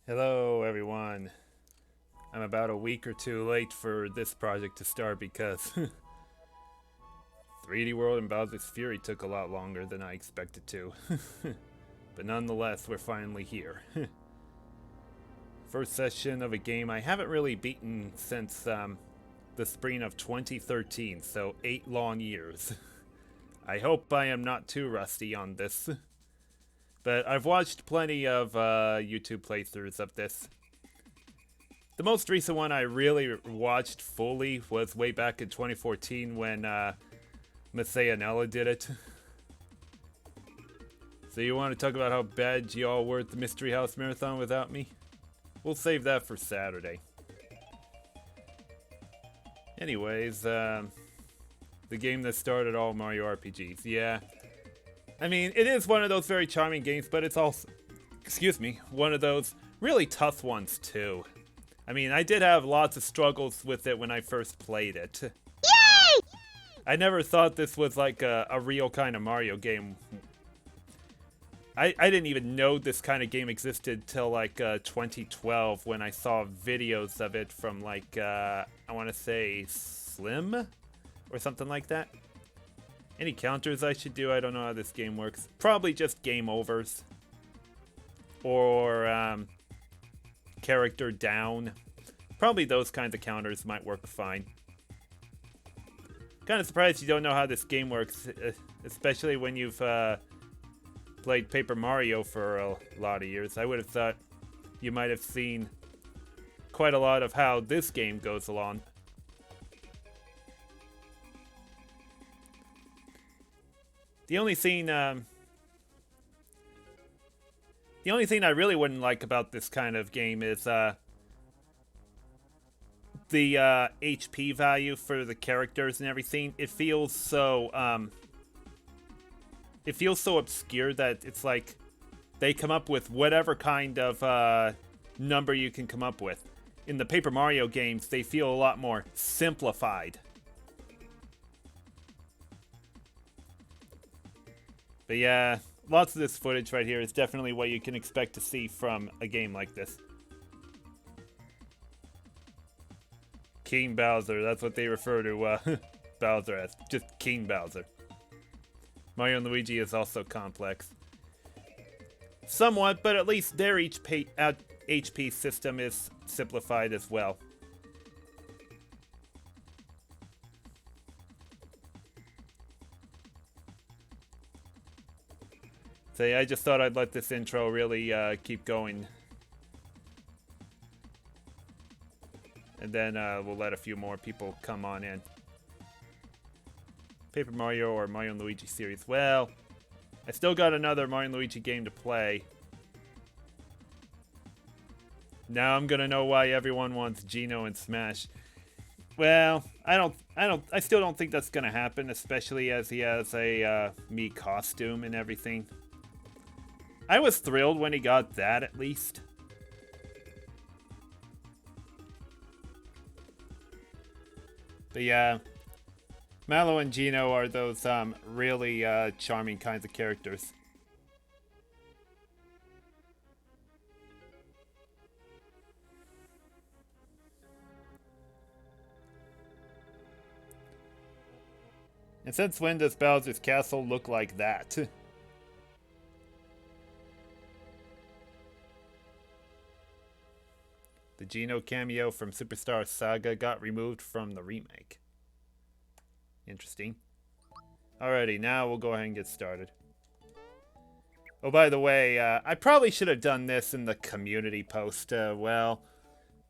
Hello, everyone. I'm about a week or two late for this project to start because 3D World and Bowser's Fury took a lot longer than I expected to. But nonetheless, we're finally here. First session of a game I haven't really beaten since the spring of 2013, so 8 long years. I hope I am not too rusty on this. But I've watched plenty of YouTube playthroughs of this. The most recent one I really watched fully was way back in 2014 when Nella did it. So you want to talk about how bad y'all were at the Mystery House Marathon without me? We'll save that for Saturday. Anyways, the game that started all Mario RPGs. Yeah. I mean, it is one of those very charming games, but it's also, one of those really tough ones too. I mean, I did have lots of struggles with it when I first played it. Yay! I never thought this was like a real kind of Mario game. I didn't even know this kind of game existed till like 2012 when I saw videos of it from like, I want to say Slim or something like that. Any counters I should do? I don't know how this game works. Probably just game overs. Or character down. Probably those kinds of counters might work fine. Kind of surprised you don't know how this game works, especially when you've played Paper Mario for a lot of years. I would have thought you might have seen quite a lot of how this game goes along. The only thing I really wouldn't like about this kind of game is the HP value for the characters and everything. It feels so obscure that it's like they come up with whatever kind of number you can come up with. In the Paper Mario games, they feel a lot more simplified. But yeah, lots of this footage right here is definitely what you can expect to see from a game like this. King Bowser, that's what they refer to Bowser as. Just King Bowser. Mario and Luigi is also complex. Somewhat, but at least their HP system is simplified as well. So yeah, I just thought I'd let this intro really keep going. And then we'll let a few more people come on in. Paper Mario or Mario and Luigi series. Well, I still got another Mario and Luigi game to play. Now I'm gonna know why everyone wants Geno and Smash. Well, I still don't think that's gonna happen, especially as he has a Mii costume and everything. I was thrilled when he got that, at least. But yeah, Mallow and Geno are those really charming kinds of characters. And since when does Bowser's Castle look like that? The Geno cameo from Superstar Saga got removed from the remake. Interesting. Alrighty, now we'll go ahead and get started. Oh, by the way, I probably should have done this in the community post. Well,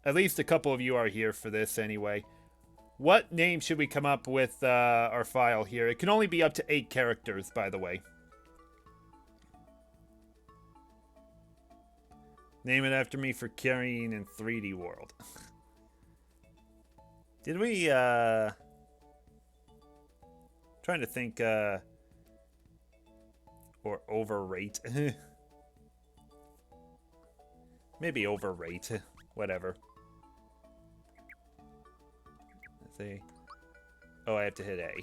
at least a couple of you are here for this anyway. What name should we come up with our file here? It can only be up to 8 characters, by the way. Name it after me for carrying in 3D World. Did we, trying to think, or overrate. Maybe overrate. Whatever. Let's see. Oh, I have to hit A.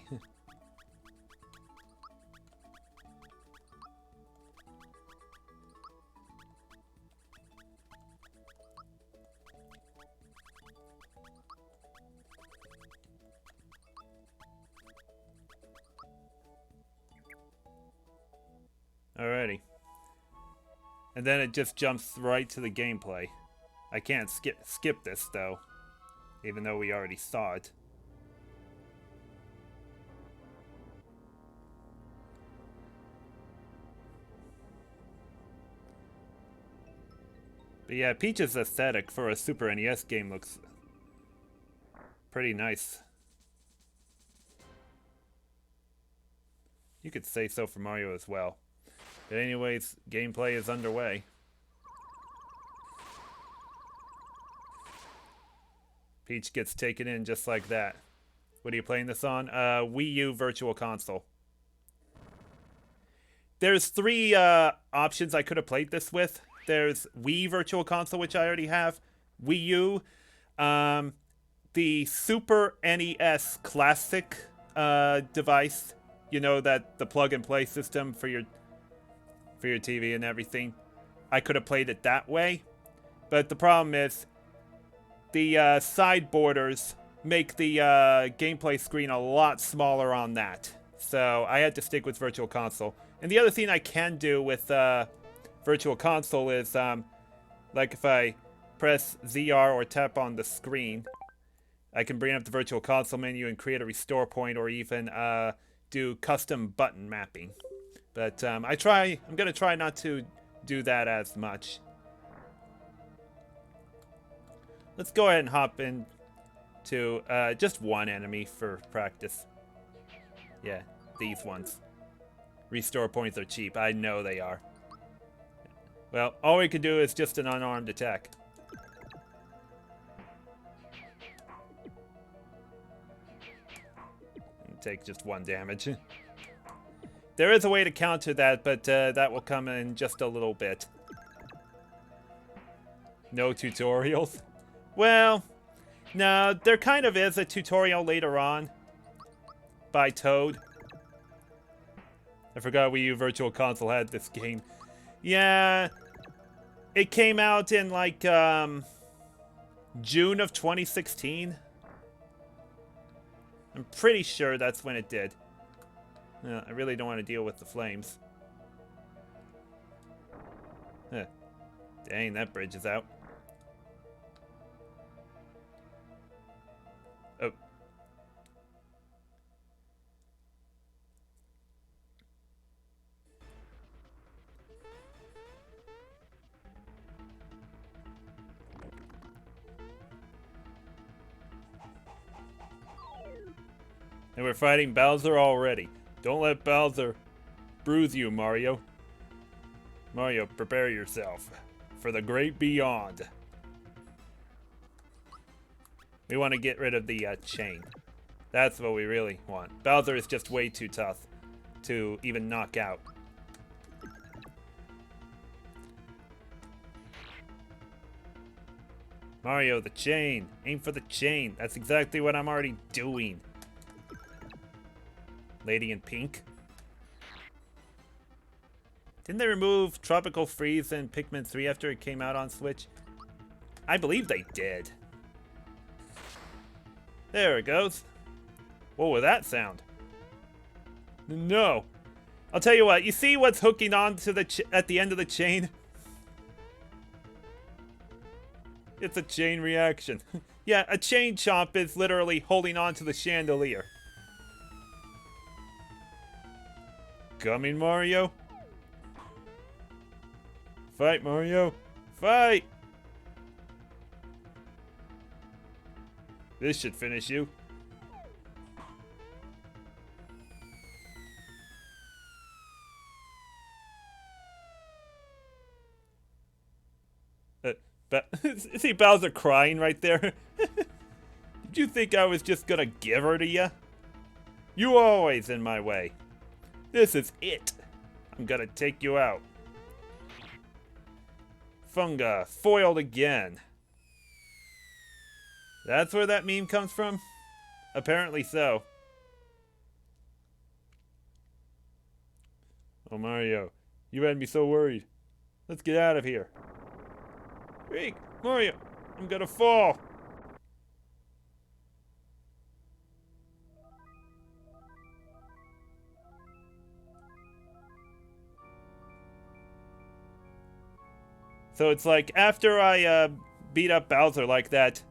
Alrighty. And then it just jumps right to the gameplay. I can't skip this though, even though we already saw it. But yeah, Peach's aesthetic for a Super NES game looks pretty nice. You could say so for Mario as well. But anyways, gameplay is underway. Peach gets taken in just like that. What are you playing this on? Wii U Virtual Console. There's three options I could have played this with. There's Wii Virtual Console, which I already have. Wii U. The Super NES Classic device. You know, that the plug-and-play system for your TV and everything. I could have played it that way. But the problem is, the side borders make the gameplay screen a lot smaller on that. So I had to stick with Virtual Console. And the other thing I can do with Virtual Console is, like if I press ZR or tap on the screen, I can bring up the Virtual Console menu and create a restore point, or even do custom button mapping. But I'm gonna try not to do that as much. Let's go ahead and hop into just one enemy for practice. Yeah, these ones. Restore points are cheap. I know they are. Well, all we can do is just an unarmed attack. And take just 1 damage. There is a way to counter that, but that will come in just a little bit. No tutorials? Well, no, there kind of is a tutorial later on by Toad. I forgot Wii U Virtual Console had this game. Yeah, it came out in like June of 2016. I'm pretty sure that's when it did. I really don't want to deal with the flames. Huh. Dang, that bridge is out. Oh. And we're fighting Bowser already. Don't let Bowser bruise you, Mario. Mario, prepare yourself for the great beyond. We want to get rid of the chain. That's what we really want. Bowser is just way too tough to even knock out. Mario, the chain. Aim for the chain. That's exactly what I'm already doing. Lady in Pink. Didn't they remove Tropical Freeze in Pikmin 3 after it came out on Switch? I believe they did. There it goes. What was that sound? No. I'll tell you what. You see what's hooking on to the at the end of the chain? It's a chain reaction. Yeah, a chain chomp is literally holding on to the chandelier. Coming, Mario. Fight, Mario. Fight! This should finish you. See Bowser crying right there? Did you think I was just gonna give her to you? You were always in my way. This is it. I'm gonna take you out. Funga, foiled again. That's where that meme comes from? Apparently so. Oh, Mario, you had me so worried. Let's get out of here. Rick, Mario, I'm gonna fall. So it's like after I beat up Bowser like that.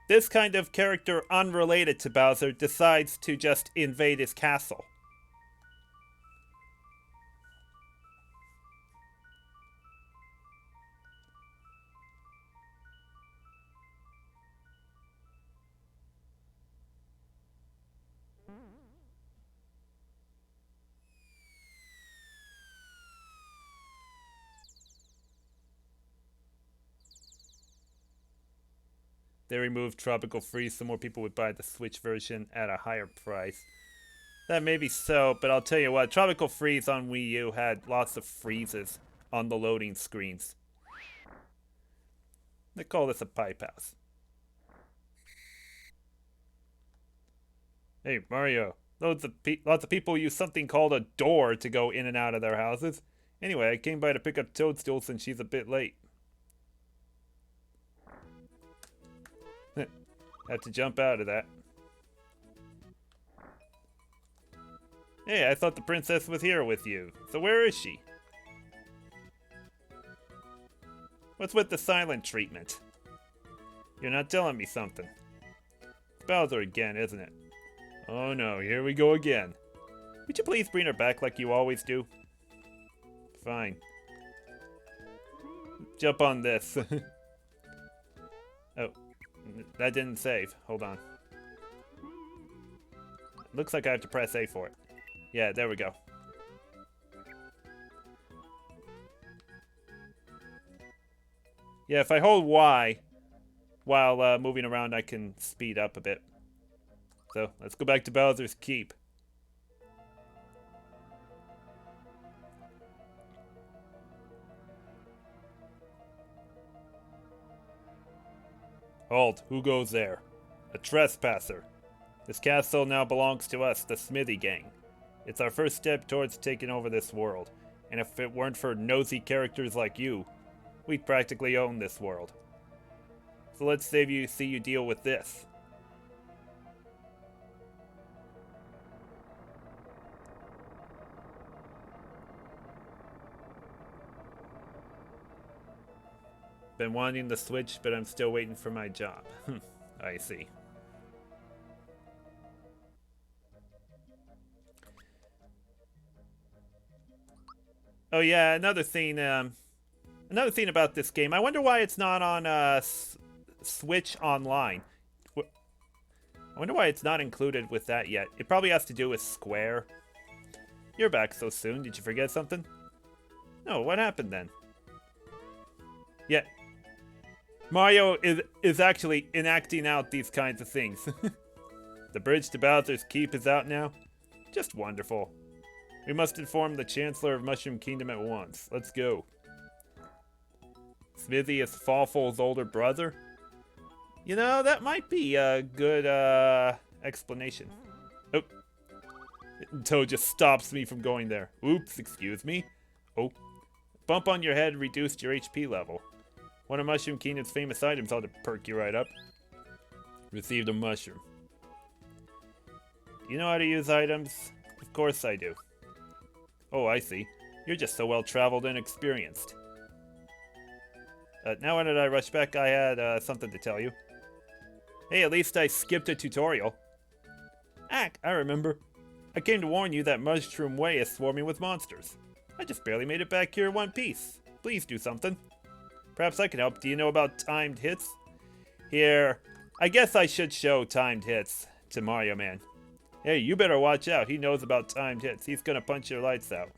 This kind of character unrelated to Bowser decides to just invade his castle. They removed Tropical Freeze so more people would buy the Switch version at a higher price. That may be so, but I'll tell you what, Tropical Freeze on Wii U had lots of freezes on the loading screens. They call this a pipe house. Hey, Mario. Lots of people use something called a door to go in and out of their houses. Anyway, I came by to pick up Toadstool since she's a bit late. Had to jump out of that. Hey, I thought the princess was here with you. So where is she? What's with the silent treatment? You're not telling me something. It's Bowser again, isn't it? Oh no, here we go again. Would you please bring her back like you always do? Fine. Jump on this. Oh, that didn't save. Hold on. Looks like I have to press A for it. Yeah, there we go. Yeah, if I hold Y while moving around, I can speed up a bit. So, let's go back to Bowser's Keep. Halt, who goes there? A trespasser. This castle now belongs to us, the Smithy Gang. It's our first step towards taking over this world, and if it weren't for nosy characters like you, we'd practically own this world. So let's see you deal with this. Been wanting the Switch, but I'm still waiting for my job. I see. Oh yeah, another thing about this game. I wonder why it's not on Switch Online. I wonder why it's not included with that yet. It probably has to do with Square. You're back so soon. Did you forget something? No, what happened then? Yeah. Mario is actually enacting out these kinds of things. The bridge to Bowser's Keep is out now. Just wonderful. We must inform the Chancellor of Mushroom Kingdom at once. Let's go. Smithy is Fawful's older brother? You know, that might be a good explanation. Oh. Toad just stops me from going there. Oops, excuse me. Oh. Bump on your head reduced your HP level. One of Mushroom Kingdom's famous items ought to perk you right up. Received a mushroom. You know how to use items? Of course I do. Oh, I see. You're just so well-traveled and experienced. Now when did I rush back? I had something to tell you. Hey, at least I skipped a tutorial. Ack, I remember. I came to warn you that Mushroom Way is swarming with monsters. I just barely made it back here in one piece. Please do something. Perhaps I can help. Do you know about timed hits? Here, I guess I should show timed hits to Mario Man. Hey, you better watch out. He knows about timed hits. He's gonna punch your lights out.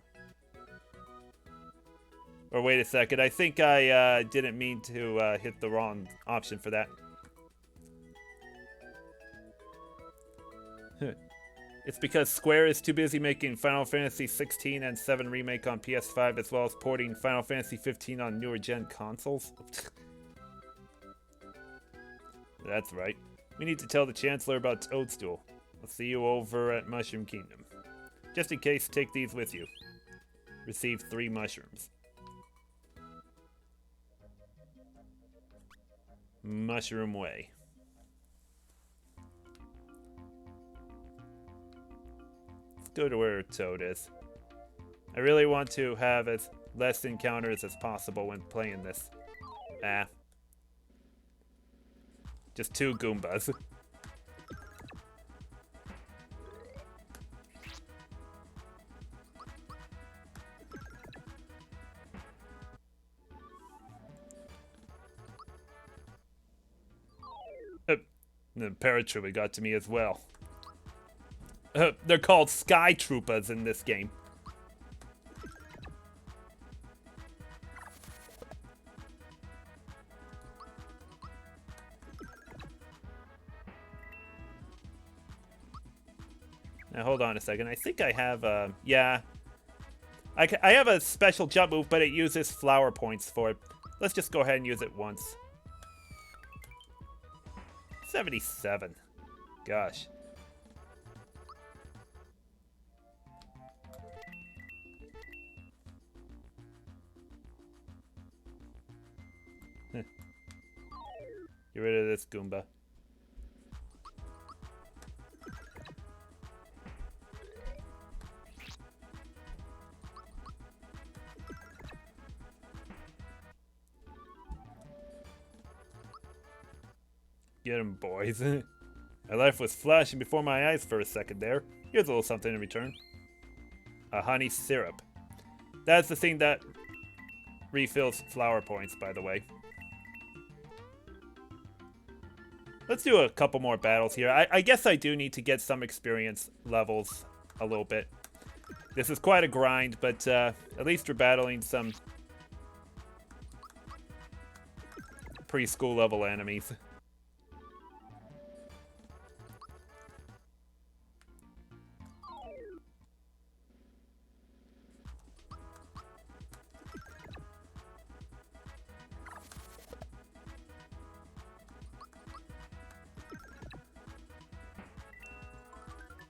Or wait a second. I think I didn't mean to hit the wrong option for that. It's because Square is too busy making Final Fantasy 16 and 7 Remake on PS5 as well as porting Final Fantasy 15 on newer gen consoles. That's right. We need to tell the Chancellor about Toadstool. I'll see you over at Mushroom Kingdom. Just in case, take these with you. Receive 3 mushrooms. Mushroom Way. go to where Toad is. I really want to have as less encounters as possible when playing this. Ah. Just 2 Goombas. The paratrooper got to me as well. They're called Sky Troopers in this game. Now hold on a second. I think I have yeah. I have a special jump move, but it uses flower points for it. Let's just go ahead and use it once. 77. Gosh. Get rid of this Goomba. Get him, boys. My life was flashing before my eyes for a second there. Here's a little something in return. A honey syrup. That's the thing that refills flower points, by the way. Let's do a couple more battles here. I guess I do need to get some experience levels a little bit. This is quite a grind, but at least we're battling some preschool level enemies.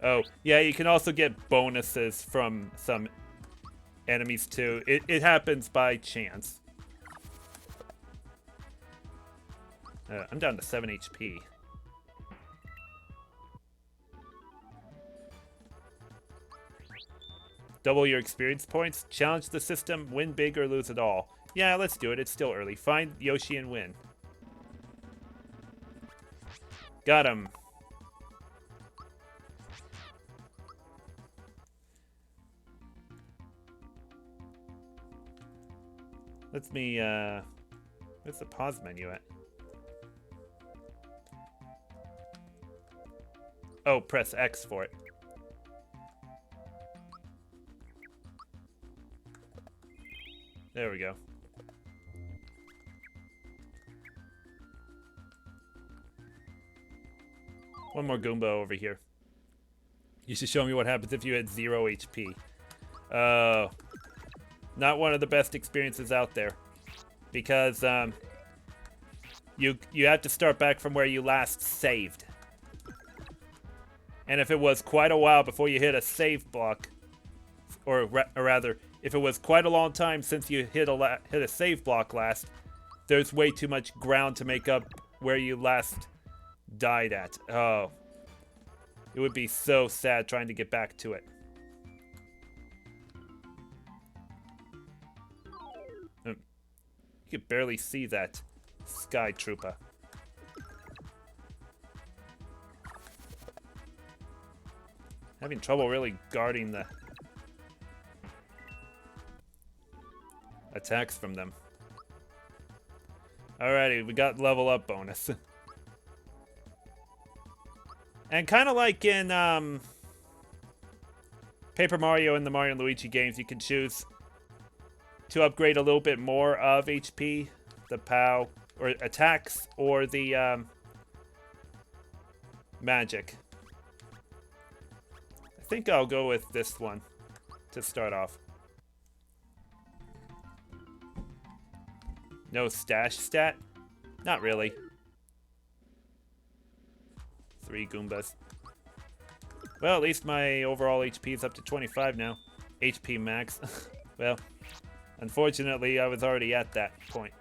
Oh, yeah, you can also get bonuses from some enemies too. It happens by chance. I'm down to 7 HP. Double your experience points, challenge the system, win big or lose it all. Yeah, let's do it. It's still early. Find Yoshi and win. Got him. Let's me, where's the pause menu at? Oh, press X for it. There we go. One more Goomba over here. You should show me what happens if you had 0 HP. Oh. Not one of the best experiences out there. Because, you have to start back from where you last saved. And if it was quite a while before you hit a save block, or rather, if it was quite a long time since you hit a save block last, there's way too much ground to make up where you last died at. Oh. It would be so sad trying to get back to it. You could barely see that Sky Trooper. Having trouble really guarding the attacks from them. Alrighty, we got level up bonus. And kind of like in Paper Mario and the Mario and Luigi games, you can choose to upgrade a little bit more of HP, the POW, or attacks, or the magic. I think I'll go with this one to start off. No stash stat? Not really. 3 Goombas. Well, at least my overall HP is up to 25 now. HP max. Well, unfortunately, I was already at that point.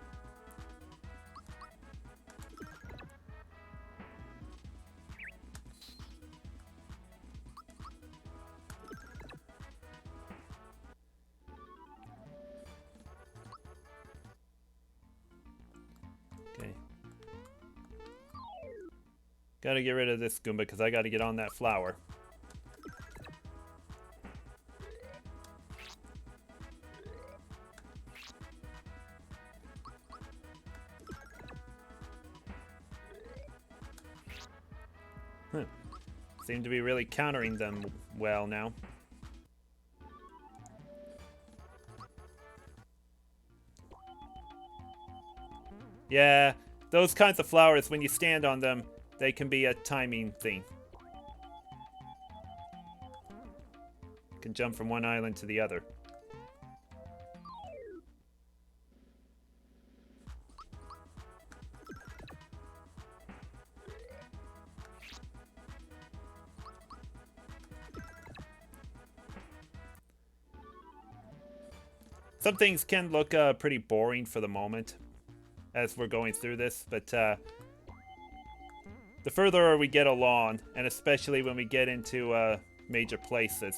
Gotta get rid of this Goomba because I gotta get on that flower. Seem to be really countering them well now. Yeah, those kinds of flowers, when you stand on them, they can be a timing thing. You can jump from one island to the other. Some things can look pretty boring for the moment as we're going through this, but the further we get along, and especially when we get into major places,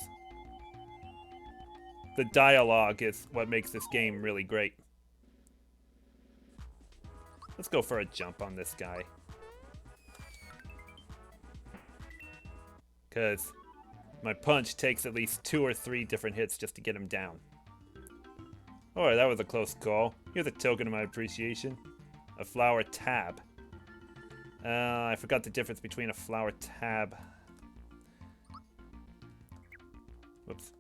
the dialogue is what makes this game really great. Let's go for a jump on this guy. Because my punch takes at least 2 or 3 different hits just to get him down. Alright, that was a close call. Here's a token of my appreciation. A flower tab. I forgot the difference between a flower tab. Whoops.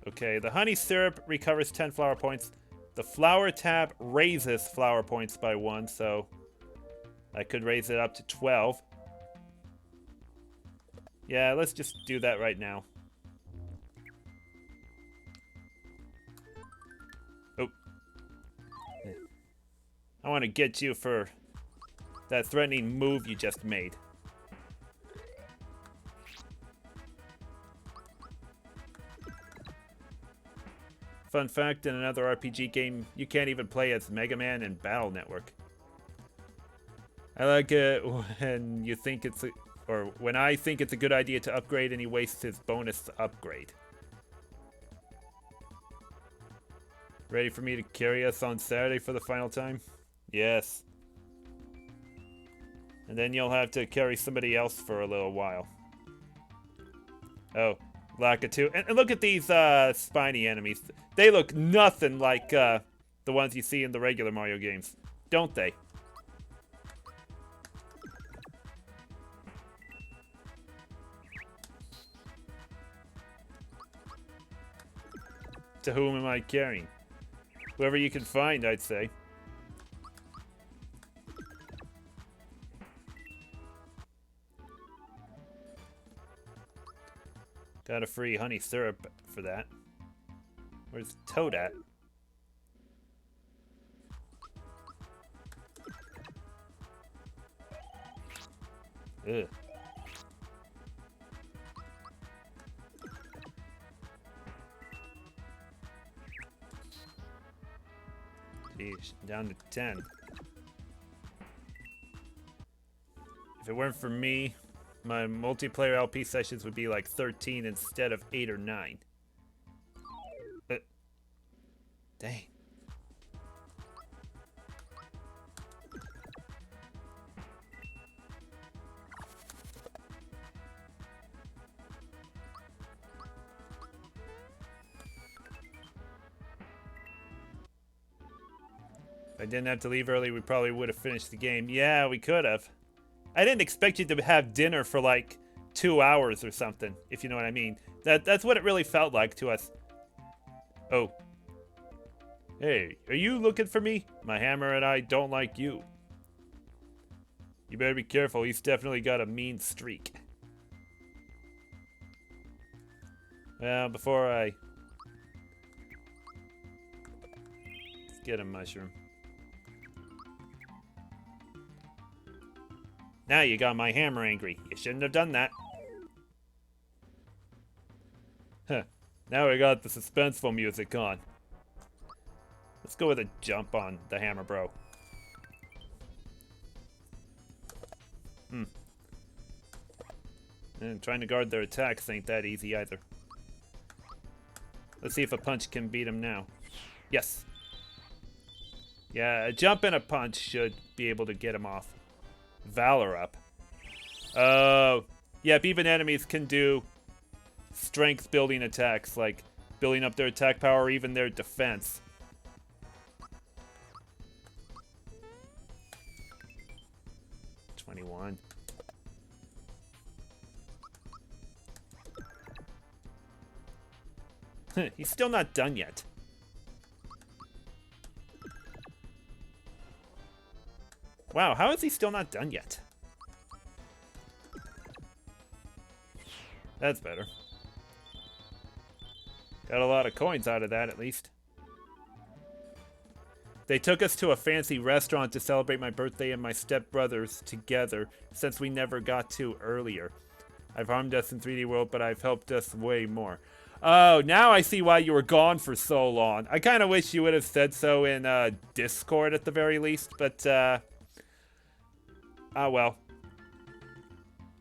Okay, the honey syrup recovers 10 flower points. The flower tab raises flower points by 1, so I could raise it up to 12. Yeah, let's just do that right now. I want to get you for that threatening move you just made. Fun fact, in another RPG game, you can't even play as Mega Man in Battle Network. I like it when you think it's when I think it's a good idea to upgrade and he wastes his bonus upgrade. Ready for me to carry us on Saturday for the final time? Yes. And then you'll have to carry somebody else for a little while. Oh, Lakitu. And look at these spiny enemies. They look nothing like the ones you see in the regular Mario games, don't they? To whom am I carrying? Whoever you can find, I'd say. Got a free honey syrup for that. Where's Toad at? Ugh. Jeez, down to 10. If it weren't for me, my multiplayer LP sessions would be like 13 instead of 8 or 9. Dang. If I didn't have to leave early, we probably would have finished the game. Yeah, we could have. I didn't expect you to have dinner for like 2 hours or something, if you know what I mean. That's what it really felt like to us. Oh. Hey, are you looking for me? My hammer and I don't like you. You better be careful, he's definitely got a mean streak. Well, before I... Let's get a mushroom. Now you got my hammer angry. You shouldn't have done that. Huh. Now we got the suspenseful music on. Let's go with a jump on the hammer, bro. And trying to guard their attacks ain't that easy either. Let's see if a punch can beat him now. Yes. Yeah, a jump and a punch should be able to get him off. Valor up. Oh. Yep, even enemies can do strength building attacks, like building up their attack power or even their defense. $21. He's still not done yet. Wow, how is he still not done yet? That's better. Got a lot of coins out of that, at least. They took us to a fancy restaurant to celebrate my birthday and my stepbrother's together, since we never got to earlier. I've harmed us in 3D World, but I've helped us way more. Oh, now I see why you were gone for so long. I kind of wish you would have said so in Discord at the very least, but ah well.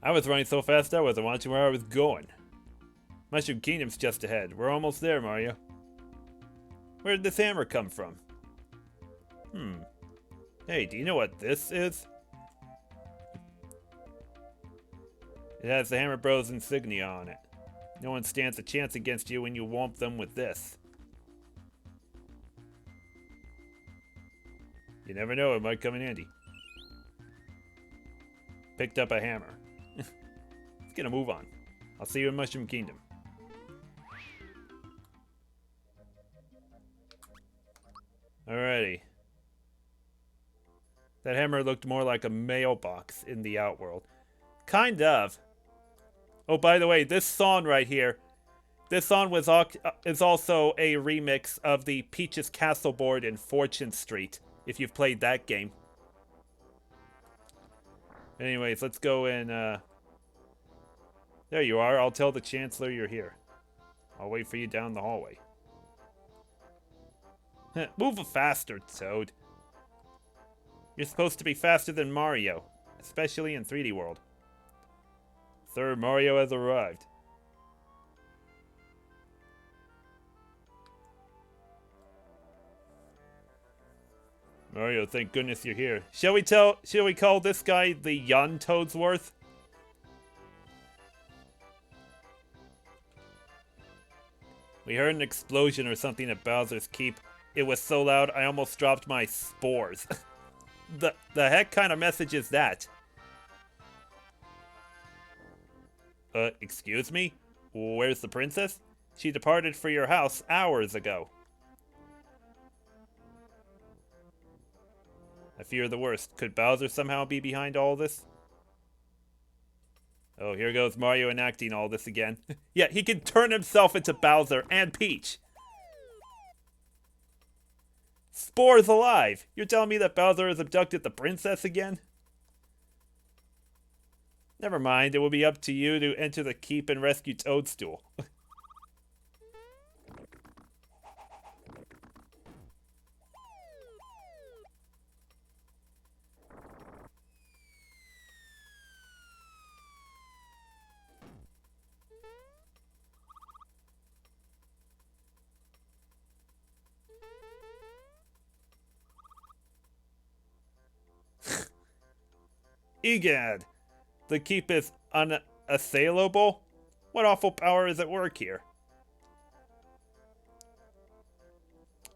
I was running so fast I wasn't watching where I was going. Mushroom Kingdom's just ahead. We're almost there, Mario. Where did this hammer come from? Hey, do you know what this is? It has the Hammer Bros insignia on it. No one stands a chance against you when you womp them with this. You never know, it might come in handy. Picked up a hammer. Let's get a move on. I'll see you in Mushroom Kingdom. Alrighty. That hammer looked more like a mailbox in the Outworld. Kind of. Oh, by the way, this song right here, this song is also a remix of the Peach's Castle board in Fortune Street, if you've played that game. Anyways, let's go and, there you are. I'll tell the Chancellor you're here. I'll wait for you down the hallway. Move faster, Toad. You're supposed to be faster than Mario, especially in 3D World. Sir, Mario has arrived. Mario, thank goodness you're here. Shall we call this guy the Young Toadsworth? We heard an explosion or something at Bowser's Keep. It was so loud I almost dropped my spores. The heck kind of message is that? Excuse me? Where's the princess? She departed for your house hours ago. I fear the worst. Could Bowser somehow be behind all this? Oh, here goes Mario enacting all this again. Yeah, he can turn himself into Bowser and Peach. Spores alive! You're telling me that Bowser has abducted the princess again? Never mind, it will be up to you to enter the keep and rescue Toadstool. Egad! The keep is unassailable? What awful power is at work here?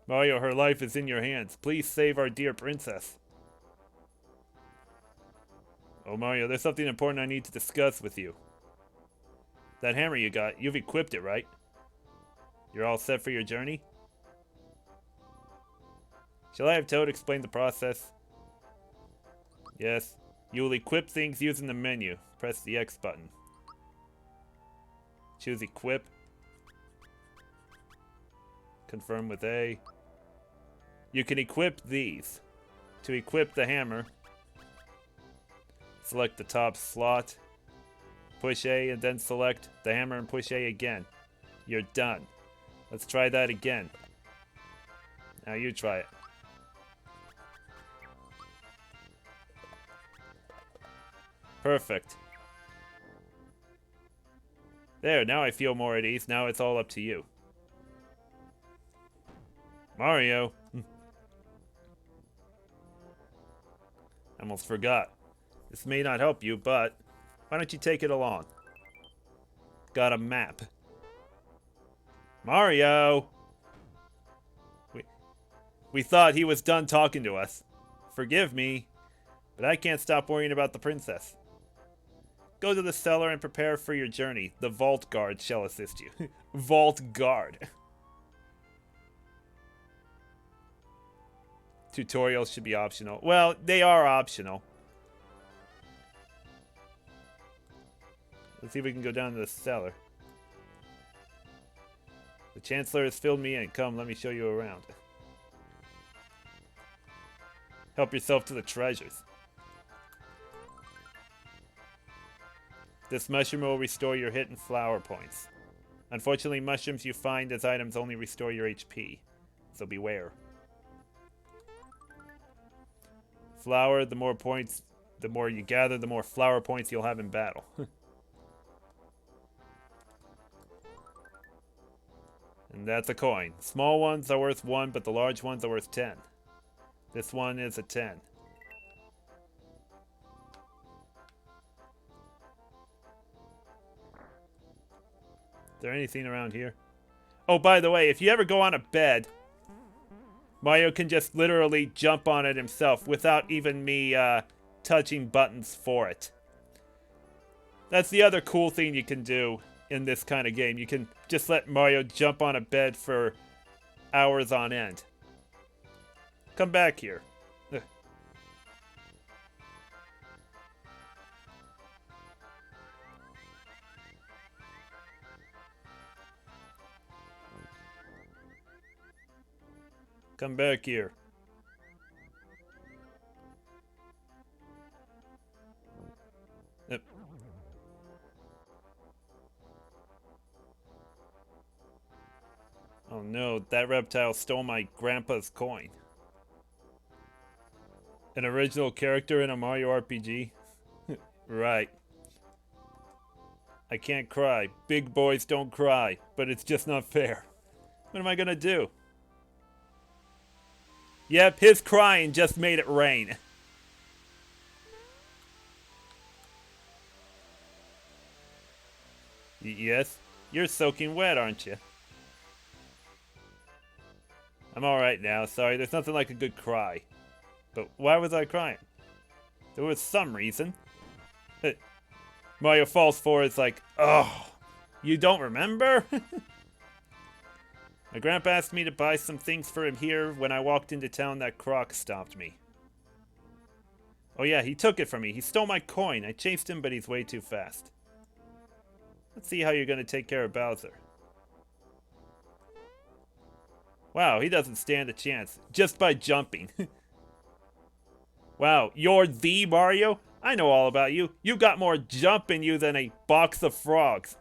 Mario, her life is in your hands. Please save our dear princess. Oh, Mario, there's something important I need to discuss with you. That hammer you got, you've equipped it, right? You're all set for your journey? Shall I have Toad explain the process? Yes. You will equip things using the menu. Press the X button. Choose Equip. Confirm with A. You can equip these. To equip the hammer, select the top slot. Push A and then select the hammer and push A again. You're done. Let's try that again. Now you try it. Perfect. There, now I feel more at ease. Now it's all up to you. Mario. I almost forgot. This may not help you, but why don't you take it along? Got a map. Mario! We thought he was done talking to us. Forgive me, but I can't stop worrying about the princess. Go to the cellar and prepare for your journey. The vault guard shall assist you. Vault guard. Tutorials should be optional. Well, they are optional. Let's see if we can go down to the cellar. The Chancellor has filled me in. Come, let me show you around. Help yourself to the treasures. This mushroom will restore your hit and flower points. Unfortunately, mushrooms you find as items only restore your HP, so beware. Flower, the more you gather, the more flower points you'll have in battle. And that's a coin. Small ones are worth 1, but the large ones are worth 10. This one is a 10. Is there anything around here? Oh, by the way, if you ever go on a bed, Mario can just literally jump on it himself without even me touching buttons for it. That's the other cool thing you can do in this kind of game. You can just let Mario jump on a bed for hours on end. Come back here. Ugh. Come back here. Yep. Oh no, that reptile stole my grandpa's coin. An original character in a Mario RPG? Right. I can't cry. Big boys don't cry, but it's just not fair. What am I gonna do? Yep, his crying just made it rain. Yes? You're soaking wet, aren't you? I'm alright now, sorry. There's nothing like a good cry. But why was I crying? There was some reason. Mario falls forward, it's like, oh, you don't remember? My grandpa asked me to buy some things for him here. When I walked into town, that croc stopped me. Oh yeah, he took it from me. He stole my coin. I chased him, but he's way too fast. Let's see how you're going to take care of Bowser. Wow, he doesn't stand a chance. Just by jumping. Wow, you're the Mario? I know all about you. You got more jump in you than a box of frogs.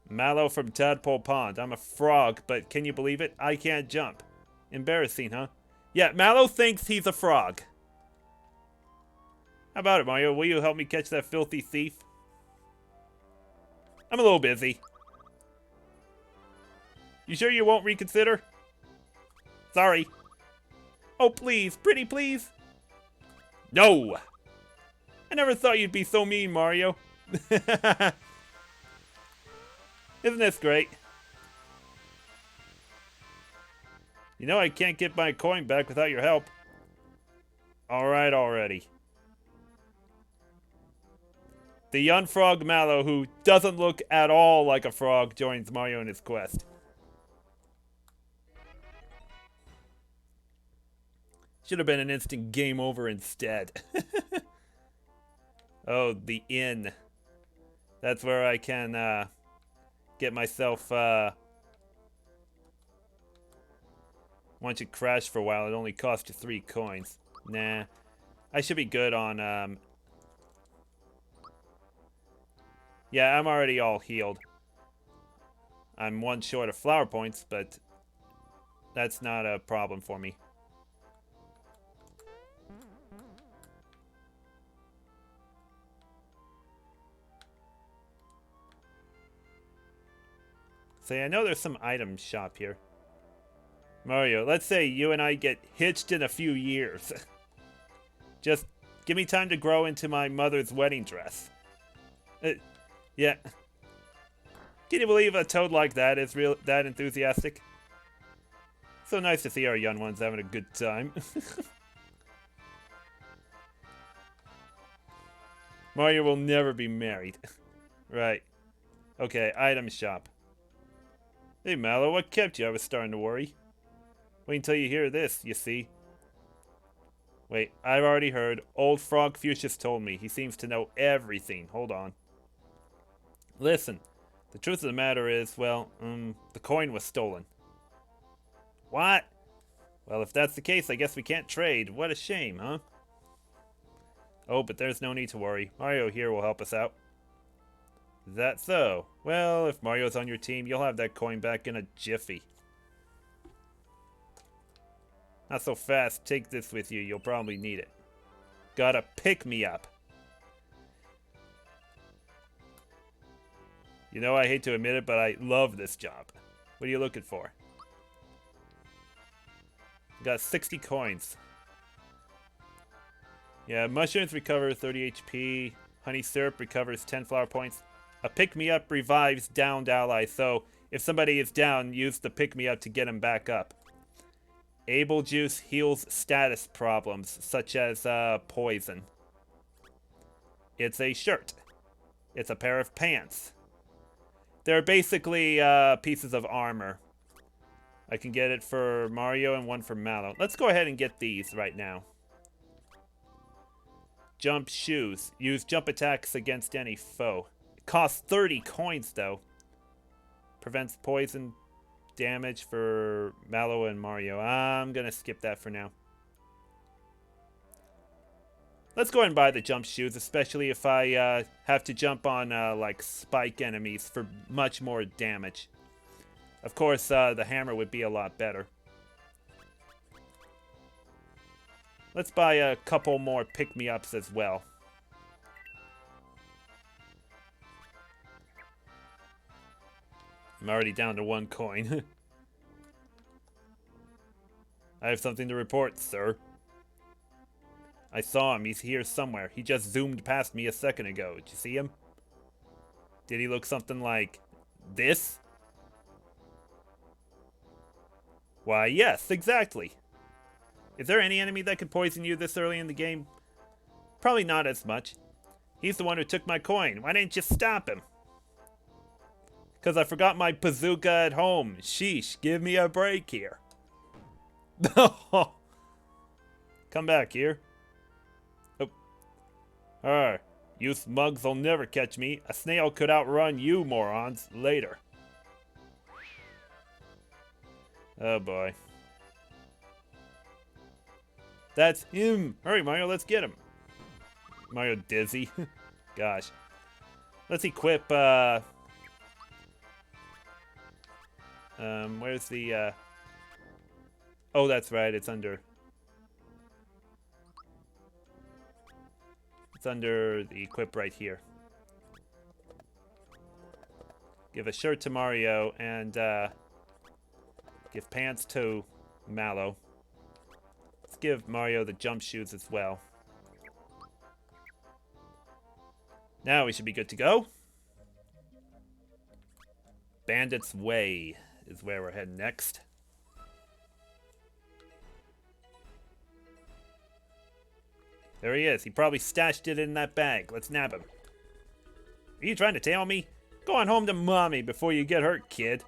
Mallow from Tadpole Pond. I'm a frog, but can you believe it? I can't jump. Embarrassing, huh? Yeah, Mallow thinks he's a frog. How about it, Mario? Will you help me catch that filthy thief? I'm a little busy. You sure you won't reconsider? Sorry. Oh, please. Pretty please. No! I never thought you'd be so mean, Mario. Isn't this great? You know I can't get my coin back without your help. Alright already. The young frog Mallow, who doesn't look at all like a frog, joins Mario in his quest. Should have been an instant game over instead. Oh, the inn. That's where I can get myself... Once you crash for a while, it only costs you 3 coins. Nah. I should be good on... Yeah, I'm already all healed. I'm 1 short of flower points, but that's not a problem for me. Say, I know there's some item shop here. Mario, let's say you and I get hitched in a few years. Just Give me time to grow into my mother's wedding dress. Yeah. Can you believe a toad like that is that enthusiastic? So nice to see our young ones having a good time. Mario will never be married. Right. Okay, item shop. Hey Mallow, what kept you? I was starting to worry. Wait until you hear this, you see. Wait, I've already heard. Old Frog Fuchsius told me. He seems to know everything. Hold on. Listen, the truth of the matter is, well, the coin was stolen. What? Well, if that's the case, I guess we can't trade. What a shame, huh? Oh, but there's no need to worry. Mario here will help us out. Is that so? Well, if Mario's on your team, you'll have that coin back in a jiffy. Not so fast. Take this with you. You'll probably need it. Gotta pick me up. You know, I hate to admit it, but I love this job. What are you looking for? Got 60 coins. Yeah, mushrooms recover 30 HP. Honey syrup recovers 10 flower points. A pick-me-up revives downed allies, so if somebody is down, use the pick-me-up to get him back up. Able juice heals status problems, such as poison. It's a shirt. It's a pair of pants. They're basically pieces of armor. I can get it for Mario and one for Mallow. Let's go ahead and get these right now. Jump shoes. Use jump attacks against any foe. It costs 30 coins, though. Prevents poison damage for Mallow and Mario. I'm going to skip that for now. Let's go ahead and buy the jump shoes, especially if I have to jump on like spike enemies for much more damage. Of course, the hammer would be a lot better. Let's buy a couple more pick-me-ups as well. I'm already down to 1 coin. I have something to report, sir. I saw him. He's here somewhere. He just zoomed past me a second ago. Did you see him? Did he look something like this? Why, yes, exactly. Is there any enemy that could poison you this early in the game? Probably not as much. He's the one who took my coin. Why didn't you stop him? Because I forgot my bazooka at home. Sheesh, give me a break here. Come back here. Oh. You smugs will never catch me. A snail could outrun you morons later. Oh boy. That's him. Hurry, Mario, let's get him. Mario dizzy. Gosh. Let's equip, where's the, oh, that's right, it's under the equip right here. Give a shirt to Mario and, give pants to Mallow. Let's give Mario the jump shoes as well. Now we should be good to go. Bandit's Way is where we're heading next. There he is. He probably stashed it in that bag. Let's nab him. Are you trying to tail me? Go on home to mommy before you get hurt, kid.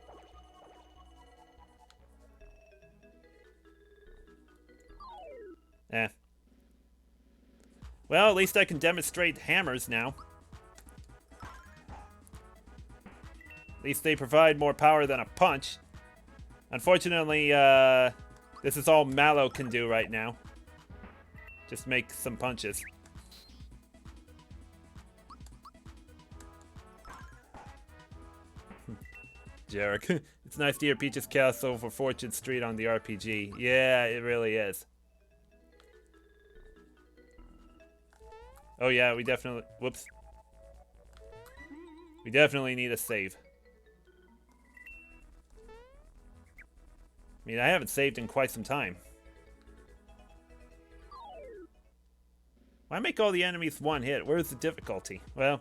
Eh. Well, at least I can demonstrate hammers now. At least they provide more power than a punch. Unfortunately, this is all Mallow can do right now. Just make some punches. Jarek. It's nice to hear Peach's Castle for Fortune Street on the RPG. Yeah, it really is. Oh yeah, we definitely... Whoops. We definitely need a save. I mean, I haven't saved in quite some time. Why make all the enemies one hit? Where's the difficulty? Well,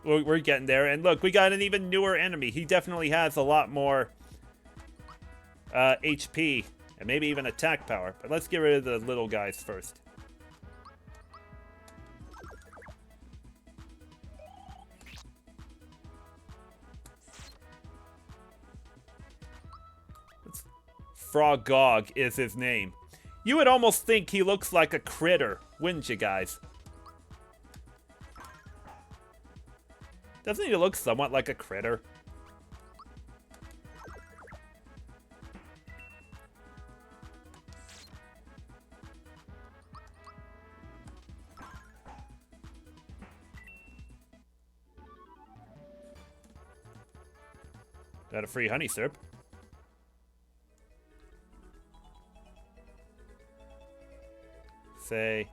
we're getting there. And look, we got an even newer enemy. He definitely has a lot more HP and maybe even attack power. But let's get rid of the little guys first. Frogog is his name. You would almost think he looks like a critter, wouldn't you guys? Doesn't he look somewhat like a critter? Got a free honey syrup. Say,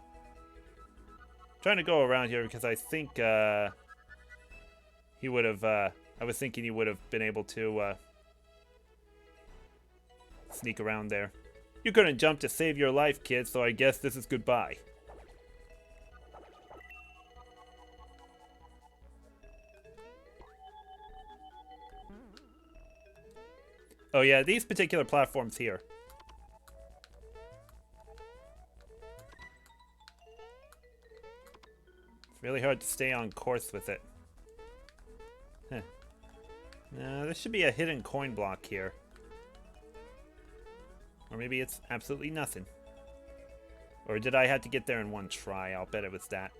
trying to go around here because I think he would have. I was thinking he would have been able to sneak around there. You couldn't jump to save your life, kid, so I guess this is goodbye. Oh yeah, these particular platforms here. Really hard to stay on course with it. Huh. No, there should be a hidden coin block here. Or maybe it's absolutely nothing. Or did I have to get there in one try? I'll bet it was that.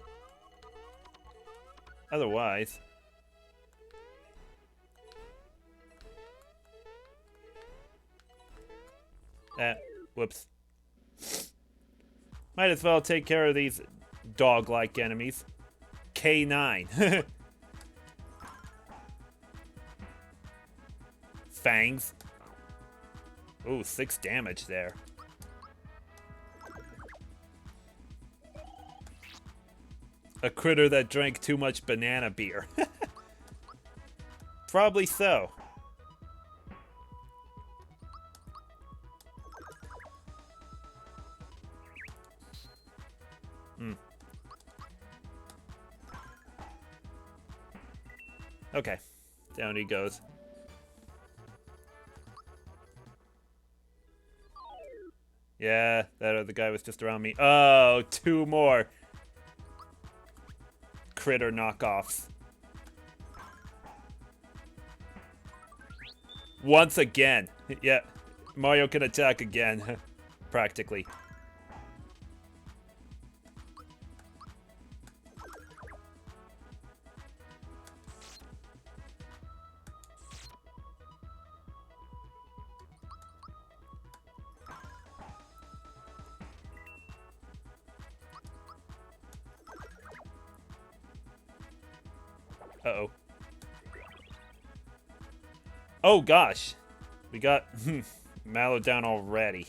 Otherwise... whoops. Might as well take care of these dog-like enemies. K9. Fangs. Ooh, 6 damage there. A critter that drank too much banana beer. Probably so. Okay, down he goes. Yeah, that other guy was just around me. Oh, 2 more critter knockoffs. Once again. Yeah, Mario can attack again, practically. Uh-oh. Oh, gosh. We got Mallow down already.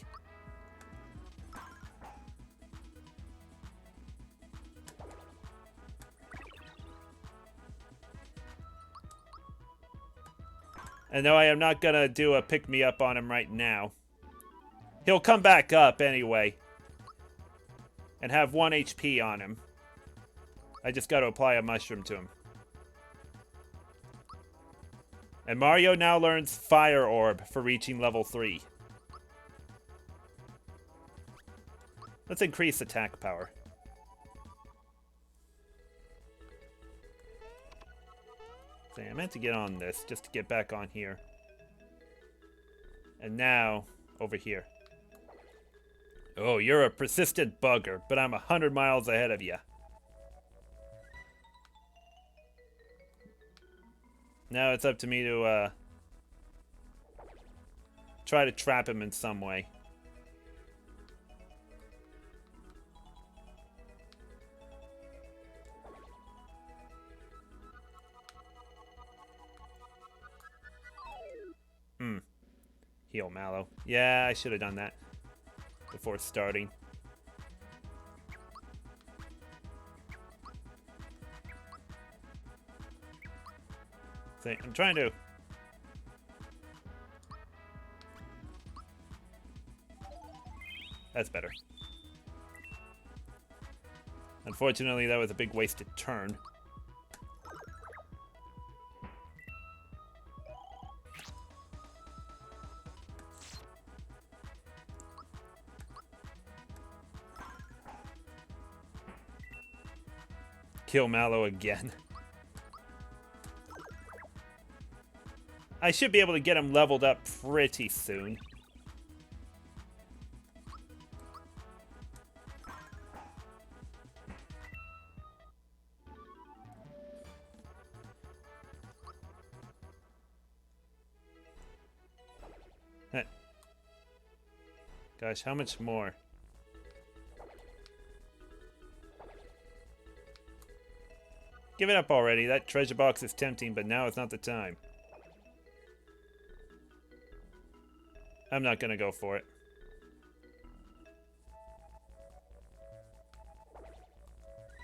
And no, I am not gonna do a pick-me-up on him right now. He'll come back up anyway. And have 1 HP on him. I just gotta apply a mushroom to him. And Mario now learns Fire Orb for reaching level 3. Let's increase attack power. See, I meant to get on this just to get back on here. And now, over here. Oh, you're a persistent bugger, but I'm 100 miles ahead of you. Now it's up to me to try to trap him in some way. Heal Mallow. Yeah, I should have done that before starting. See, I'm trying to... That's better. Unfortunately, that was a big wasted turn. Kill Mallow again. I should be able to get him leveled up pretty soon. Gosh, how much more? Give it up already. That treasure box is tempting, but now is not the time. I'm not gonna go for it.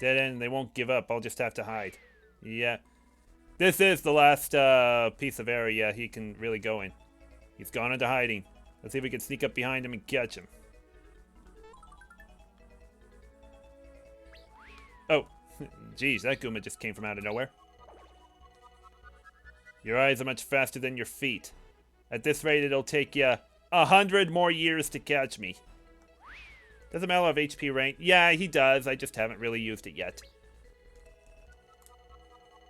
Dead end, they won't give up. I'll just have to hide. Yeah. This is the last piece of area he can really go in. He's gone into hiding. Let's see if we can sneak up behind him and catch him. Oh, geez, that Goomba just came from out of nowhere. Your eyes are much faster than your feet. At this rate, it'll take you 100 more years to catch me. Does Mallow have HP range? Yeah, he does. I just haven't really used it yet.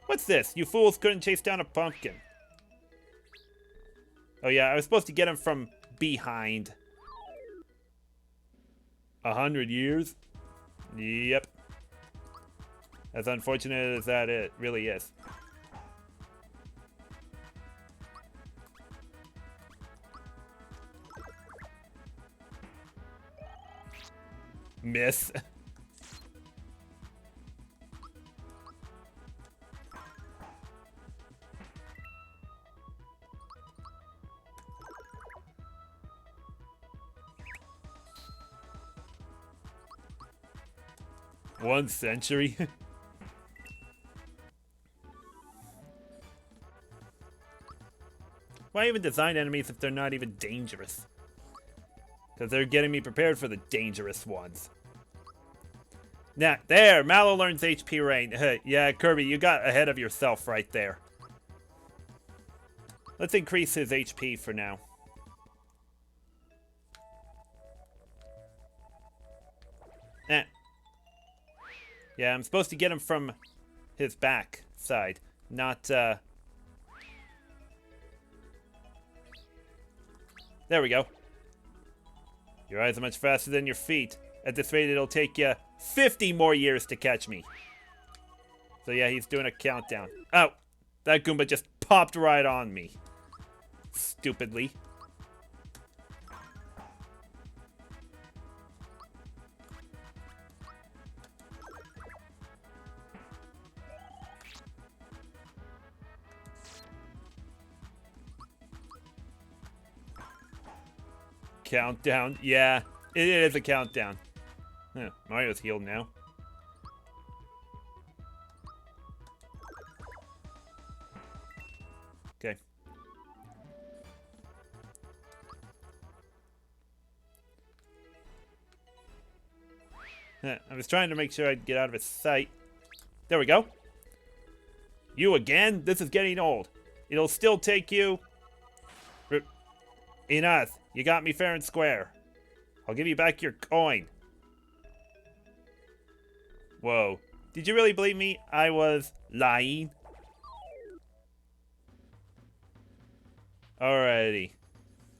What's this? You fools couldn't chase down a pumpkin. Oh yeah, I was supposed to get him from behind. 100 years? Yep. As unfortunate as that it really is. Miss. One century? Why even design enemies if they're not even dangerous? Because they're getting me prepared for the dangerous ones. Now, there! Mallow learns HP range. Yeah, Kirby, you got ahead of yourself right there. Let's increase his HP for now. Yeah, I'm supposed to get him from his back side, not, There we go. Your eyes are much faster than your feet. At this rate, it'll take you 50 more years to catch me. So yeah, he's doing a countdown. Oh, that Goomba just popped right on me. Stupidly. Countdown. Yeah, it is a countdown. Huh, Mario's healed now. Okay. I was trying to make sure I'd get out of his sight. There we go. You again? This is getting old. It'll still take you... Enough. You got me fair and square. I'll give you back your coin. Whoa. Did you really believe me? I was lying. Alrighty.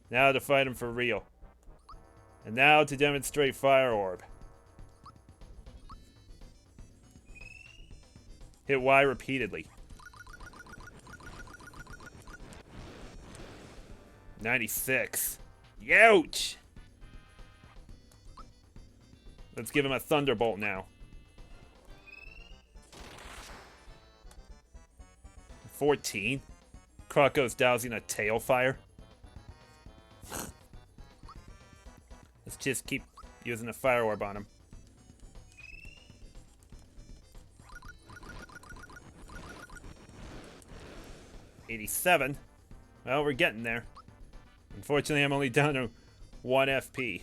Now to fight him for real. And now to demonstrate Fire Orb. Hit Y repeatedly. 96. Youch! Let's give him a Thunderbolt now. 14. Croco's dousing a tail fire. Let's just keep using a Fire Orb on him. $87. Well, we're getting there. Unfortunately, I'm only down to 1 FP.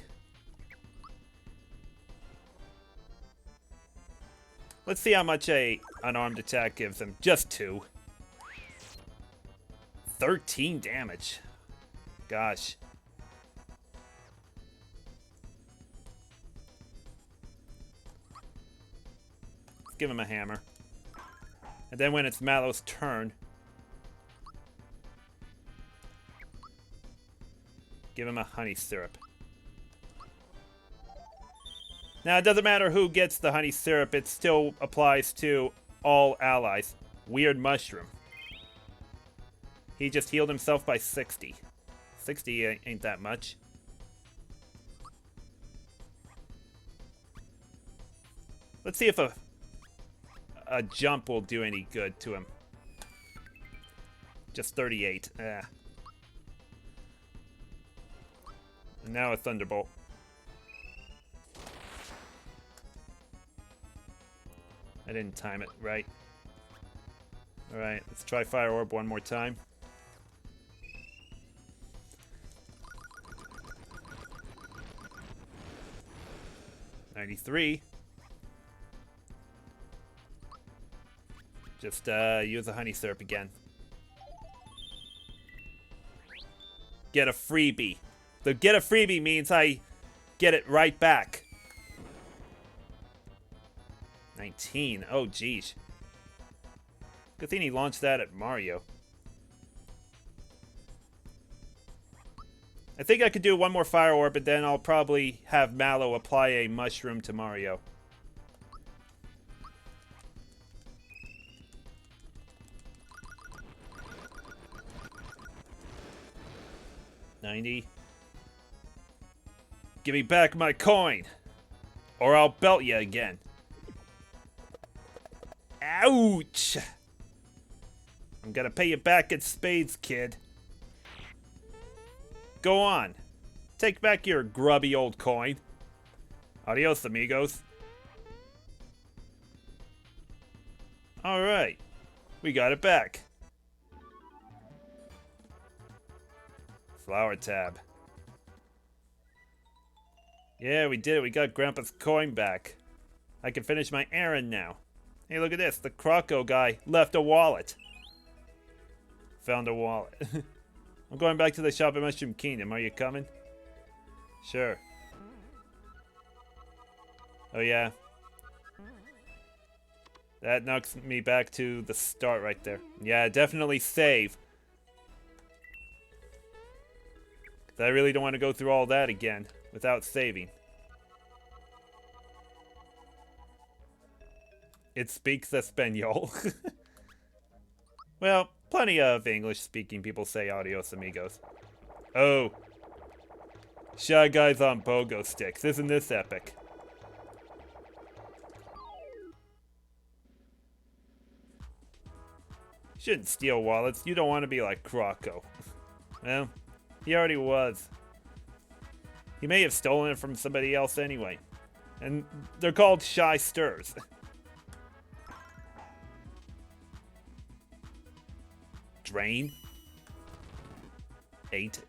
Let's see how much a unarmed attack gives him. Just 2. 13 damage. Gosh. Let's give him a hammer. And then when it's Mallow's turn, give him a honey syrup. Now, it doesn't matter who gets the honey syrup, it still applies to all allies. Weird mushroom. He just healed himself by 60. 60 ain't that much. Let's see if a jump will do any good to him. Just 38. And now a thunderbolt. I didn't time it right. Alright, let's try Fire Orb one more time. $93. Just use a honey syrup again. Get a freebie. The get a freebie means I get it right back. 19. Oh, geez. Good thing he launched that at Mario. I think I could do one more Fire Orb, and then I'll probably have Mallow apply a mushroom to Mario. $90. Give me back my coin, or I'll belt you again. Ouch! I'm gonna pay you back in spades, kid. Go on. Take back your grubby old coin. Adios, amigos. Alright. We got it back. Flower tab. Yeah, we did it. We got Grandpa's coin back. I can finish my errand now. Hey, look at this. The Croco guy left a wallet. Found a wallet. I'm going back to the shop at Mushroom Kingdom. Are you coming? Sure. Oh, yeah. That knocks me back to the start right there. Yeah, definitely save. 'Cause I really don't want to go through all that again without saving. It speaks Espanol. Well, plenty of English-speaking people say adios, amigos. Oh. Shy Guys on pogo sticks. Isn't this epic? Shouldn't steal wallets. You don't want to be like Croco. Well, he already was. He may have stolen it from somebody else anyway. And they're called shy stirs. Drain. 8.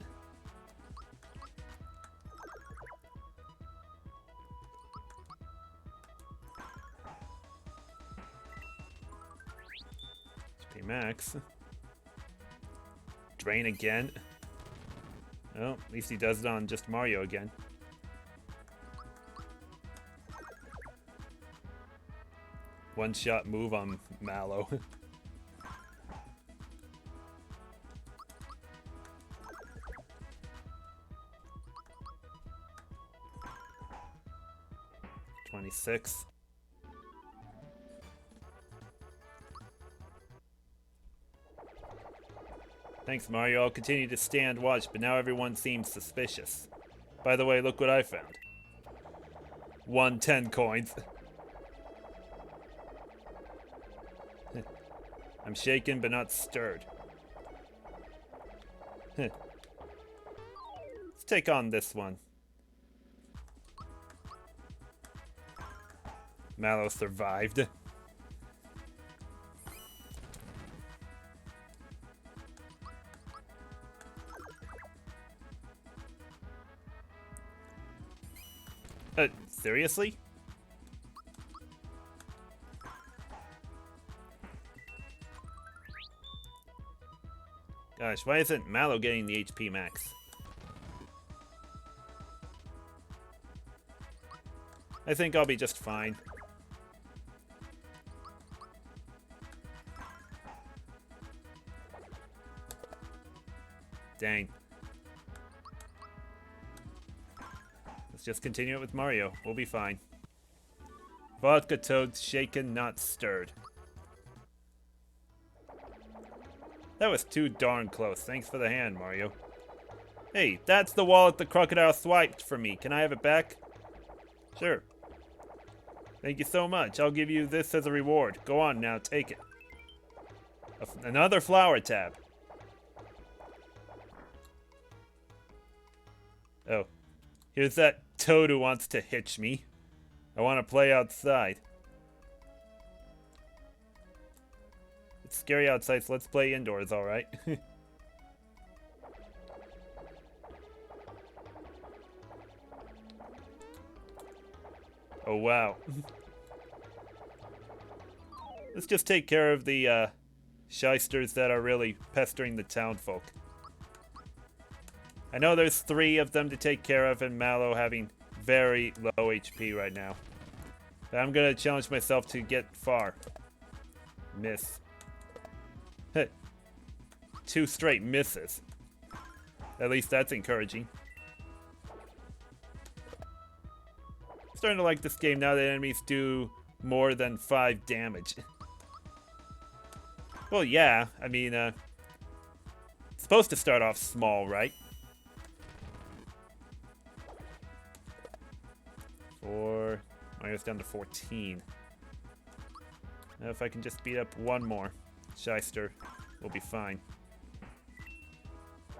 HP max. Drain again. Oh, at least he does it on just Mario again. One-shot move on Mallow. $26. Thanks, Mario. I'll continue to stand watch, but now everyone seems suspicious. By the way, look what I found. 110 coins. I'm shaken but not stirred. Let's take on this one. Mallow survived. Seriously? Gosh, why isn't Mallow getting the HP max? I think I'll be just fine. Dang. Let's just continue it with Mario. We'll be fine. Vodka Toad shaken, not stirred. That was too darn close. Thanks for the hand, Mario. Hey, that's the wallet the crocodile swiped from me. Can I have it back? Sure. Thank you so much. I'll give you this as a reward. Go on now, take it. Another flower tab. Oh. Here's that toad who wants to hitch me. I want to play outside. It's scary outside, so let's play indoors, alright? Oh, wow. Let's just take care of the shysters that are really pestering the townfolk. I know there's 3 of them to take care of, and Mallow having very low HP right now. But I'm gonna challenge myself to get far. Miss. 2 straight misses. At least that's encouraging. Starting to like this game now that enemies do more than 5 damage. Well, yeah, I mean, it's supposed to start off small, right? 4. Mario's down to 14. Now if I can just beat up 1 more shyster, we'll be fine.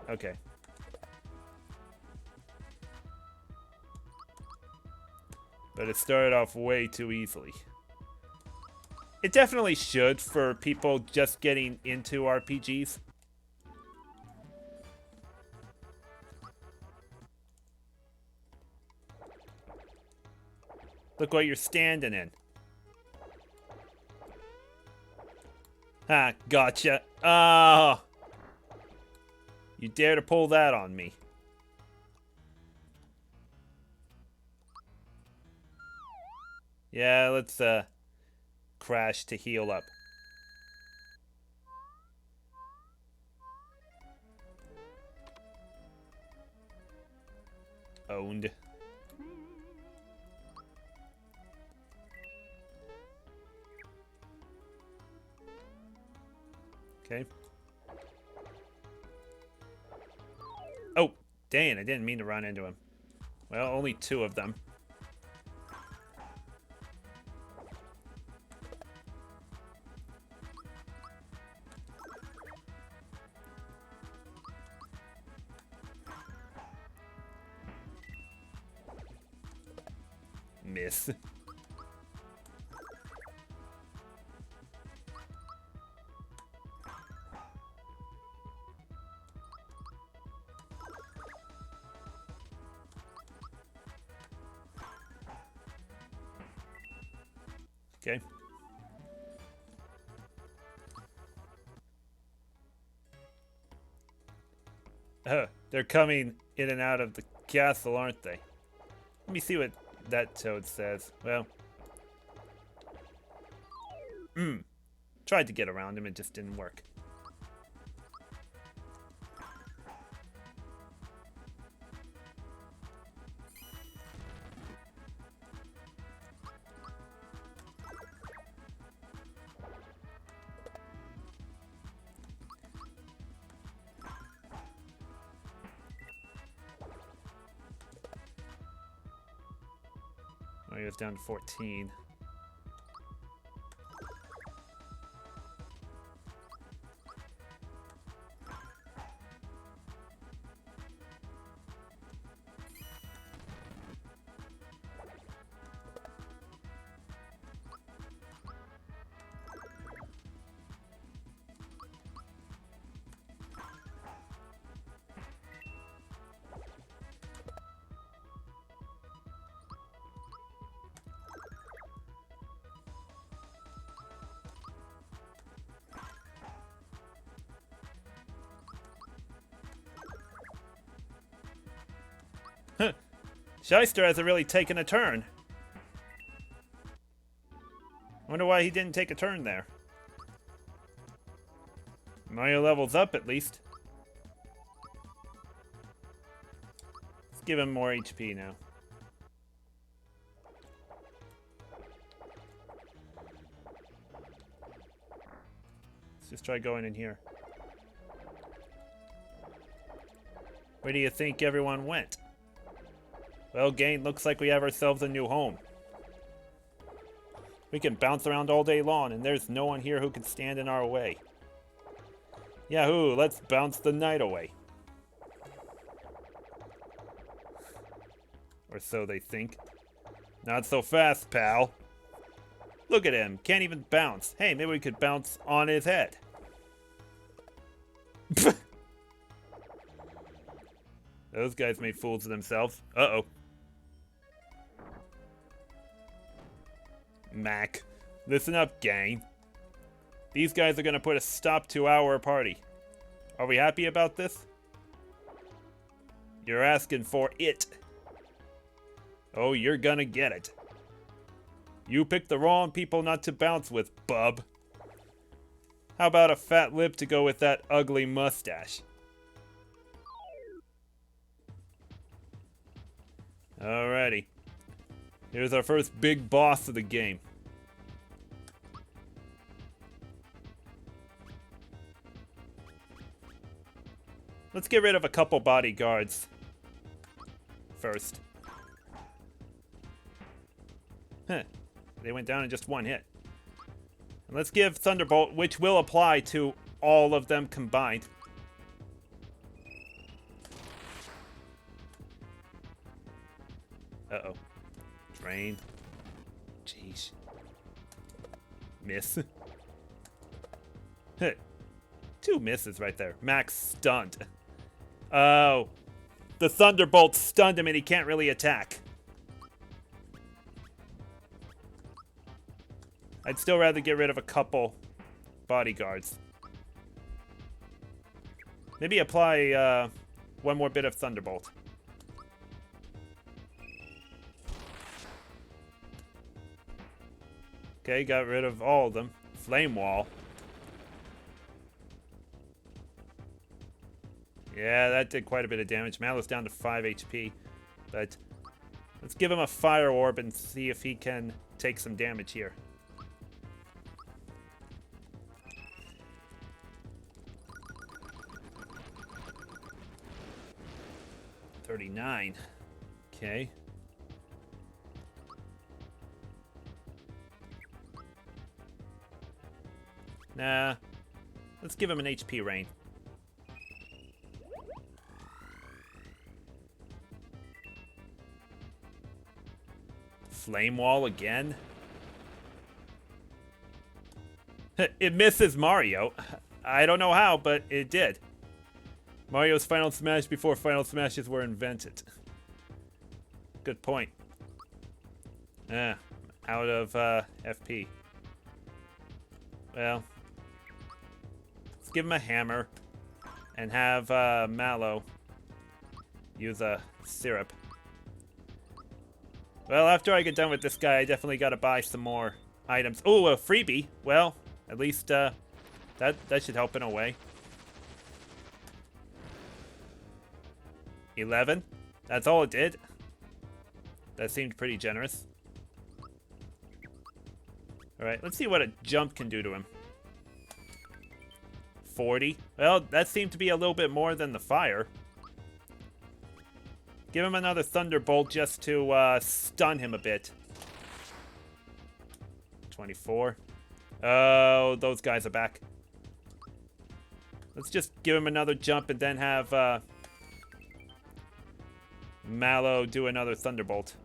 Okay. But it started off way too easily. It definitely should for people just getting into RPGs. Look what you're standing in. Ha, gotcha. Oh! You dare to pull that on me. Yeah, let's crash to heal up. Owned. Okay. Oh, dang, I didn't mean to run into him. Well, only 2 of them. Miss. Okay. They're coming in and out of the castle, aren't they? Let me see what that toad says. Well. Tried to get around him, it just didn't work. Oh, he was down to 14. Shyster hasn't really taken a turn. Wonder why he didn't take a turn there. Mario levels up at least. Let's give him more HP now. Let's just try going in here. Where do you think everyone went? Well, Gain, looks like we have ourselves a new home. We can bounce around all day long, and there's no one here who can stand in our way. Yahoo, let's bounce the night away. Or so they think. Not so fast, pal. Look at him, can't even bounce. Hey, maybe we could bounce on his head. Those guys made fools of themselves. Uh-oh. Mac, listen up, gang. These guys are gonna put a stop to our party. Are we happy about this? You're asking for it. Oh, you're gonna get it. You picked the wrong people not to bounce with, bub. How about a fat lip to go with that ugly mustache? Alrighty. Here's our first big boss of the game. Let's get rid of a couple bodyguards first. Huh. They went down in just one hit. And let's give Thunderbolt, which will apply to all of them combined. Uh-oh. Drain. Jeez. Miss. Two misses right there. Max stunned. Oh. The Thunderbolt stunned him and he can't really attack. I'd still rather get rid of a couple bodyguards. Maybe apply one more bit of Thunderbolt. Okay, got rid of all of them. Flame Wall. Yeah, that did quite a bit of damage. Mallow's down to 5 HP. But let's give him a Fire Orb and see if he can take some damage here. $39. Okay. Nah. Let's give him an HP rain. Flame Wall again? It misses Mario. I don't know how, but it did. Mario's Final Smash before Final Smashes were invented. Good point. Out of FP. Well, let's give him a hammer and have Mallow use a syrup. Well, after I get done with this guy, I definitely gotta buy some more items. Oh, a freebie. Well, at least that should help in a way. 11. That's all it did. That seemed pretty generous. Alright, let's see what a jump can do to him. 40. Well, that seemed to be a little bit more than the fire. Give him another Thunderbolt just to stun him a bit. 24. Oh, those guys are back. Let's just give him another jump and then have Mallow do another Thunderbolt.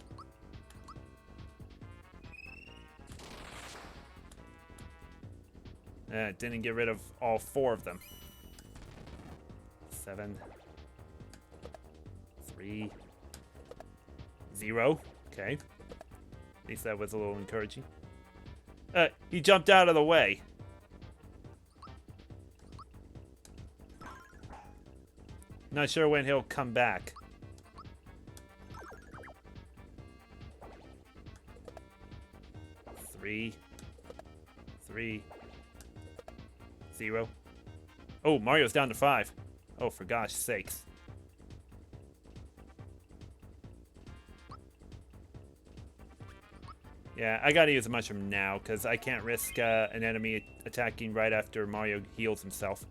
Didn't get rid of all 4 of them. 7. 3. 0. Okay. At least that was a little encouraging. He jumped out of the way. Not sure when he'll come back. 3, 3, 0. Oh, Mario's down to 5. Oh, for gosh sakes. Yeah, I gotta use a mushroom now, because I can't risk an enemy attacking right after Mario heals himself.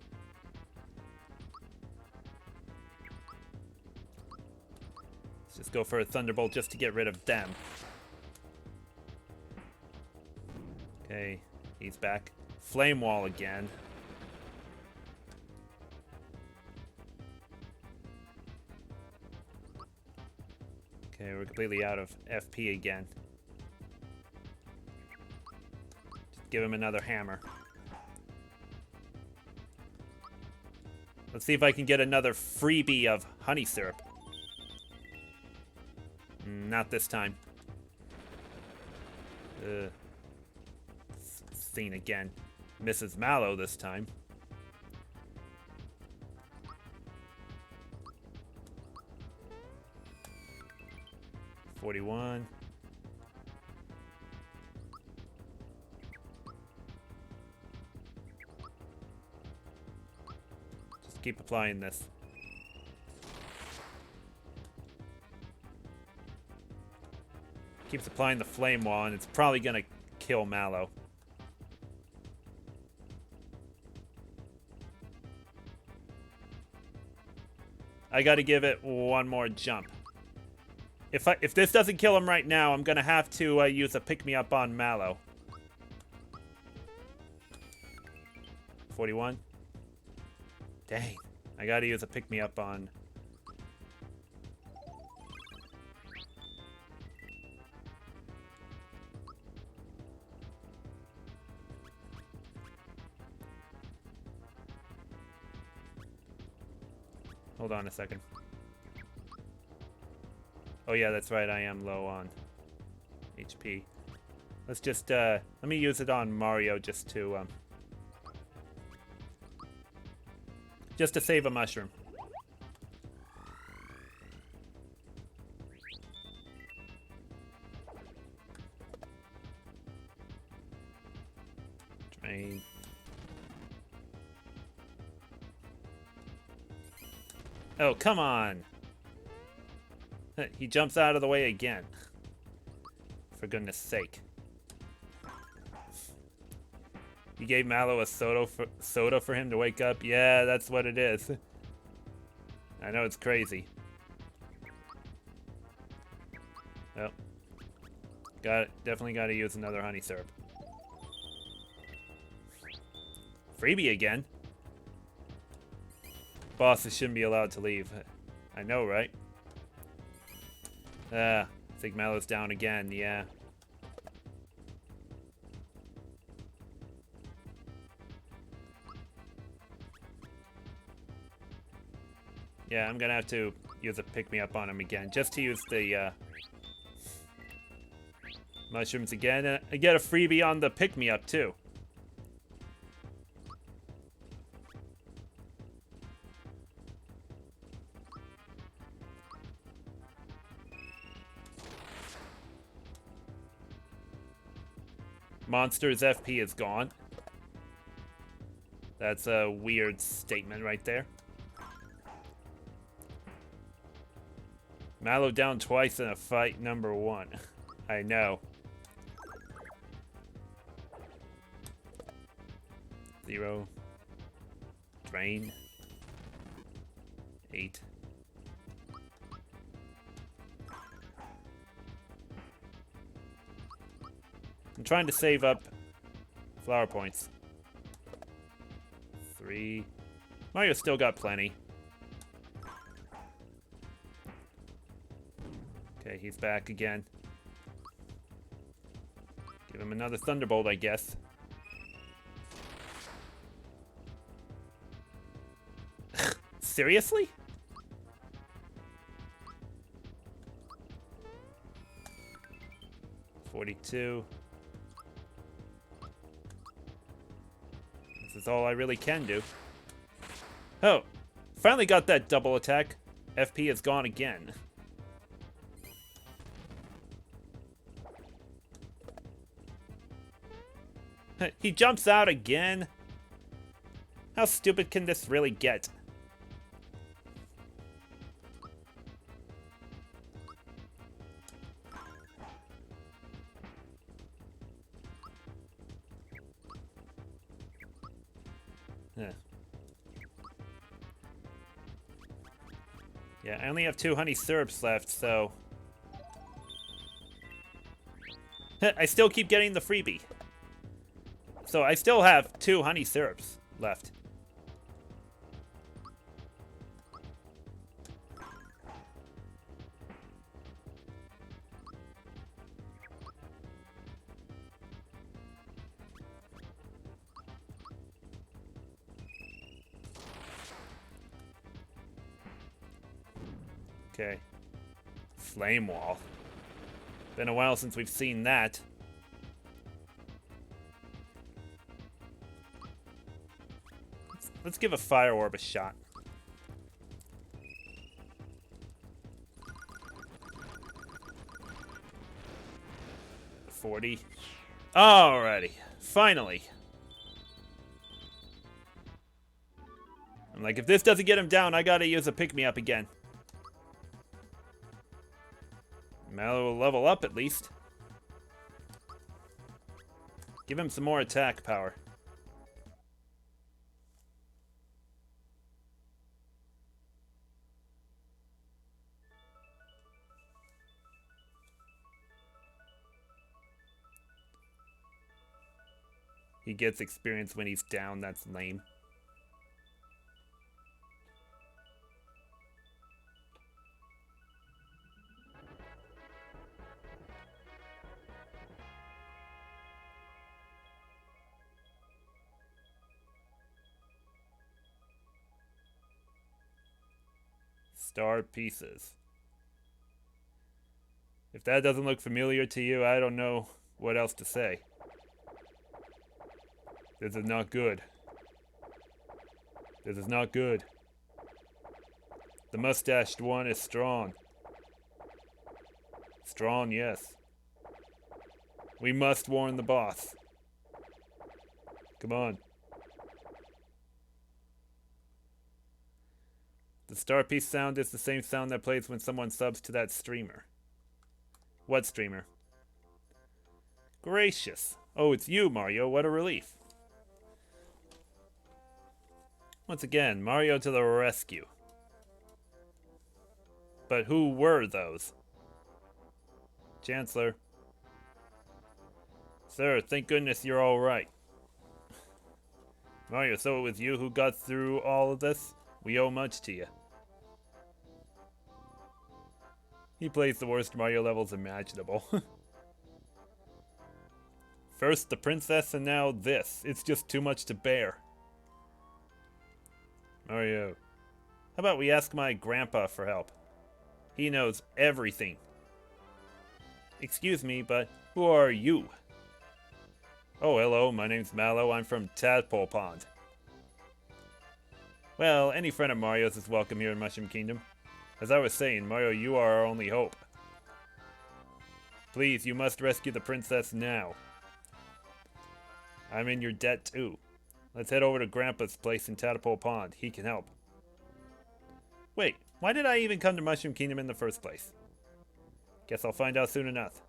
Let's just go for a Thunderbolt just to get rid of them. Okay, he's back. Flame Wall again. Okay, we're completely out of FP again. Just give him another hammer. Let's see if I can get another freebie of honey syrup. Not this time. Scene again. Mrs. Mallow this time. $41. Just keep applying this. Keeps applying the flame wall, and it's probably gonna kill Mallow. I gotta give it one more jump. If this doesn't kill him right now, I'm gonna have to use a pick-me-up on Mallow. 41. Dang. I gotta use a pick-me-up on... Hold on a second. Oh yeah, that's right, I am low on HP. Let's just, let me use it on Mario just to save a mushroom. Drain. Oh, come on! He jumps out of the way again. For goodness sake. You gave Mallow a soda for him to wake up? Yeah, that's what it is. I know it's crazy. Oh. Definitely gotta use another honey syrup. Freebie again? Bosses shouldn't be allowed to leave. I know, right? I think Mallow's down again, yeah. Yeah, I'm gonna have to use a pick-me-up on him again, just to use the mushrooms again. I get a freebie on the pick-me-up, too. Monster's FP is gone. That's a weird statement right there. Mallow down twice in a fight number 1. I know. 0. Drain. 8. I'm trying to save up flower points. 3. Mario's still got plenty. Okay, he's back again. Give him another Thunderbolt, I guess. Seriously? $42. This is all I really can do. Oh, finally got that double attack. FP is gone again. He jumps out again. How stupid can this really get? Yeah, I only have 2 honey syrups left, so... I still keep getting the freebie. So I still have 2 honey syrups left. Okay. Flame wall. Been a while since we've seen that. Let's give a fire orb a shot. $40. Alrighty. Finally. I'm like, if this doesn't get him down, I gotta use a pick-me-up again. Mallow will level up at least. Give him some more attack power. He gets experience when he's down, that's lame. Star pieces. If that doesn't look familiar to you, I don't know what else to say. This is not good. This is not good. The mustached one is strong. Strong, yes. We must warn the boss. Come on. The star piece sound is the same sound that plays when someone subs to that streamer. What streamer? Gracious. Oh, it's you, Mario. What a relief. Once again, Mario to the rescue. But who were those? Chancellor. Sir, thank goodness you're all right. Mario, so it was you who got through all of this? We owe much to you. He plays the worst Mario levels imaginable. First the princess and now this. It's just too much to bear. Mario, how about we ask my grandpa for help? He knows everything. Excuse me, but who are you? Oh, hello, my name's Mallow. I'm from Tadpole Pond. Well, any friend of Mario's is welcome here in Mushroom Kingdom. As I was saying, Mario, you are our only hope. Please, you must rescue the princess now. I'm in your debt too. Let's head over to Grandpa's place in Tadpole Pond. He can help. Wait, why did I even come to Mushroom Kingdom in the first place? Guess I'll find out soon enough.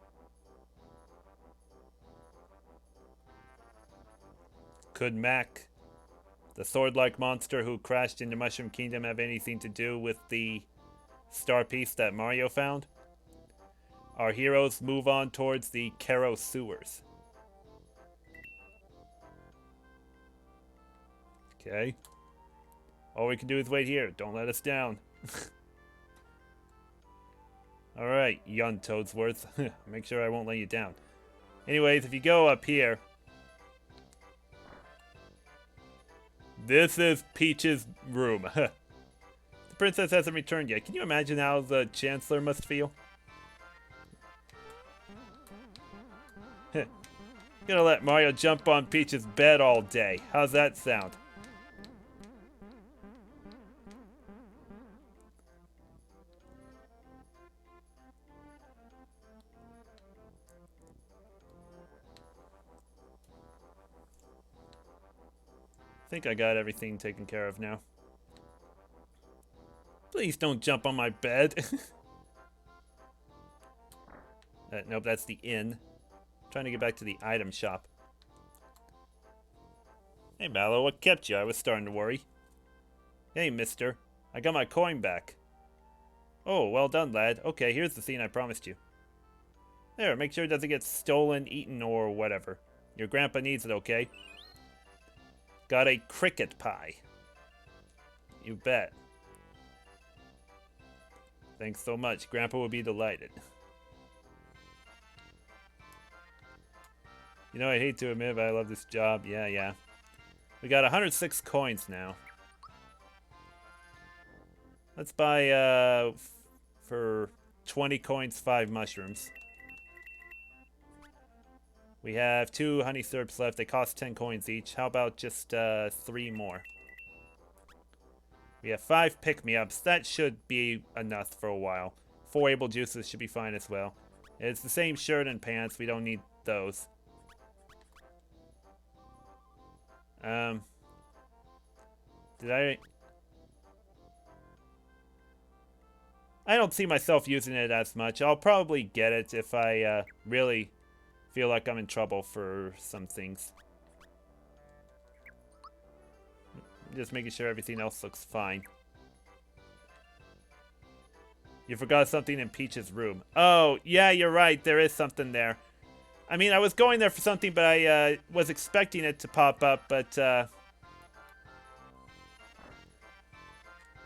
Could Mac, the sword-like monster who crashed into Mushroom Kingdom, have anything to do with the star piece that Mario found? Our heroes move on towards the Cairo Sewers. Okay. All we can do is wait here. Don't let us down. Alright, young Toadsworth. Make sure I won't let you down. Anyways, if you go up here... This is Peach's room. The princess hasn't returned yet. Can you imagine how the Chancellor must feel? Gonna let Mario jump on Peach's bed all day. How's that sound? I think I got everything taken care of now. Please don't jump on my bed. Nope, that's the inn. Trying to get back to the item shop. Hey, Mallow, what kept you? I was starting to worry. Hey, mister. I got my coin back. Oh, well done, lad. Okay, here's the scene I promised you. There, make sure it doesn't get stolen, eaten, or whatever. Your grandpa needs it, okay? Got a cricket pie. You bet. Thanks so much. Grandpa will be delighted. You know, I hate to admit, but I love this job. Yeah. We got 106 coins now. Let's buy, for 20 coins, 5 mushrooms. We have 2 honey syrups left. They cost 10 coins each. How about just 3 more? We have 5 pick-me-ups. That should be enough for a while. 4 able juices should be fine as well. It's the same shirt and pants. We don't need those. Did I don't see myself using it as much. I'll probably get it if I really feel like I'm in trouble for some things. Just making sure everything else looks fine. You forgot something in Peach's room. Oh, yeah, you're right. There is something there. I mean, I was going there for something, but I was expecting it to pop up, but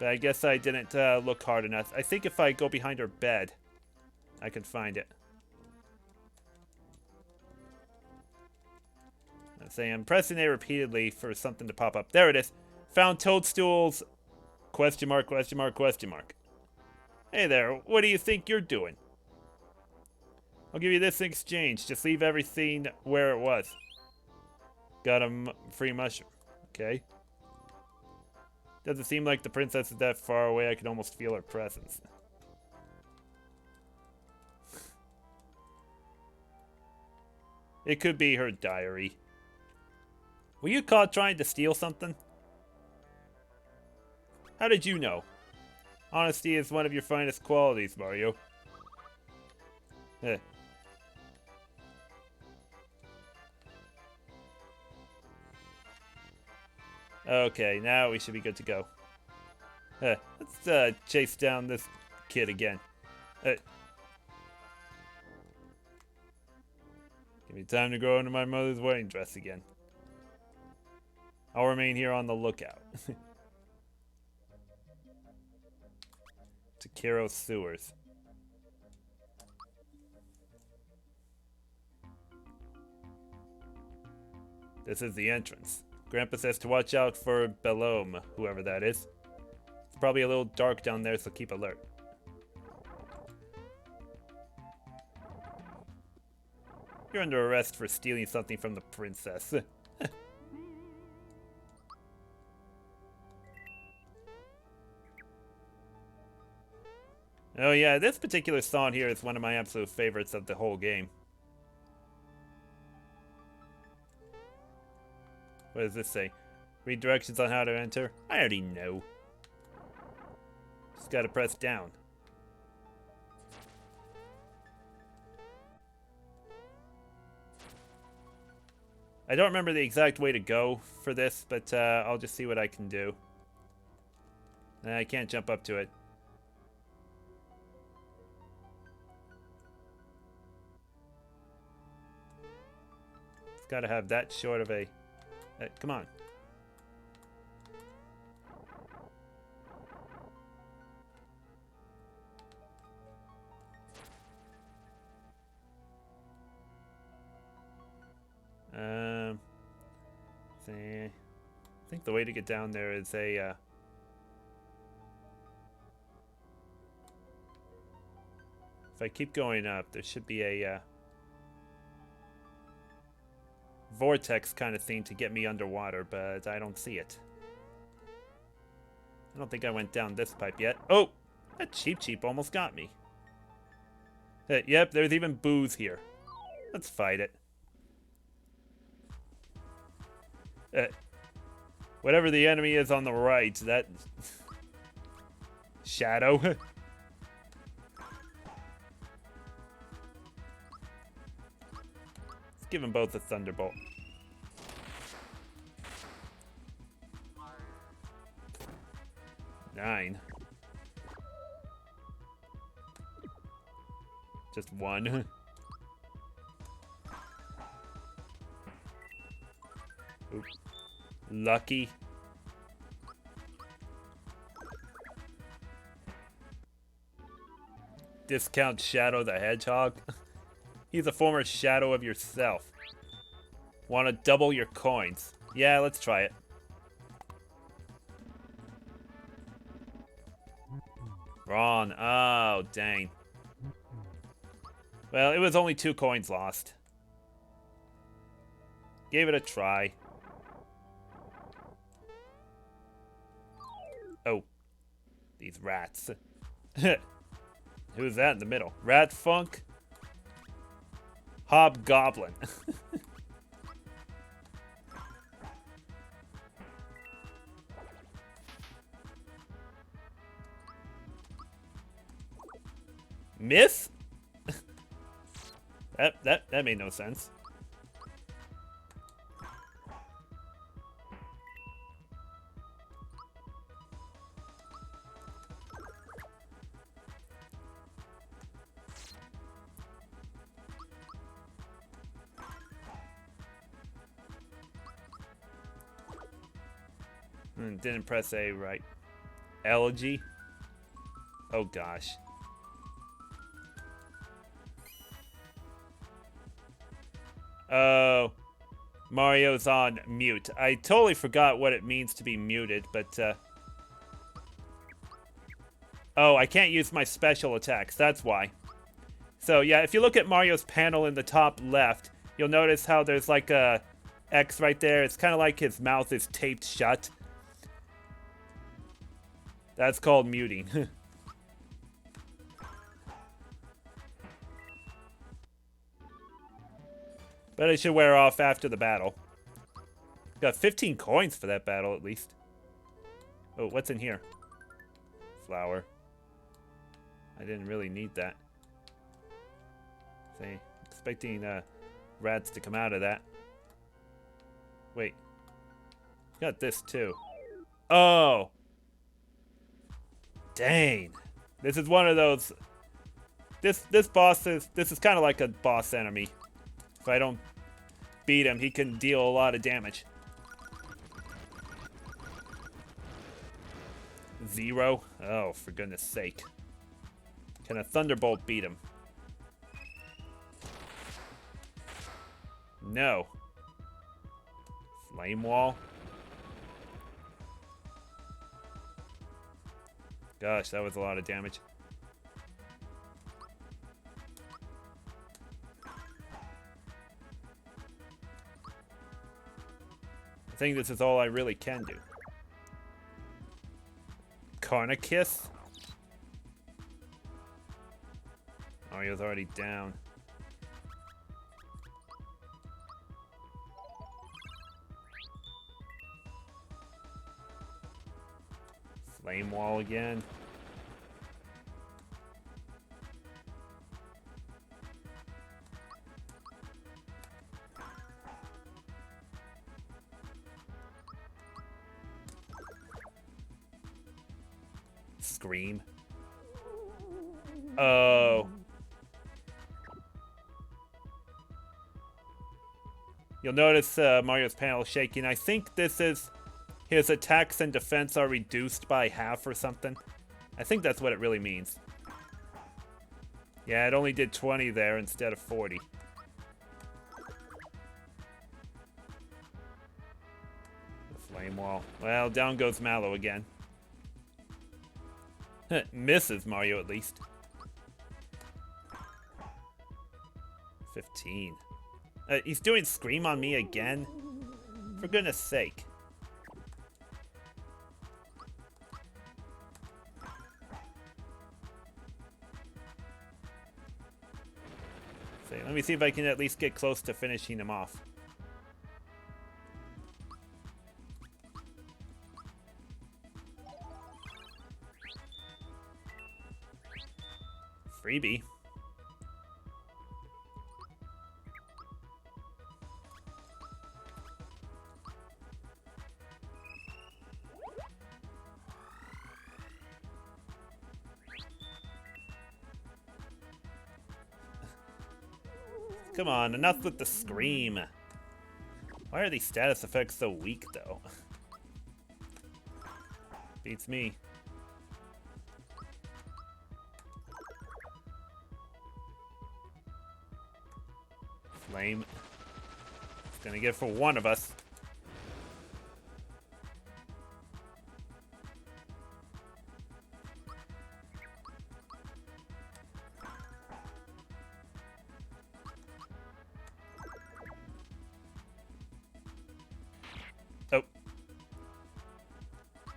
I guess I didn't look hard enough. I think if I go behind her bed, I can find it. Let's say I'm pressing A repeatedly for something to pop up. There it is. Found toadstools. Question mark, question mark, question mark. Hey there, what do you think you're doing? I'll give you this in exchange. Just leave everything where it was. Got a free mushroom. Okay. Doesn't seem like the princess is that far away. I can almost feel her presence. It could be her diary. Were you caught trying to steal something? How did you know? Honesty is one of your finest qualities, Mario. Okay, now we should be good to go. Let's chase down this kid again. Give me time to grow into my mother's wedding dress again. I'll remain here on the lookout. To Cairo Sewers. This is the entrance. Grandpa says to watch out for Belome, whoever that is. It's probably a little dark down there, so keep alert. You're under arrest for stealing something from the princess. Oh yeah, this particular song here is one of my absolute favorites of the whole game. What does this say? Read directions on how to enter? I already know. Just gotta press down. I don't remember the exact way to go for this, but I'll just see what I can do. I can't jump up to it. It's gotta have that short of a... come on. See, I think the way to get down there is a if I keep going up, there should be a vortex kind of thing to get me underwater, but I don't see it. I don't think I went down this pipe yet. Oh! That Cheep almost got me. Yep, there's even booze here. Let's fight it. Whatever the enemy is on the right, that... Shadow. Let's give them both a Thunderbolt. Nine. Just one. Oop. Lucky. Discount Shadow the Hedgehog. He's a former shadow of yourself. Want to double your coins? Yeah, let's try it. Wrong. Oh, dang. Well, it was only 2 coins lost. Gave it a try. Oh. These rats. Who's that in the middle? Rat Funk? Hobgoblin. Miss? that made no sense. Didn't press A right. Elegy? Oh gosh. Oh, Mario's on mute. I totally forgot what it means to be muted, but oh, I can't use my special attacks, that's why. So yeah, if you look at Mario's panel in the top left, you'll notice how there's like a X right there. It's kind of like his mouth is taped shut. That's called muting. But it should wear off after the battle. Got 15 coins for that battle, at least. Oh, what's in here? Flower. I didn't really need that. See, expecting rats to come out of that. Wait. Got this, too. Oh! Dang. This is one of those... This boss is... This is kind of like a boss enemy. If I don't beat him, he can deal a lot of damage. 0? Oh, for goodness sake. Can a Thunderbolt beat him? No. Flame Wall? Gosh, that was a lot of damage. I think this is all I really can do. Carnakiss? Mario's already down. Flame Wall again. Scream. Oh. You'll notice Mario's panel shaking. I think this is his attacks and defense are reduced by half or something. I think that's what it really means. Yeah, it only did 20 there instead of 40. The Flame Wall. Well, down goes Mallow again. Misses Mario at least. 15. He's doing Scream on me again? For goodness sake. So, let me see if I can at least get close to finishing him off. Freebie. Come on, enough with the scream. Why are these status effects so weak, though? Beats me. Flame. It's gonna get for one of us. Oh.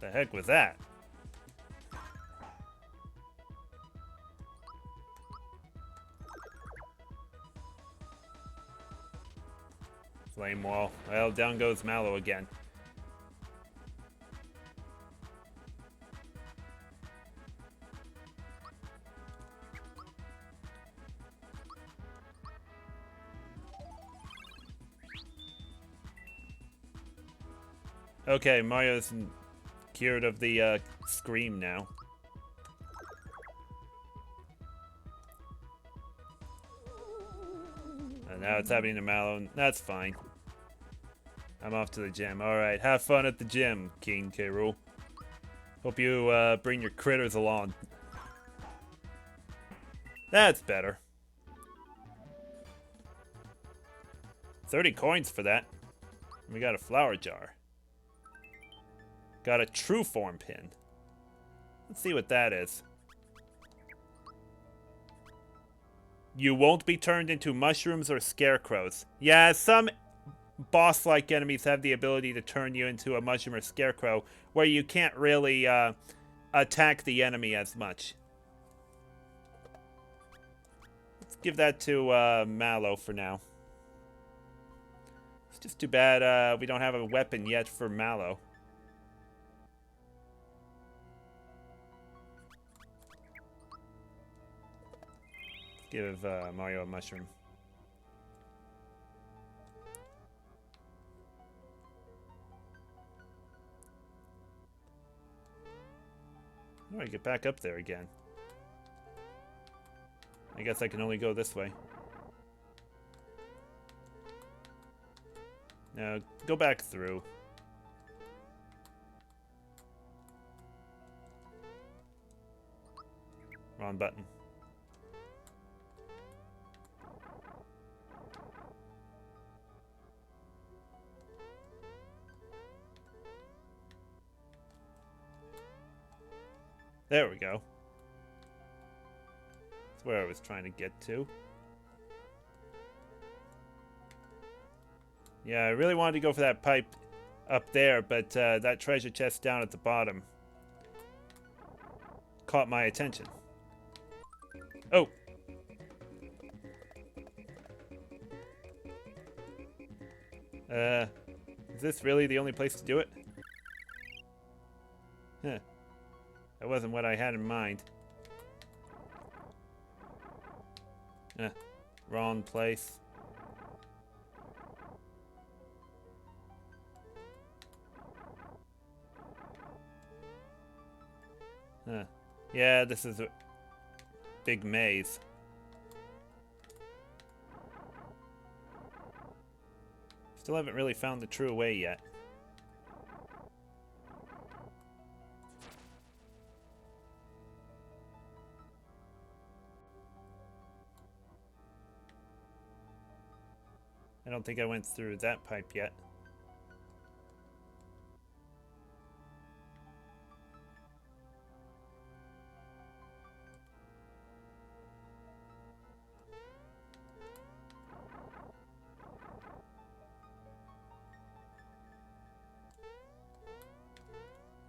The heck was that? Flame wall. Well, down goes Mallow again. Okay, Mario's cured of the scream now. And now it's happening to Mallow. That's fine. I'm off to the gym. Alright, have fun at the gym, King K. Rool. Hope you bring your critters along. That's better. 30 coins for that. We got a flower jar. Got a true form pin. Let's see what that is. You won't be turned into mushrooms or scarecrows. Yeah, some boss-like enemies have the ability to turn you into a mushroom or scarecrow, where you can't really attack the enemy as much. Let's give that to Mallow for now. It's just too bad we don't have a weapon yet for Mallow. Give Mario a mushroom. How do I get back up there again? I guess I can only go this way. No, go back through. Wrong button. There we go. That's where I was trying to get to. Yeah, I really wanted to go for that pipe up there, but that treasure chest down at the bottom caught my attention. Oh! Is this really the only place to do it? Huh. That wasn't what I had in mind. Wrong place. Yeah, this is a big maze. Still haven't really found the true way yet. I don't think I went through that pipe yet.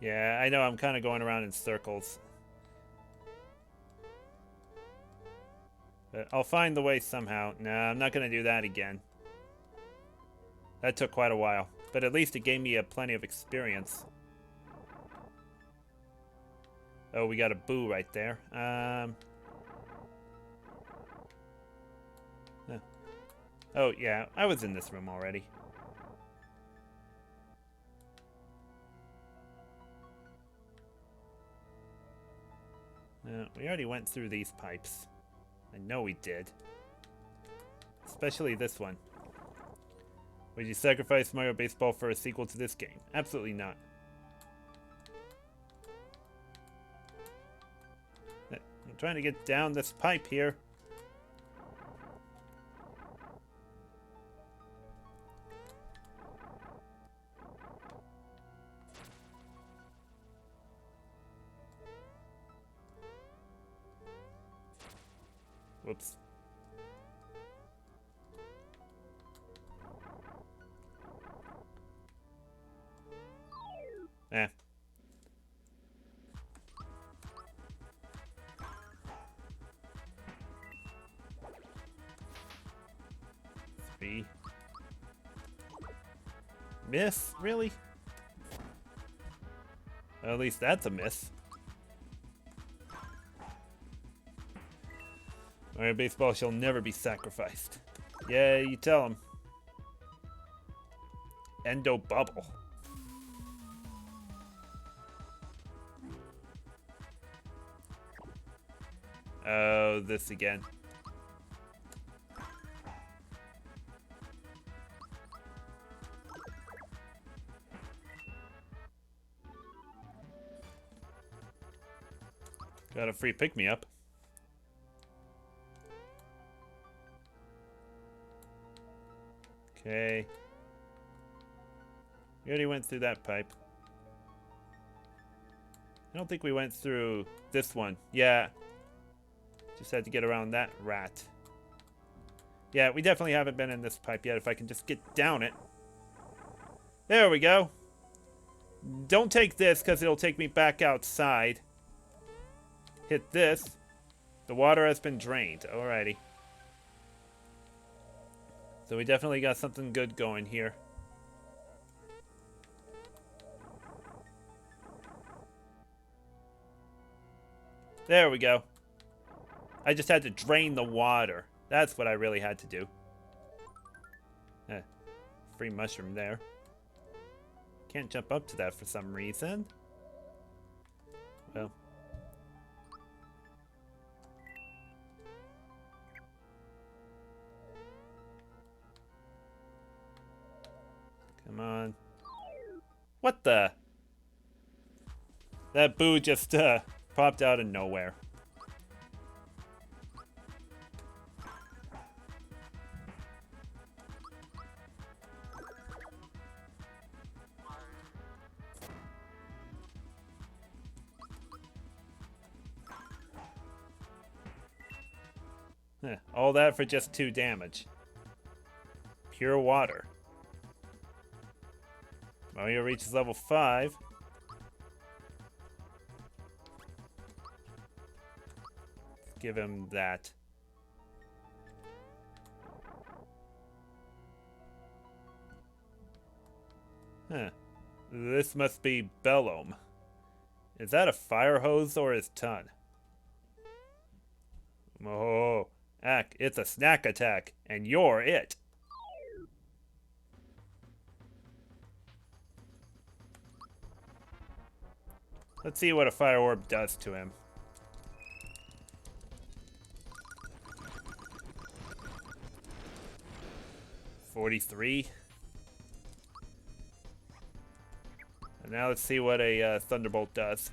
Yeah, I know I'm kind of going around in circles. But I'll find the way somehow. No, I'm not going to do that again. That took quite a while, but at least it gave me plenty of experience. Oh, we got a boo right there. Oh, yeah, I was in this room already. We already went through these pipes. I know we did. Especially this one. Would you sacrifice Mario Baseball for a sequel to this game? Absolutely not. I'm trying to get down this pipe here. Whoops. Eh. Three. Miss? Really? Well, at least that's a miss. Mario Baseball shall never be sacrificed. Yeah, you tell him. Endo Bubble. Oh, this again. Got a free pick-me-up. Okay. We already went through that pipe. I don't think we went through this one. Yeah. Just had to get around that rat. Yeah, we definitely haven't been in this pipe yet. If I can just get down it. There we go. Don't take this because it'll take me back outside. Hit this. The water has been drained. Alrighty. So we definitely got something good going here. There we go. I just had to drain the water. That's what I really had to do. Free mushroom there. Can't jump up to that for some reason. Well. Come on. What the? That boo just popped out of nowhere. All that for just 2 damage. Pure water. Mario reaches level 5. Let's give him that. Huh. This must be Bellome. Is that a fire hose or his ton? Oh, Ack, it's a snack attack, and you're it. Let's see what a fire orb does to him. $43. And now let's see what a Thunderbolt does.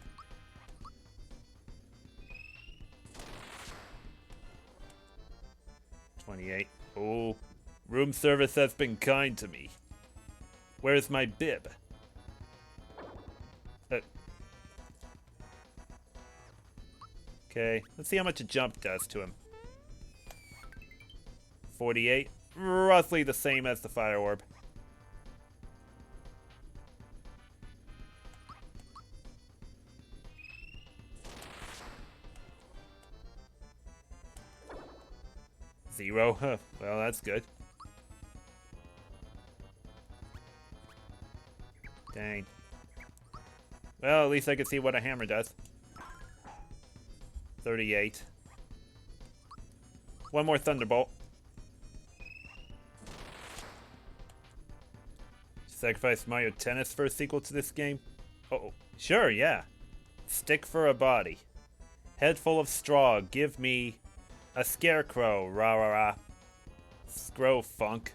$28. Oh, room service has been kind to me. Where's my bib? Okay, let's see how much a jump does to him. 48. Roughly the same as the fire orb. Zero. Huh. Well, that's good. Dang. Well, at least I can see what a hammer does. 38. One more Thunderbolt. Sacrifice Mario Tennis for a sequel to this game? Oh, sure, yeah. Stick for a body. Head full of straw. Give me a scarecrow. Rah rah rah. Scrow funk.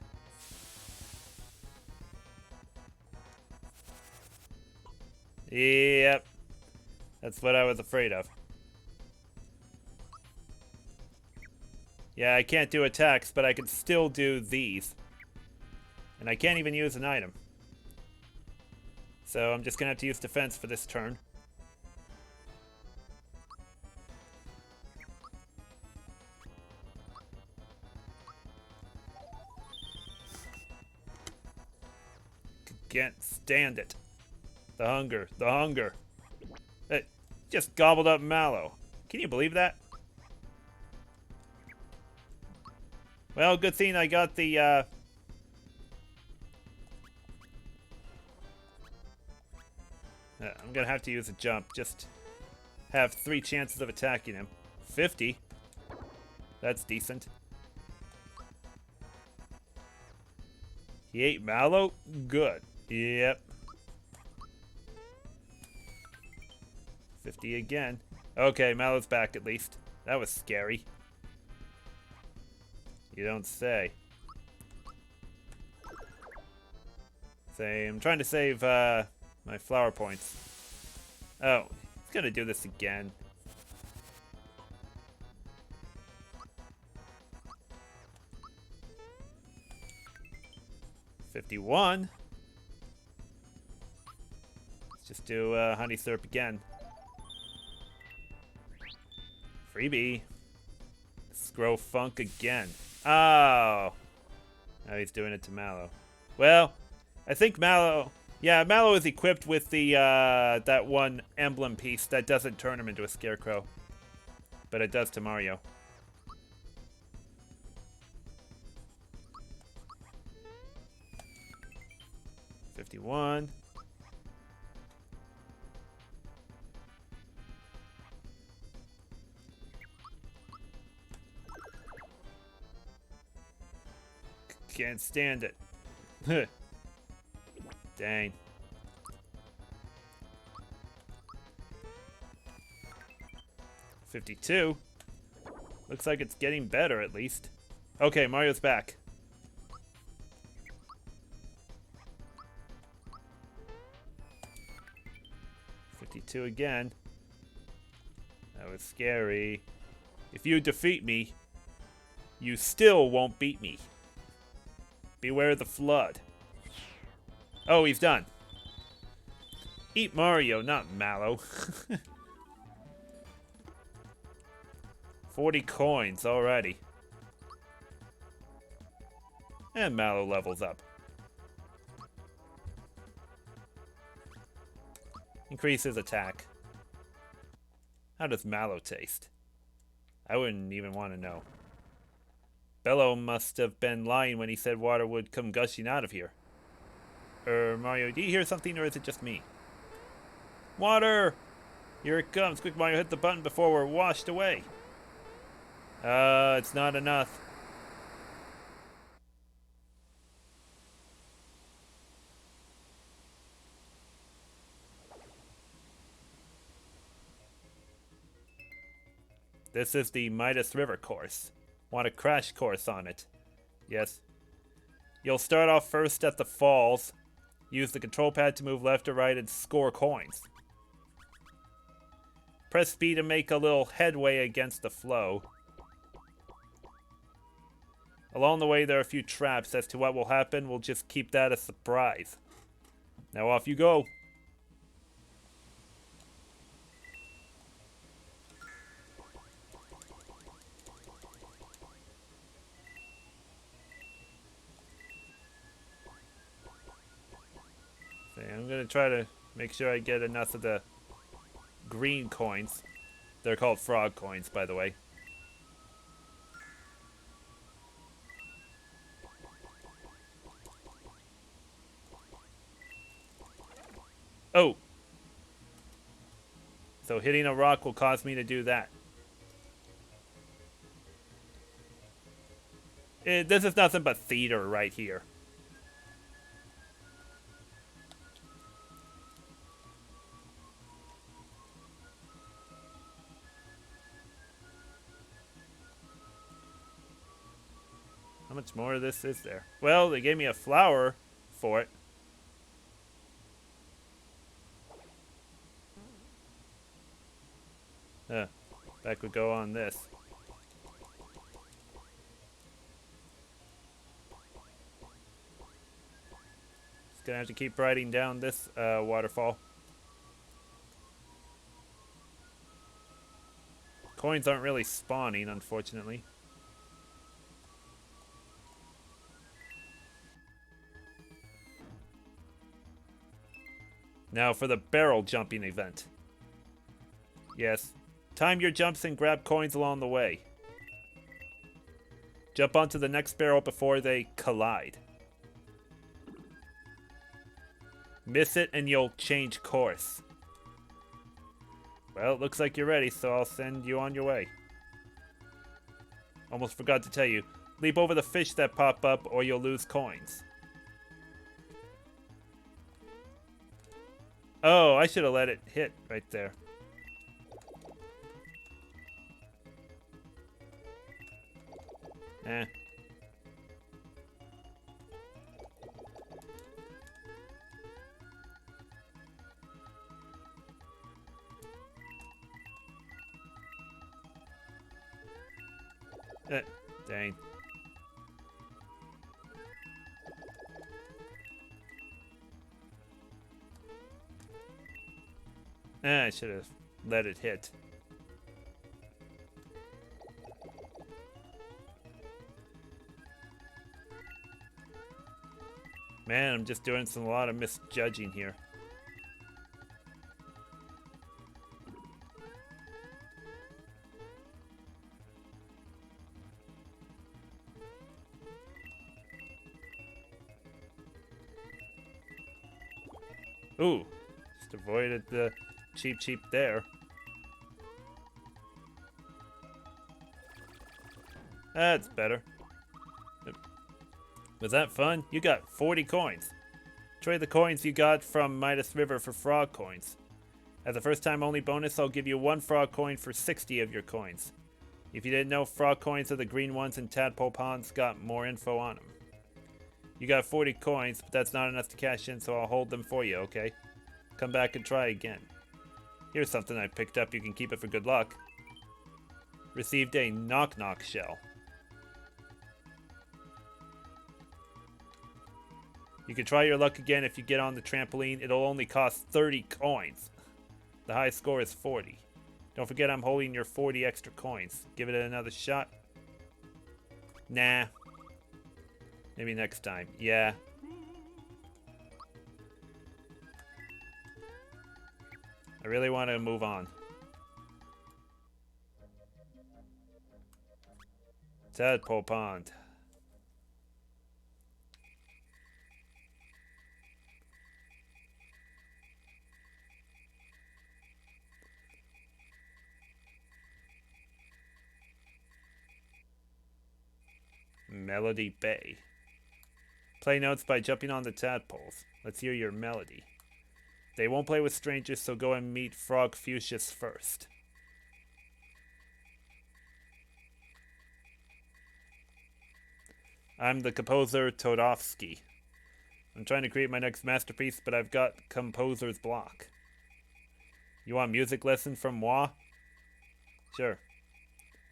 Yep. That's what I was afraid of. Yeah, I can't do attacks, but I can still do these. And I can't even use an item. So I'm just gonna have to use defense for this turn. Can't stand it. The hunger, the hunger. It just gobbled up Mallow. Can you believe that? Well, good thing I got the, I'm gonna have to use a jump. Just have 3 chances of attacking him. 50. That's decent. He ate Mallow? Good. Yep. 50 again. Okay, Mallow's back at least. That was scary. You don't say. I'm trying to save my flower points. Oh, he's gonna do this again. $51. Let's just do honey syrup again. Freebie. Scrow funk again. Oh. Now he's doing it to Mallow. Well, I think Mallow... Yeah, Mallow is equipped with the that one emblem piece that doesn't turn him into a scarecrow. But it does to Mario. $51. Can't stand it. Dang. $52. Looks like it's getting better at least. Okay, Mario's back. $52 again. That was scary. If you defeat me, you still won't beat me. Beware the flood. Oh, he's done. Eat Mario, not Mallow. 40 coins already. And Mallow levels up. Increases attack. How does Mallow taste? I wouldn't even want to know. Bello must have been lying when he said water would come gushing out of here. Mario, do you hear something or is it just me? Water! Here it comes. Quick, Mario, hit the button before we're washed away. It's not enough. This is the Midas River course. Want a crash course on it? Yes. You'll start off first at the falls. Use the control pad to move left or right and score coins. Press B to make a little headway against the flow. Along the way there are a few traps. As to what will happen, we'll just keep that a surprise. Now off you go. I'm gonna try to make sure I get enough of the green coins. They're called frog coins, by the way. Oh! So hitting a rock will cause me to do that. This is nothing but theater right here. much more of this is there? Well, they gave me a flower for it. That could go on this. Just gonna have to keep riding down this waterfall. Coins aren't really spawning, unfortunately. Now for the barrel jumping event. Yes. Time your jumps and grab coins along the way. Jump onto the next barrel before they collide. Miss it and you'll change course. Well, it looks like you're ready, so I'll send you on your way. Almost forgot to tell you. Leap over the fish that pop up or you'll lose coins. Oh, I should have let it hit right there. Eh. Dang. I should have let it hit. Man, I'm just doing a lot of misjudging here. Ooh, just avoided the cheap there. That's better. Was that fun? You got 40 coins. Trade the coins you got from Midas River for frog coins. As a first time only bonus, I'll give you 1 frog coin for 60 of your coins. If you didn't know, frog coins are the green ones and tadpole ponds got more info on them. You got 40 coins, but that's not enough to cash in, so I'll hold them for you, okay? Come back and try again. Here's something I picked up, you can keep it for good luck. Received a knock-knock shell. You can try your luck again if you get on the trampoline. It'll only cost 30 coins. The high score is 40. Don't forget I'm holding your 40 extra coins. Give it another shot. Nah. Maybe next time. Yeah. I really want to move on. Tadpole Pond. Melody Bay. Play notes by jumping on the tadpoles. Let's hear your melody. They won't play with strangers, so go and meet Frog Fuchsius first. I'm the composer Todovsky. I'm trying to create my next masterpiece, but I've got composer's block. You want music lesson from moi? Sure.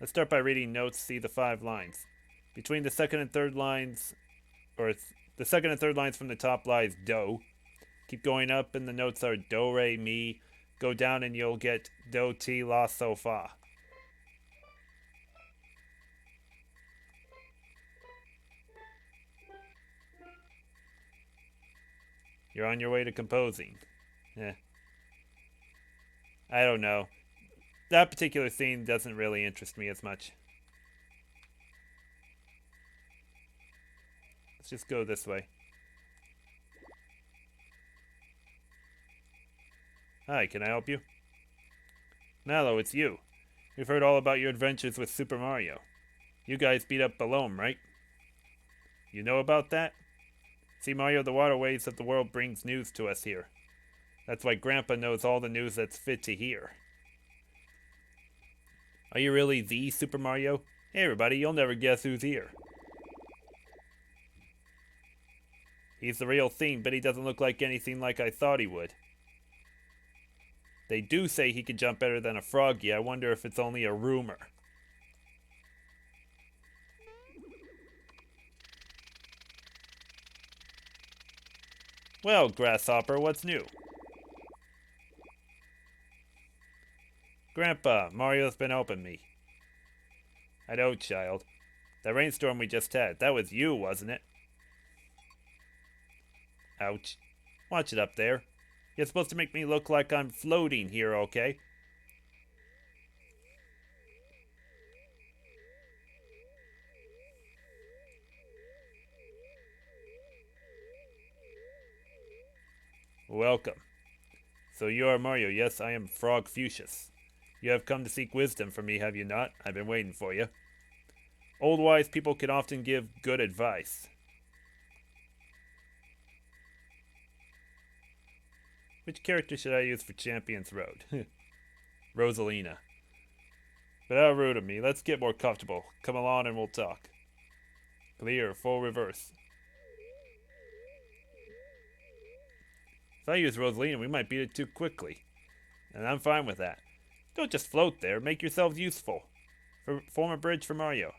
Let's start by reading notes, see the 5 lines. Between the second and third lines, the second and third lines from the top lies do. Keep going up and the notes are do, re, mi. Go down and you'll get do, ti, la, so, fa. You're on your way to composing. I don't know. That particular scene doesn't really interest me as much. Let's just go this way. Hi, can I help you? Mallow, it's you. We've heard all about your adventures with Super Mario. You guys beat up Balloam, right? You know about that? See, Mario, the waterways of the world brings news to us here. That's why Grandpa knows all the news that's fit to hear. Are you really the Super Mario? Hey everybody, you'll never guess who's here. He's the real thing, but he doesn't look like anything like I thought he would. They do say he can jump better than a froggy. I wonder if it's only a rumor. Well, Grasshopper, what's new? Grandpa, Mario's been helping me. I know, child. That rainstorm we just had, that was you, wasn't it? Ouch. Watch it up there. You're supposed to make me look like I'm floating here, okay? Welcome. So you are Mario. Yes, I am Frog Fuchsius. You have come to seek wisdom from me, have you not? I've been waiting for you. Old wise people can often give good advice. Which character should I use for Champion's Road? Rosalina. But how rude of me. Let's get more comfortable. Come along and we'll talk. Clear, full reverse. If I use Rosalina, we might beat it too quickly. And I'm fine with that. Don't just float there. Make yourselves useful. Form a bridge for Mario.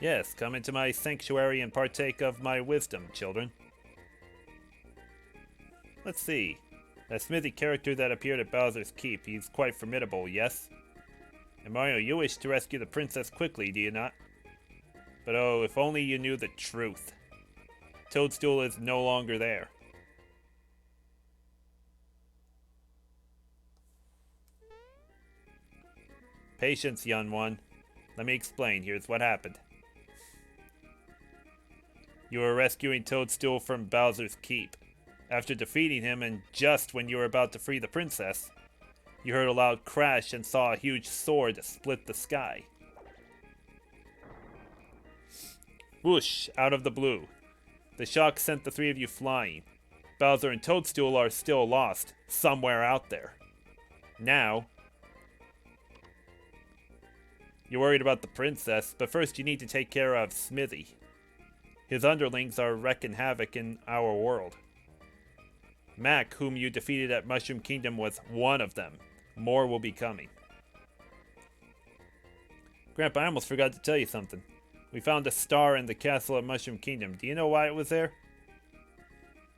Yes, come into my sanctuary and partake of my wisdom, children. Let's see. That Smithy character that appeared at Bowser's Keep, he's quite formidable, yes? And Mario, you wish to rescue the princess quickly, do you not? But oh, if only you knew the truth. Toadstool is no longer there. Patience, young one. Let me explain. Here's what happened. You were rescuing Toadstool from Bowser's Keep. After defeating him, and just when you were about to free the princess, you heard a loud crash and saw a huge sword split the sky. Whoosh, out of the blue. The shock sent the three of you flying. Bowser and Toadstool are still lost, somewhere out there. Now, you're worried about the princess, but first you need to take care of Smithy. His underlings are wreaking havoc in our world. Mac, whom you defeated at Mushroom Kingdom, was one of them. More will be coming. Grandpa, I almost forgot to tell you something. We found a star in the castle at Mushroom Kingdom. Do you know why it was there?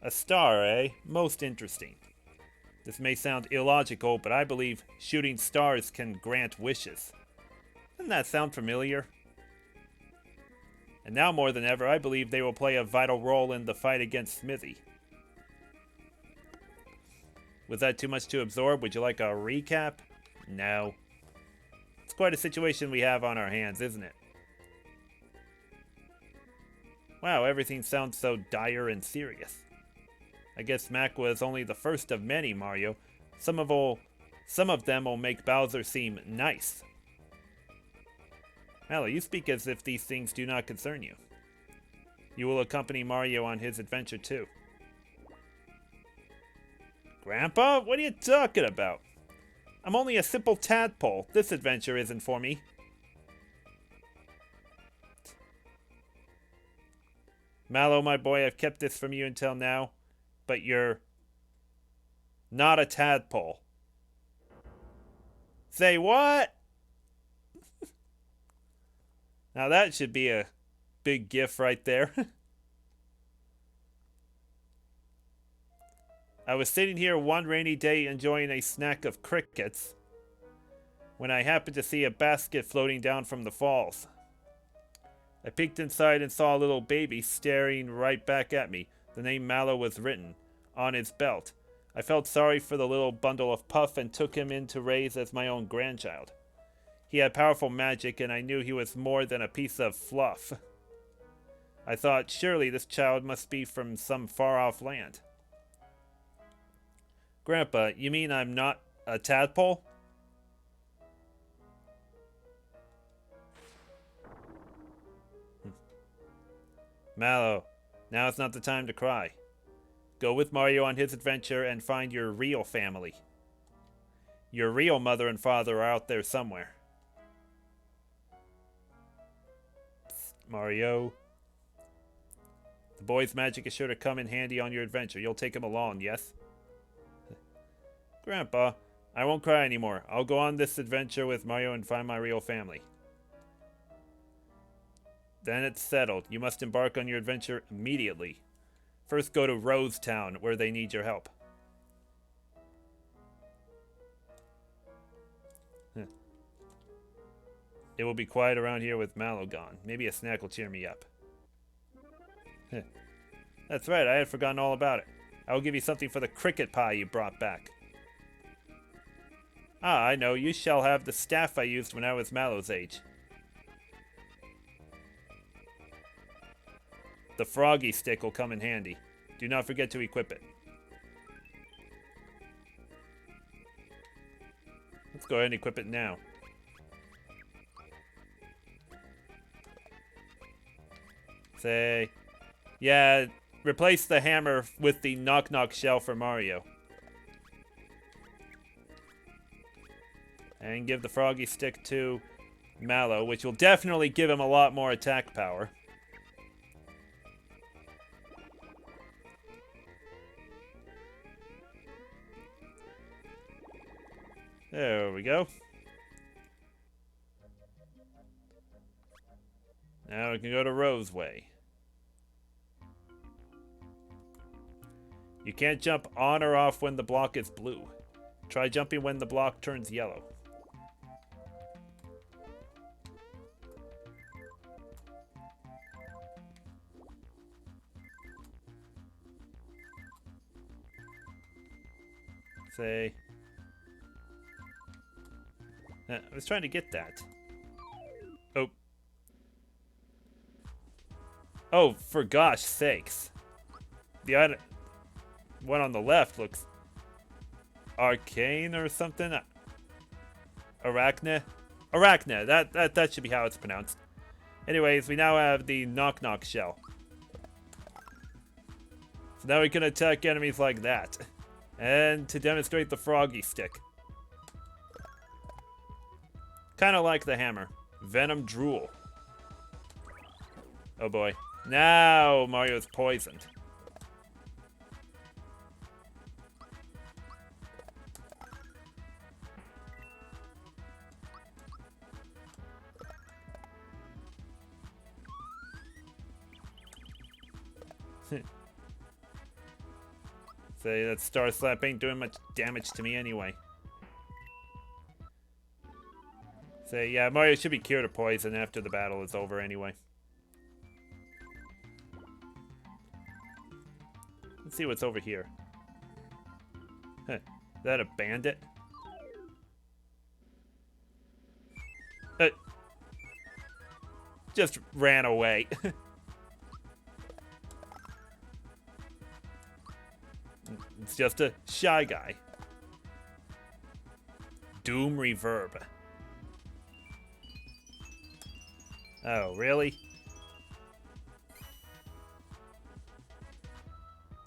A star, eh? Most interesting. This may sound illogical, but I believe shooting stars can grant wishes. Doesn't that sound familiar? And now more than ever, I believe they will play a vital role in the fight against Smithy. Was that too much to absorb? Would you like a recap? No. It's quite a situation we have on our hands, isn't it? Wow, everything sounds so dire and serious. I guess Mac was only the first of many, Mario. Some of them will make Bowser seem nice. Mallow, you speak as if these things do not concern you. You will accompany Mario on his adventure too. Grandpa, what are you talking about? I'm only a simple tadpole. This adventure isn't for me. Mallow, my boy, I've kept this from you until now, but you're not a tadpole. Say what? Now that should be a big gif right there. I was sitting here one rainy day enjoying a snack of crickets when I happened to see a basket floating down from the falls. I peeked inside and saw a little baby staring right back at me. The name Mallow was written on his belt. I felt sorry for the little bundle of puff and took him in to raise as my own grandchild. He had powerful magic, and I knew he was more than a piece of fluff. I thought, surely this child must be from some far-off land. Grandpa, you mean I'm not a tadpole? Mallow, now is not the time to cry. Go with Mario on his adventure and find your real family. Your real mother and father are out there somewhere. Mario. The boy's magic is sure to come in handy on your adventure. You'll take him along, yes? Grandpa, I won't cry anymore. I'll go on this adventure with Mario and find my real family. Then it's settled. You must embark on your adventure immediately. First go to Rosetown, where they need your help. It will be quiet around here with Mallow gone. Maybe a snack will cheer me up. That's right, I had forgotten all about it. I will give you something for the cricket pie you brought back. Ah, I know. You shall have the staff I used when I was Mallow's age. The froggy stick will come in handy. Do not forget to equip it. Let's go ahead and equip it now. Say, yeah, replace the hammer with the knock-knock shell for Mario. And give the froggy stick to Mallow, which will definitely give him a lot more attack power. There we go. Now we can go to Roseway. You can't jump on or off when the block is blue. Try jumping when the block turns yellow. Say... I was trying to get that. Oh. Oh, for gosh sakes. The one on the left looks arcane or something. Arachne? Arachne. That should be how it's pronounced. Anyways, we now have the knock-knock shell. So now we can attack enemies like that. And to demonstrate the froggy stick. Kind of like the hammer. Venom Drool. Oh boy. Now Mario's poisoned. Say that Star Slap ain't doing much damage to me anyway. Say, yeah, Mario should be cured of poison after the battle is over anyway. Let's see what's over here. Huh. Is that a bandit? Just ran away. It's just a shy guy. Doom Reverb. Oh, really?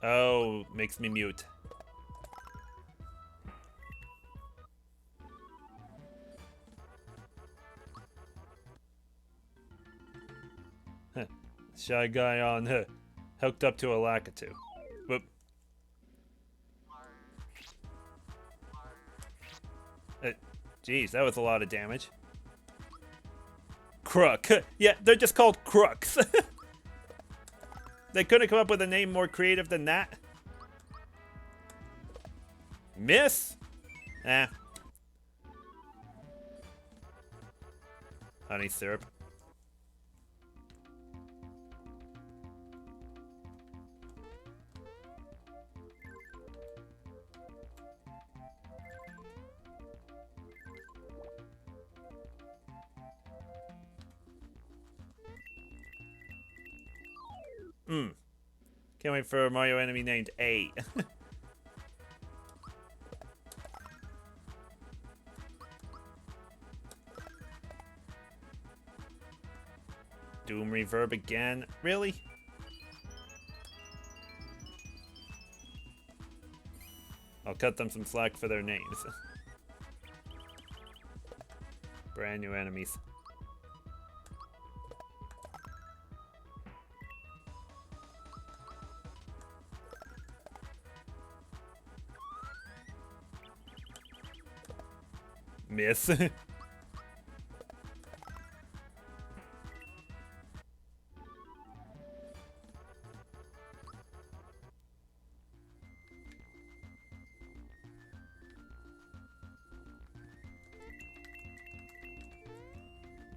Oh, makes me mute. Huh. Shy guy on hooked up to a Lakitu. Whoop. Geez, that was a lot of damage. Crook. Yeah, they're just called crooks. They couldn't come up with a name more creative than that. Miss? Eh. Honey syrup. Can't wait for a Mario enemy named A. Doom Reverb again. Really? I'll cut them some slack for their names. Brand new enemies. Miss.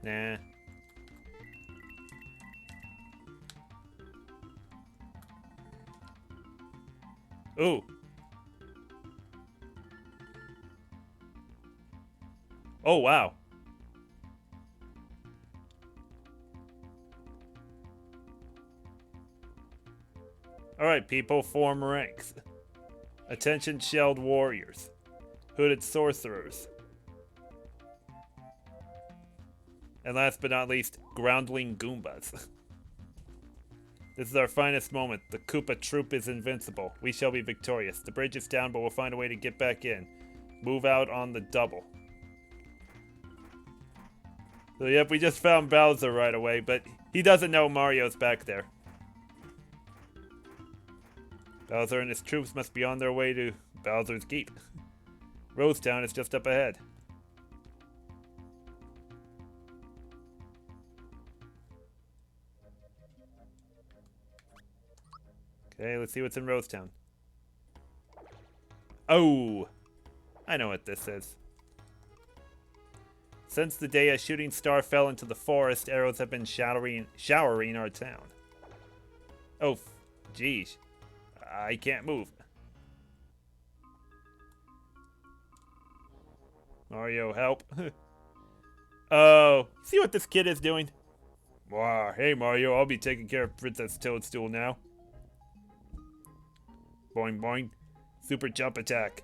Nah. Ooh. Oh, wow. Alright, people, form ranks. Attention, shelled warriors. Hooded sorcerers. And last but not least, groundling Goombas. This is our finest moment. The Koopa troop is invincible. We shall be victorious. The bridge is down, but we'll find a way to get back in. Move out on the double. So yep, we just found Bowser right away, but he doesn't know Mario's back there. Bowser and his troops must be on their way to Bowser's Keep. Rosetown is just up ahead. Okay, let's see what's in Rosetown. Oh! I know what this is. Since the day a shooting star fell into the forest, arrows have been showering our town. Oh, geez. I can't move. Mario, help. Oh, see what this kid is doing? Wow, hey Mario, I'll be taking care of Princess Toadstool now. Boing boing. Super jump attack.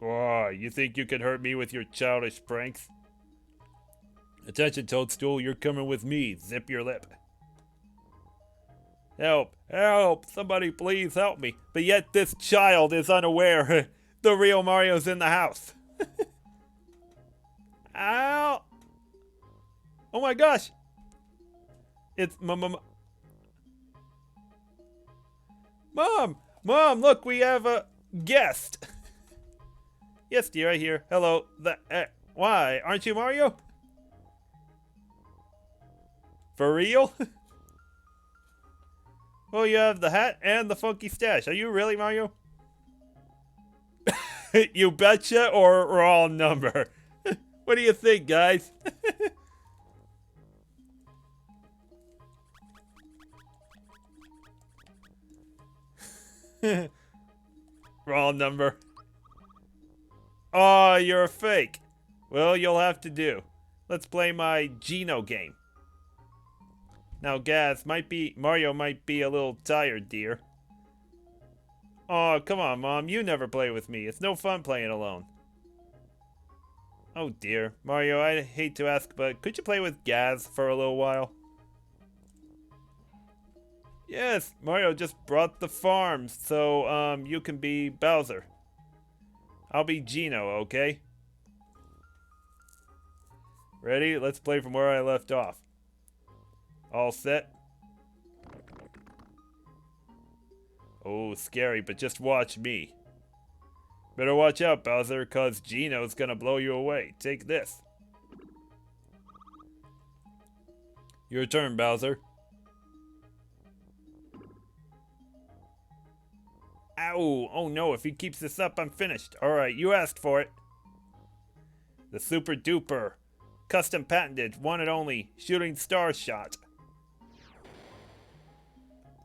Wow, you think you can hurt me with your childish pranks? Attention, Toadstool, you're coming with me. Zip your lip. Help! Help! Somebody please help me. But yet this child is unaware the real Mario's in the house. Ow! Oh my gosh! It's Mom! Mom, look, we have a guest! Yes, dear, I hear. Hello. Why? Aren't you Mario? For real? Well, you have the hat and the funky stash. Are you really Mario? You betcha, or wrong number? What do you think, guys? Wrong number. Oh, you're a fake. Well, you'll have to do. Let's play my Geno game. Now, Mario might be a little tired, dear. Oh, come on, Mom. You never play with me. It's no fun playing alone. Oh, dear. Mario, I hate to ask, but could you play with Gaz for a little while? Yes, Mario just brought the farm, so, you can be Bowser. I'll be Geno, okay? Ready? Let's play from where I left off. All set? Oh, scary, but just watch me. Better watch out, Bowser, cause Geno's gonna blow you away. Take this. Your turn, Bowser. Ow! Oh no, if he keeps this up, I'm finished. Alright, you asked for it. The super duper, custom patented, one and only, shooting star shot.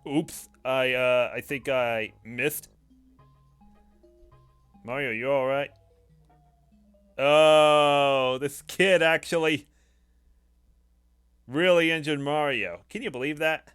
Oops, I think I missed. Mario, you alright? Oh, this kid actually really injured Mario. Can you believe that?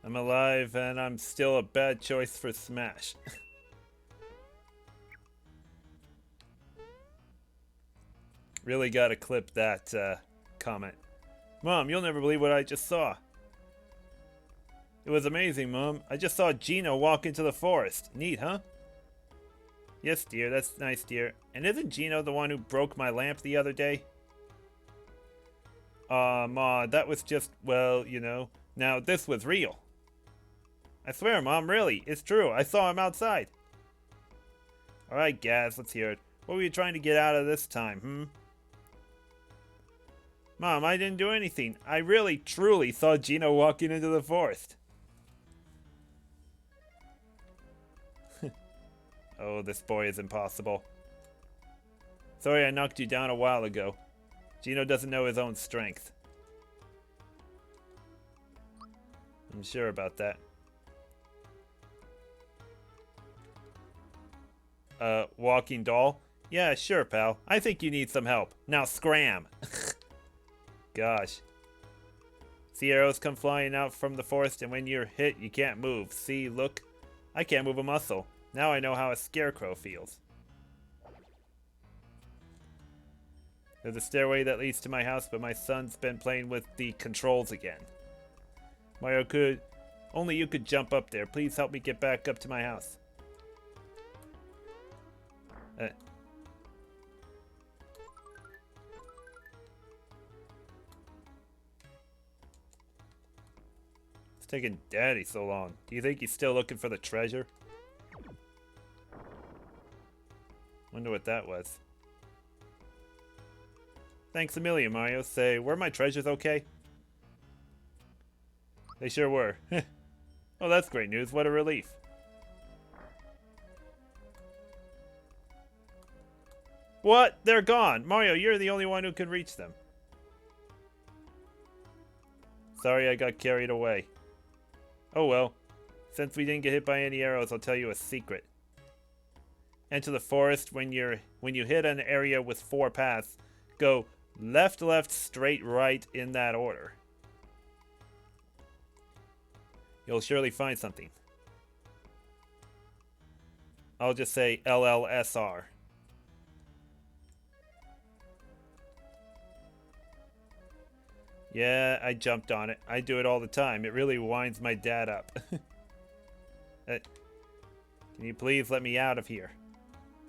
I'm alive and I'm still a bad choice for Smash. Really gotta clip that comment. Mom, you'll never believe what I just saw. It was amazing, Mom. I just saw Gino walk into the forest. Neat, huh? Yes, dear. That's nice, dear. And isn't Gino the one who broke my lamp the other day? Ma, that was just, well, you know. Now, this was real. I swear, Mom, really. It's true. I saw him outside. Alright, Gaz, let's hear it. What were you trying to get out of this time, Mom, I didn't do anything. I really, truly saw Gino walking into the forest. Oh, this boy is impossible. Sorry I knocked you down a while ago. Gino doesn't know his own strength. I'm sure about that. Walking doll? Yeah, sure, pal. I think you need some help. Now scram! Gosh. See arrows come flying out from the forest, and when you're hit, you can't move. See, look. I can't move a muscle. Now I know how a scarecrow feels. There's a stairway that leads to my house, but my son's been playing with the controls again. Mario, only you could jump up there. Please help me get back up to my house. It's taking Daddy so long. Do you think he's still looking for the treasure? Wonder what that was. Thanks a million, Mario. Say, were my treasures okay? They sure were. Oh, that's great news. What a relief. What? They're gone. Mario, you're the only one who can reach them. Sorry I got carried away. Oh well. Since we didn't get hit by any arrows, I'll tell you a secret. Enter the forest when you hit an area with 4 paths. Go left, left, straight, right in that order. You'll surely find something. I'll just say LLSR. Yeah, I jumped on it. I do it all the time. It really winds my dad up. Can you please let me out of here?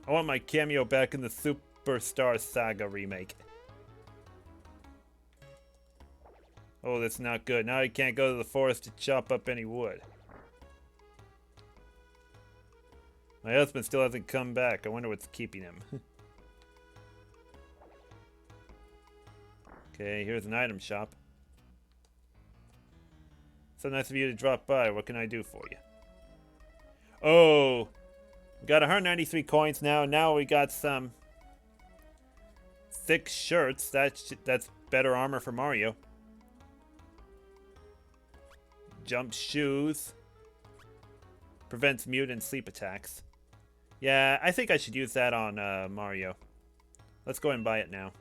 I want my cameo back in the Superstar Saga remake. Oh, that's not good. Now I can't go to the forest to chop up any wood. My husband still hasn't come back. I wonder what's keeping him. Okay, here's an item shop. So nice of you to drop by. What can I do for you? Oh, we got 193 coins now. Now we got some thick shirts. That's better armor for Mario. Jump shoes. Prevents mute and sleep attacks. Yeah, I think I should use that on Mario. Let's go and buy it now.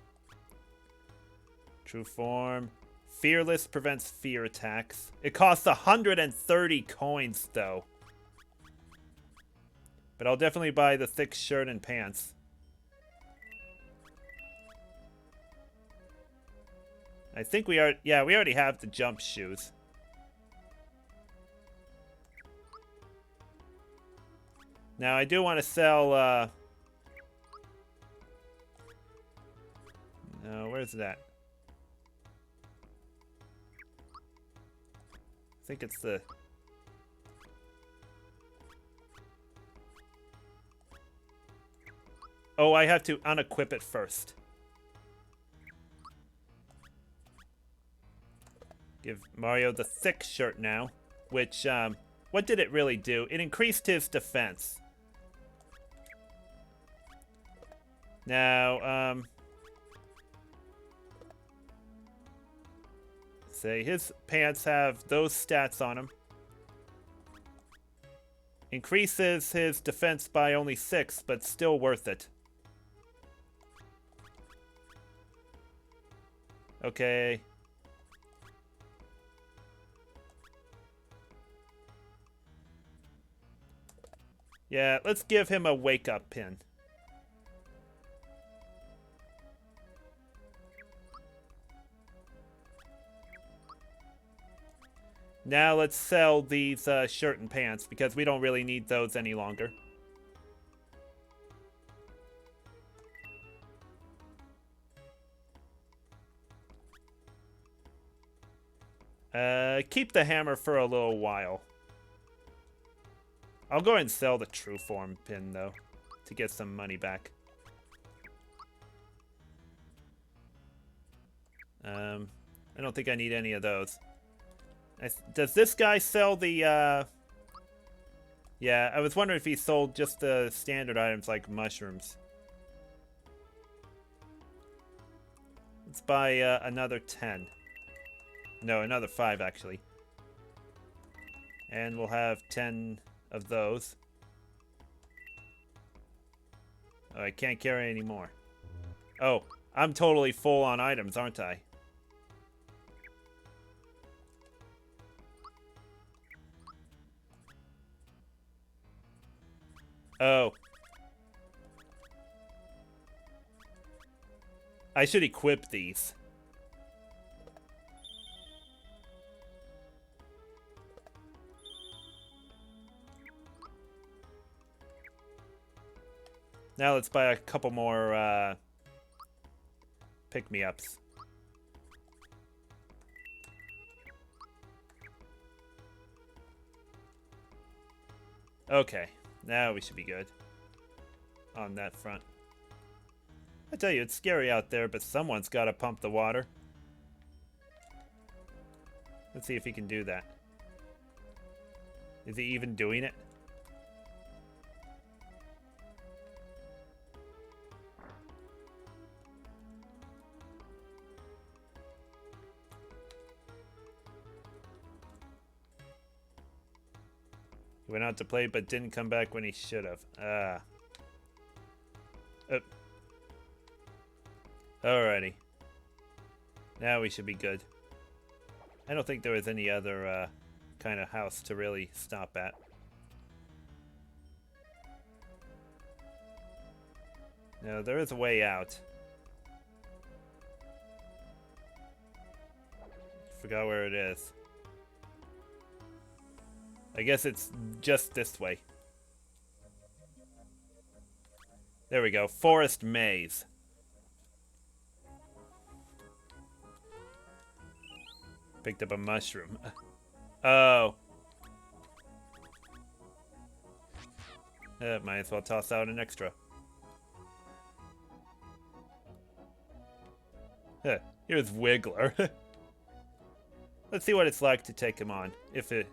True form. Fearless prevents fear attacks. It costs 130 coins, though. But I'll definitely buy the thick shirt and pants. I think we are... Yeah, we already have the jump shoes. Now, I do want to sell... No, where's that? I think it's the... Oh, I have to unequip it first. Give Mario the thick shirt now, which, what did it really do? It increased his defense. Now, say his pants have those stats on them. Increases his defense by only 6, but still worth it. Okay. Yeah, let's give him a wake-up pin. Now let's sell these shirt and pants because we don't really need those any longer. Keep the hammer for a little while. I'll go ahead and sell the true form pin though to get some money back. I don't think I need any of those. Does this guy sell the, Yeah, I was wondering if he sold just the standard items like mushrooms. Let's buy another 10. No, another 5 actually. And we'll have 10 of those. Oh, I can't carry any more. Oh, I'm totally full on items, aren't I? Oh. I should equip these. Now let's buy a couple more pick-me-ups. Okay, now we should be good on that front. I tell you, it's scary out there, but someone's got to pump the water. Let's see if he can do that. Is he even doing it? He went out to play, but didn't come back when he should have. Alrighty. Now we should be good. I don't think there was any other kind of house to really stop at. No, there is a way out. Forgot where it is. I guess it's just this way. There we go. Forest maze. Picked up a mushroom. Oh. Might as well toss out an extra. Here's Wiggler. Let's see what it's like to take him on. If it...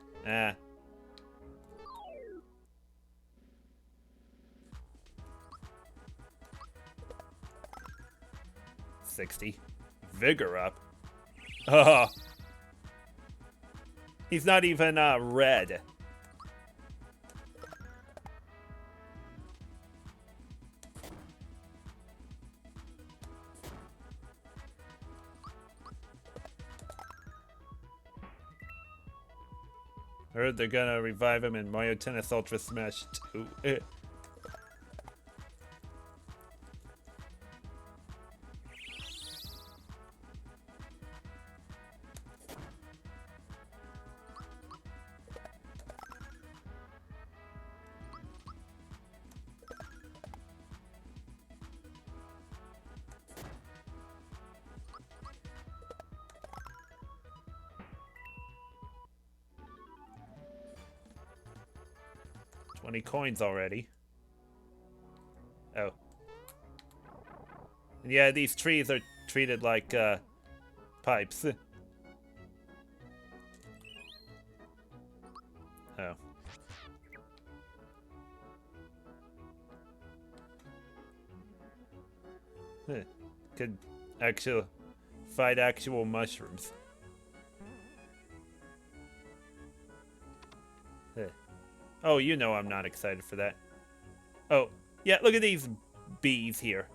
60. Vigor up. Oh. He's not even red. Heard they're gonna revive him in Mario Tennis Ultra Smash 2. 20 coins already. Oh. And yeah, these trees are treated like pipes. Oh. Could fight actual mushrooms. Oh, you know I'm not excited for that. Oh, yeah, look at these bees here.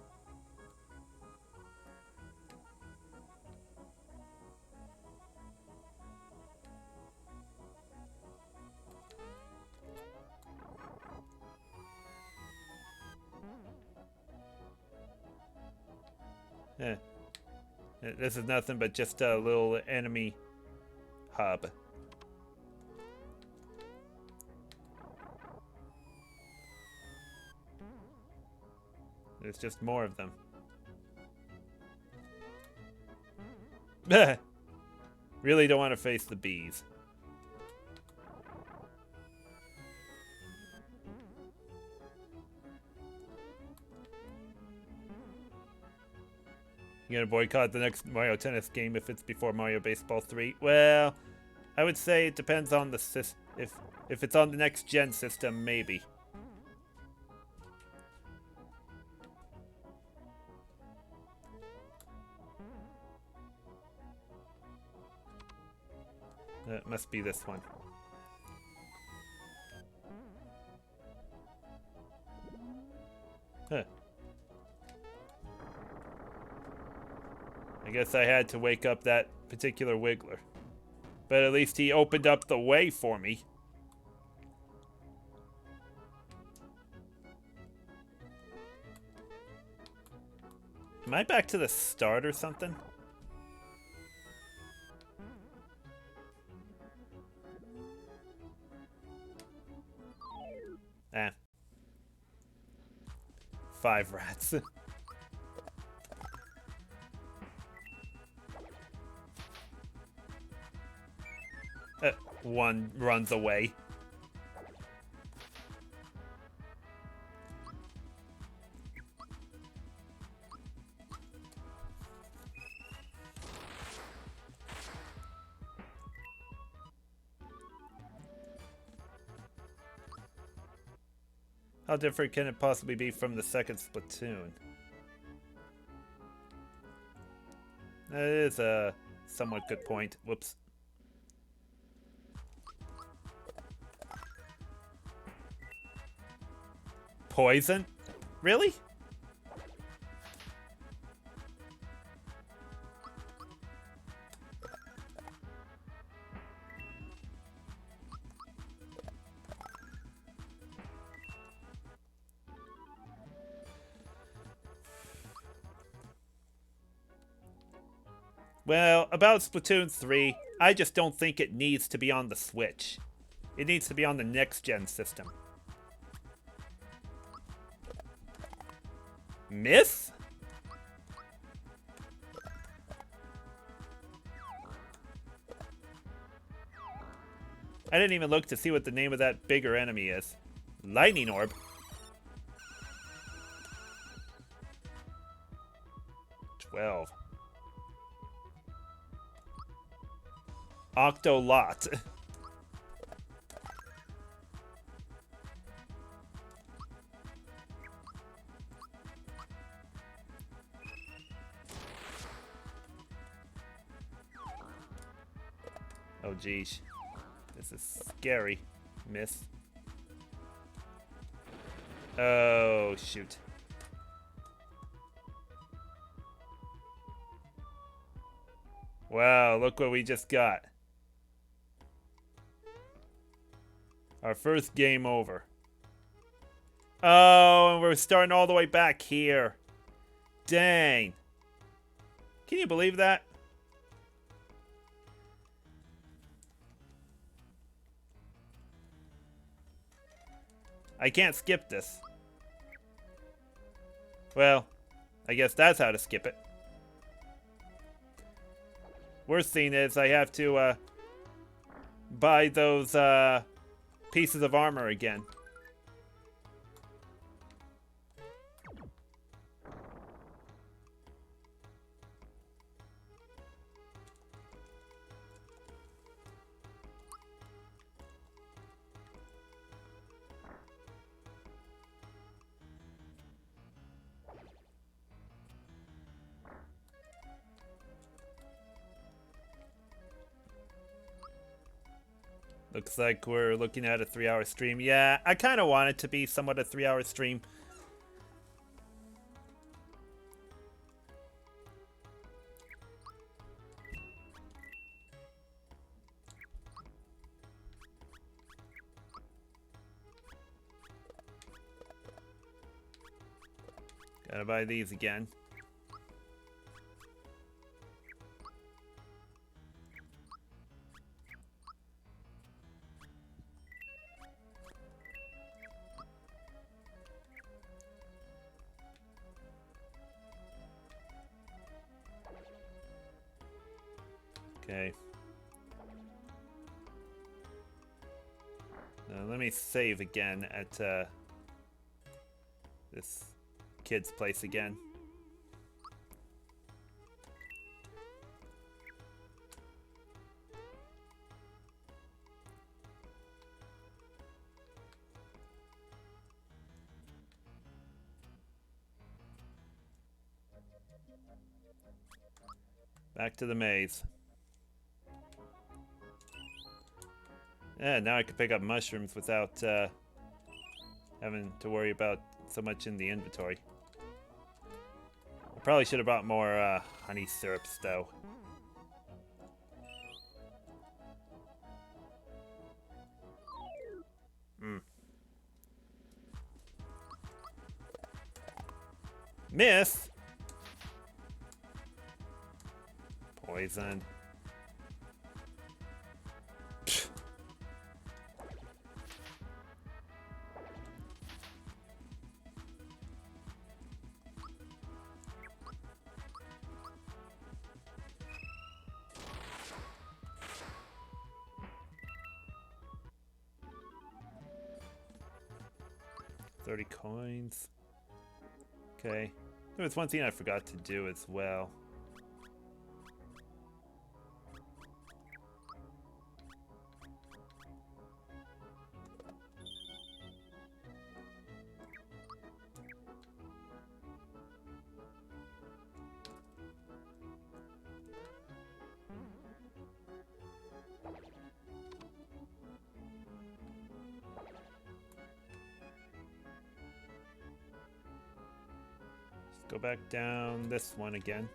Eh. This is nothing but just a little enemy hub. There's just more of them. Really don't want to face the bees. You gonna boycott the next Mario Tennis game if it's before Mario Baseball 3? Well, I would say it depends on the if it's on the next gen system, maybe. It must be this one. Huh. I guess I had to wake up that particular Wiggler. But at least he opened up the way for me. Am I back to the start or something? Eh. 5 rats. One runs away. How different can it possibly be from the second Splatoon? That is a somewhat good point. Whoops. Poison? Really? Well, about Splatoon 3, I just don't think it needs to be on the Switch. It needs to be on the next-gen system. Miss? I didn't even look to see what the name of that bigger enemy is. Lightning Orb. Octolot. Oh, geez. This is scary, miss. Oh, shoot. Wow, look what we just got. Our first game over. Oh, and we're starting all the way back here. Dang. Can you believe that? I can't skip this. Well, I guess that's how to skip it. Worst thing is I have to buy those pieces of armor again. Looks like we're looking at a 3-hour stream. Yeah, I kind of want it to be somewhat a 3-hour stream. Gotta buy these again. Okay. Now let me save again at this kid's place again. Back to the maze. Yeah, now I can pick up mushrooms without having to worry about so much in the inventory. I probably should have brought more honey syrups, though. Miss! Poison. 30 coins. Okay. There was one thing I forgot to do as well. Go back down this one again.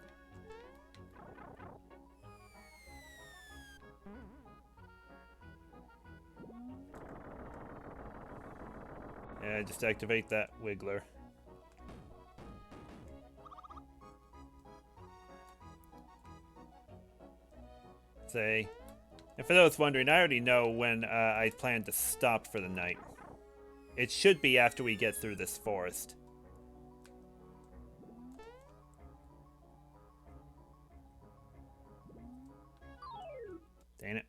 Yeah, just activate that wiggler. Say, and for those wondering, I already know when I plan to stop for the night. It should be after we get through this forest. Dang it.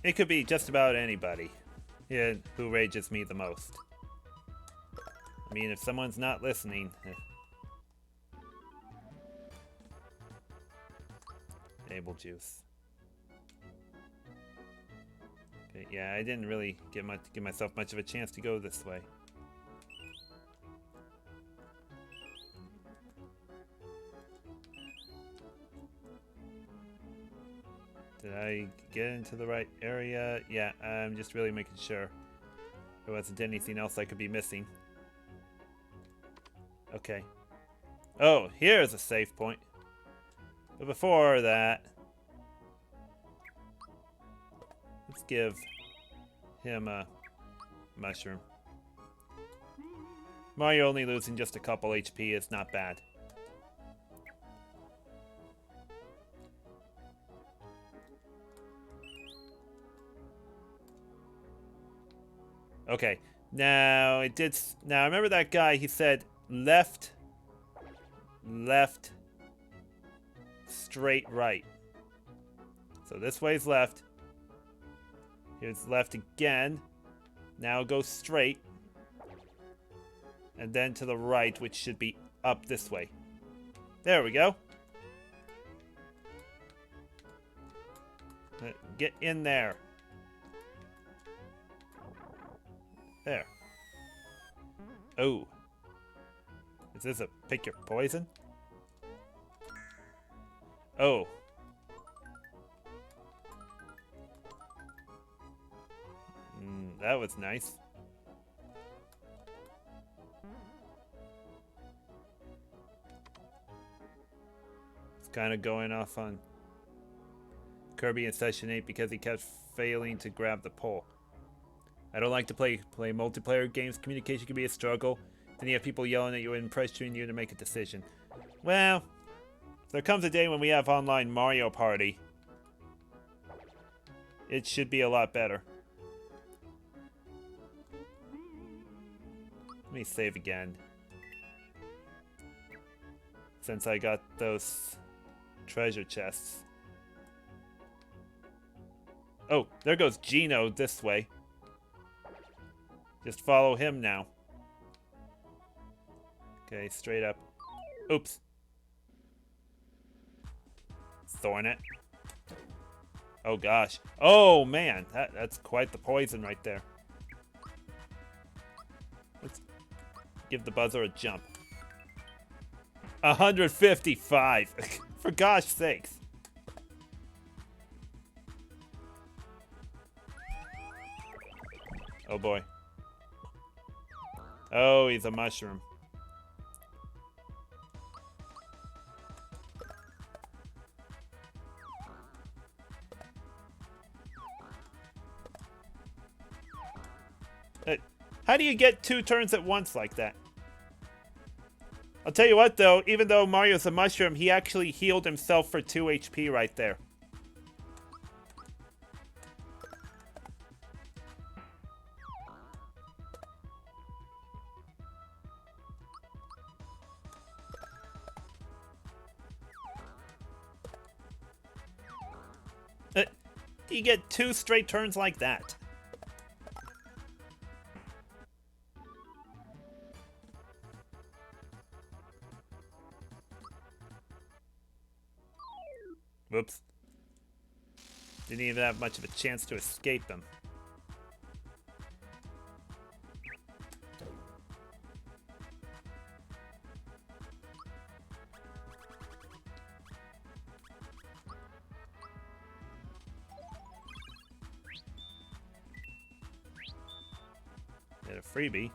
It could be just about anybody who rages me the most. I mean, if someone's not listening... Able juice. Okay, yeah, I didn't really give myself much of a chance to go this way. Did I get into the right area? Yeah, I'm just really making sure there wasn't anything else I could be missing. Okay. Oh, here's a safe point. But before that, let's give him a mushroom. Mario only losing just a couple HP is not bad. Okay, now it did. Now remember that guy? He said left, left, straight, right. So this way's left. Here's left again. Now go straight. And then to the right, which should be up this way. There we go. Get in there. There. Oh. Is this a pick your poison? Oh. That was nice. It's kind of going off on Kirby in Session 8 because he kept failing to grab the pole. I don't like to play multiplayer games. Communication can be a struggle. Then you have people yelling at you and pressuring you to make a decision. Well, there comes a day when we have online Mario Party. It should be a lot better. Let me save again. Since I got those treasure chests. Oh, there goes Gino this way. Just follow him now. Okay, straight up. Oops. Thorn it. Oh gosh. Oh man, that's quite the poison right there. Let's give the buzzer a jump. 155. For gosh sakes. Oh boy. Oh, he's a mushroom. How do you get 2 turns at once like that? I'll tell you what though, even though Mario's a mushroom, he actually healed himself for 2 HP right there. You get 2 straight turns like that. Whoops. Didn't even have much of a chance to escape them. Get a freebie.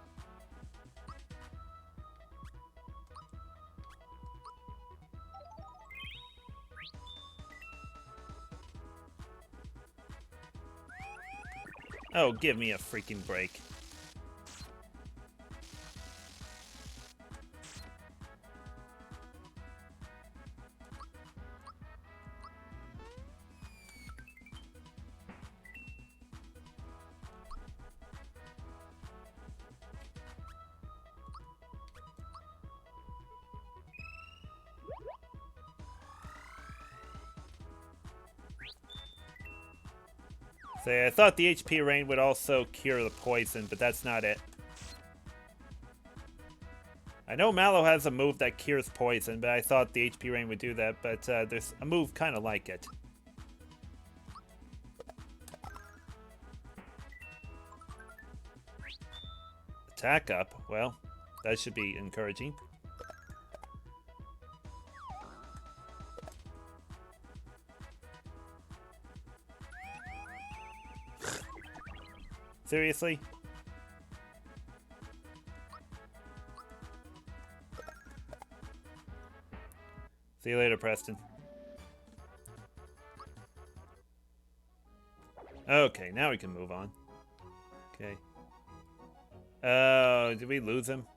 Oh, give me a freaking break. So I thought the HP rain would also cure the poison, but that's not it. I know Mallow has a move that cures poison, but I thought the HP rain would do that, but there's a move kind of like it. Attack up. Well, that should be encouraging. Seriously? See you later, Preston. Okay, now we can move on. Okay. Oh, did we lose him?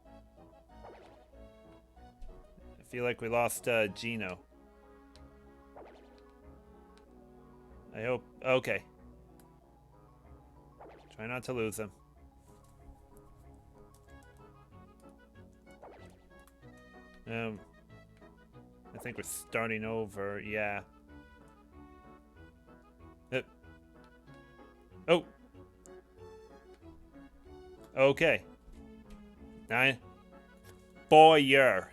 I feel like we lost Gino. I hope... Okay. Try not to lose him. I think we're starting over, yeah. Oh! Okay. 9. Boyer.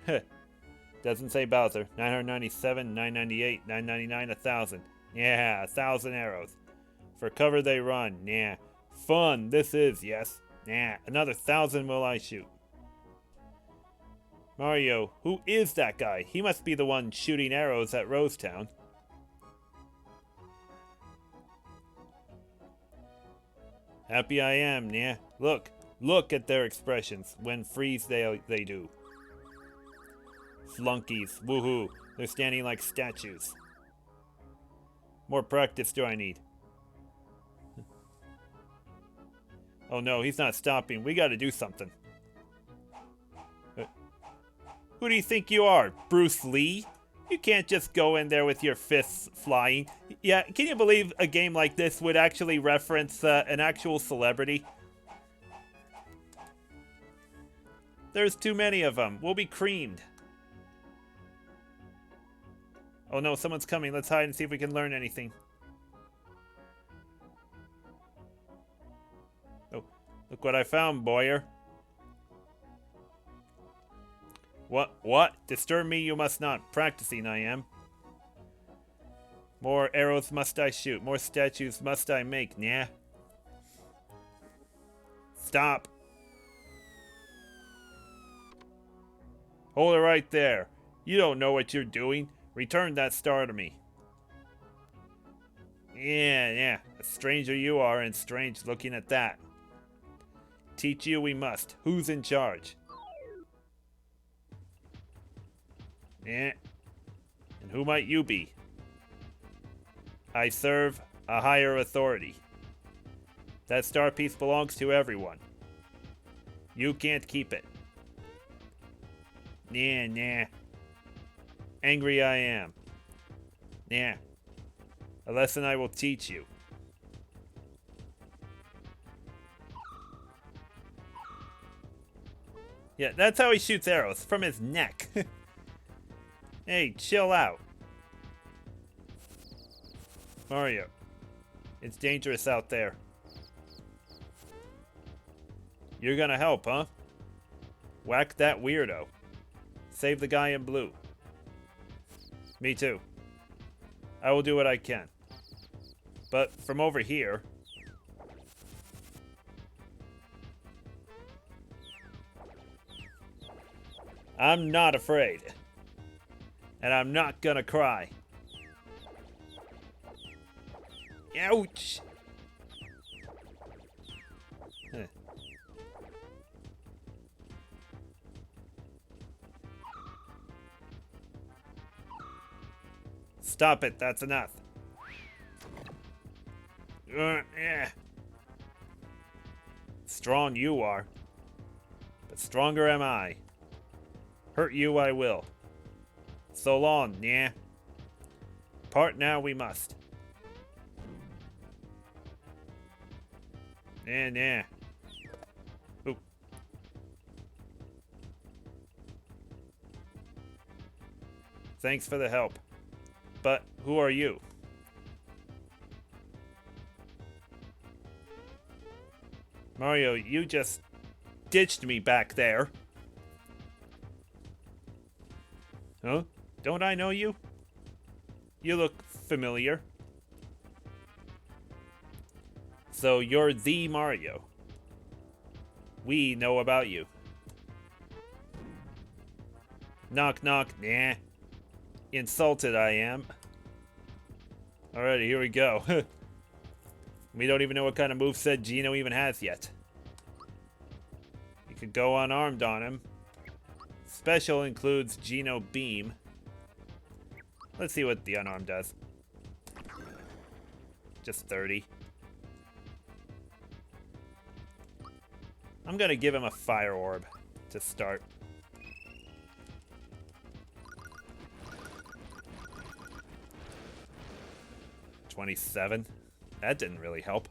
Doesn't say Bowser. 997, 998, 999, 1,000. Yeah, 1,000 arrows. For cover they run. Yeah. Fun, this is, yes. Nah, another 1,000 will I shoot. Mario, who is that guy? He must be the one shooting arrows at Rosetown. Happy I am, yeah. Look at their expressions when freeze they do. Flunkies, woohoo, they're standing like statues. More practice do I need? Oh no, he's not stopping. We gotta do something. Who do you think you are, Bruce Lee? You can't just go in there with your fists flying. Yeah, can you believe a game like this would actually reference an actual celebrity? There's too many of them. We'll be creamed. Oh no, someone's coming. Let's hide and see if we can learn anything. Oh, look what I found, Boyer. What? Disturb me you must not. Practicing I am. More arrows must I shoot. More statues must I make, nah. Stop. Hold it right there. You don't know what you're doing. Return that star to me. Yeah. A stranger you are, and strange looking at that. Teach you we must. Who's in charge? Yeah. And who might you be? I serve a higher authority. That star piece belongs to everyone. You can't keep it. Nah. Angry I am. Nah. A lesson I will teach you. Yeah, that's how he shoots arrows, from his neck. Hey, chill out. Mario, it's dangerous out there. You're gonna help, huh? Whack that weirdo. Save the guy in blue. Me too. I will do what I can. But from over here... I'm not afraid. And I'm not gonna cry. Ouch! Stop it, that's enough. Strong you are, but stronger am I. Hurt you I will. So long, yeah. Part now we must. Nah. Oop. Thanks for the help. But who are you? Mario, you just ditched me back there. Huh? Don't I know you? You look familiar. So you're the Mario. We know about you. Knock knock, nah. Insulted I am. Alrighty, here we go. We don't even know what kind of moveset Geno even has yet. You could go unarmed on him. Special includes Geno Beam. Let's see what the unarmed does. Just 30. I'm gonna give him a fire orb to start. $27. That didn't really help.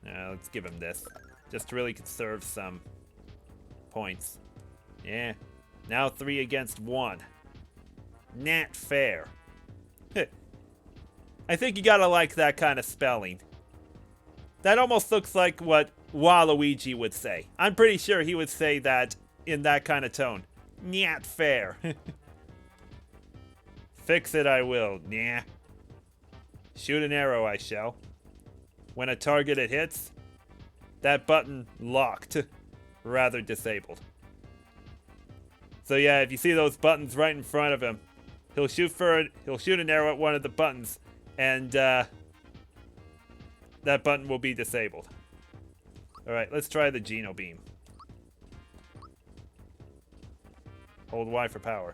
Let's give him this. Just to really conserve some points. Yeah. Now 3 against 1. Not fair. I think you gotta like that kind of spelling. That almost looks like what Waluigi would say. I'm pretty sure he would say that in that kind of tone. Not fair. Fix it I will, nah. Shoot an arrow I shall. When a target it hits, that button locked, rather disabled. So yeah, if you see those buttons right in front of him, he'll shoot an arrow at one of the buttons, and that button will be disabled. Alright, let's try the Geno Beam. Hold Y for power.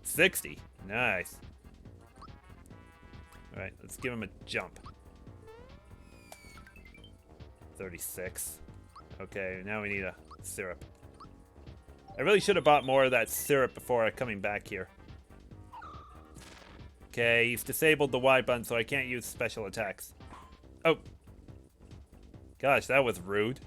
$60. Nice. Alright, let's give him a jump. 36. Okay, now we need a syrup. I really should have bought more of that syrup before coming back here. Okay, he's disabled the Y button, so I can't use special attacks. Oh. Gosh, that was rude.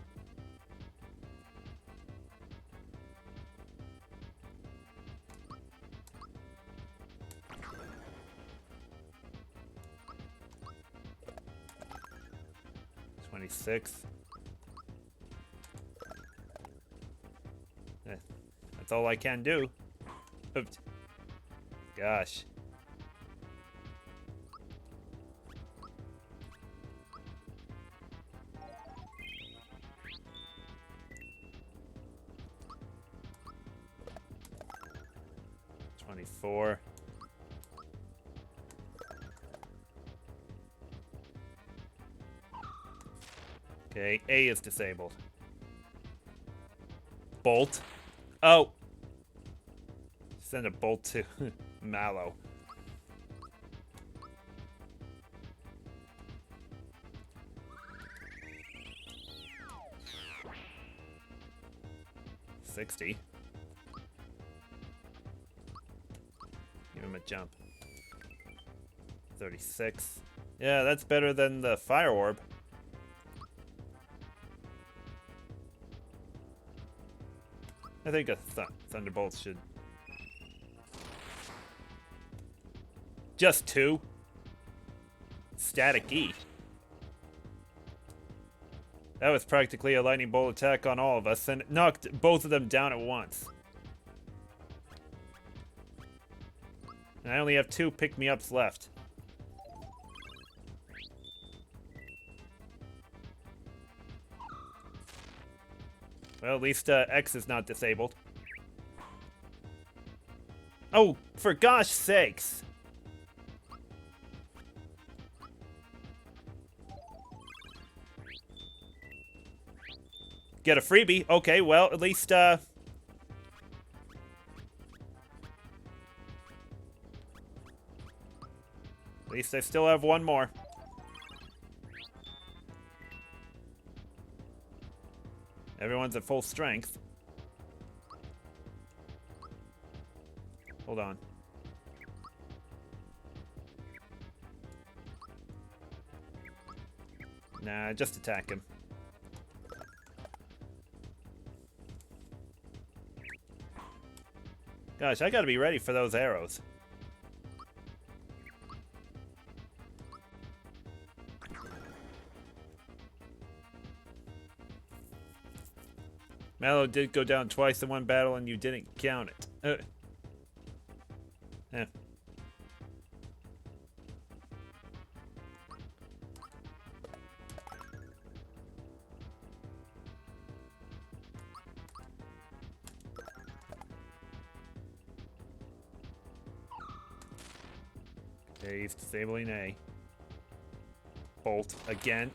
Six. That's all I can do. Oops. Gosh. $24. Okay, A is disabled. Bolt. Oh! Send a bolt to Mallow. $60. Give him a jump. 36. Yeah, that's better than the fire orb. I think a Thunderbolt should... Just 2? Static E. That was practically a lightning bolt attack on all of us, and it knocked both of them down at once. And I only have 2 pick-me-ups left. Well, at least X is not disabled. Oh, for gosh sakes! Get a freebie. Okay, well, at least, At least I still have one more. Everyone's at full strength. Hold on. Nah, just attack him. Gosh, I gotta be ready for those arrows. Mallow did go down twice in one battle and you didn't count it. Okay, he's disabling A. Bolt again.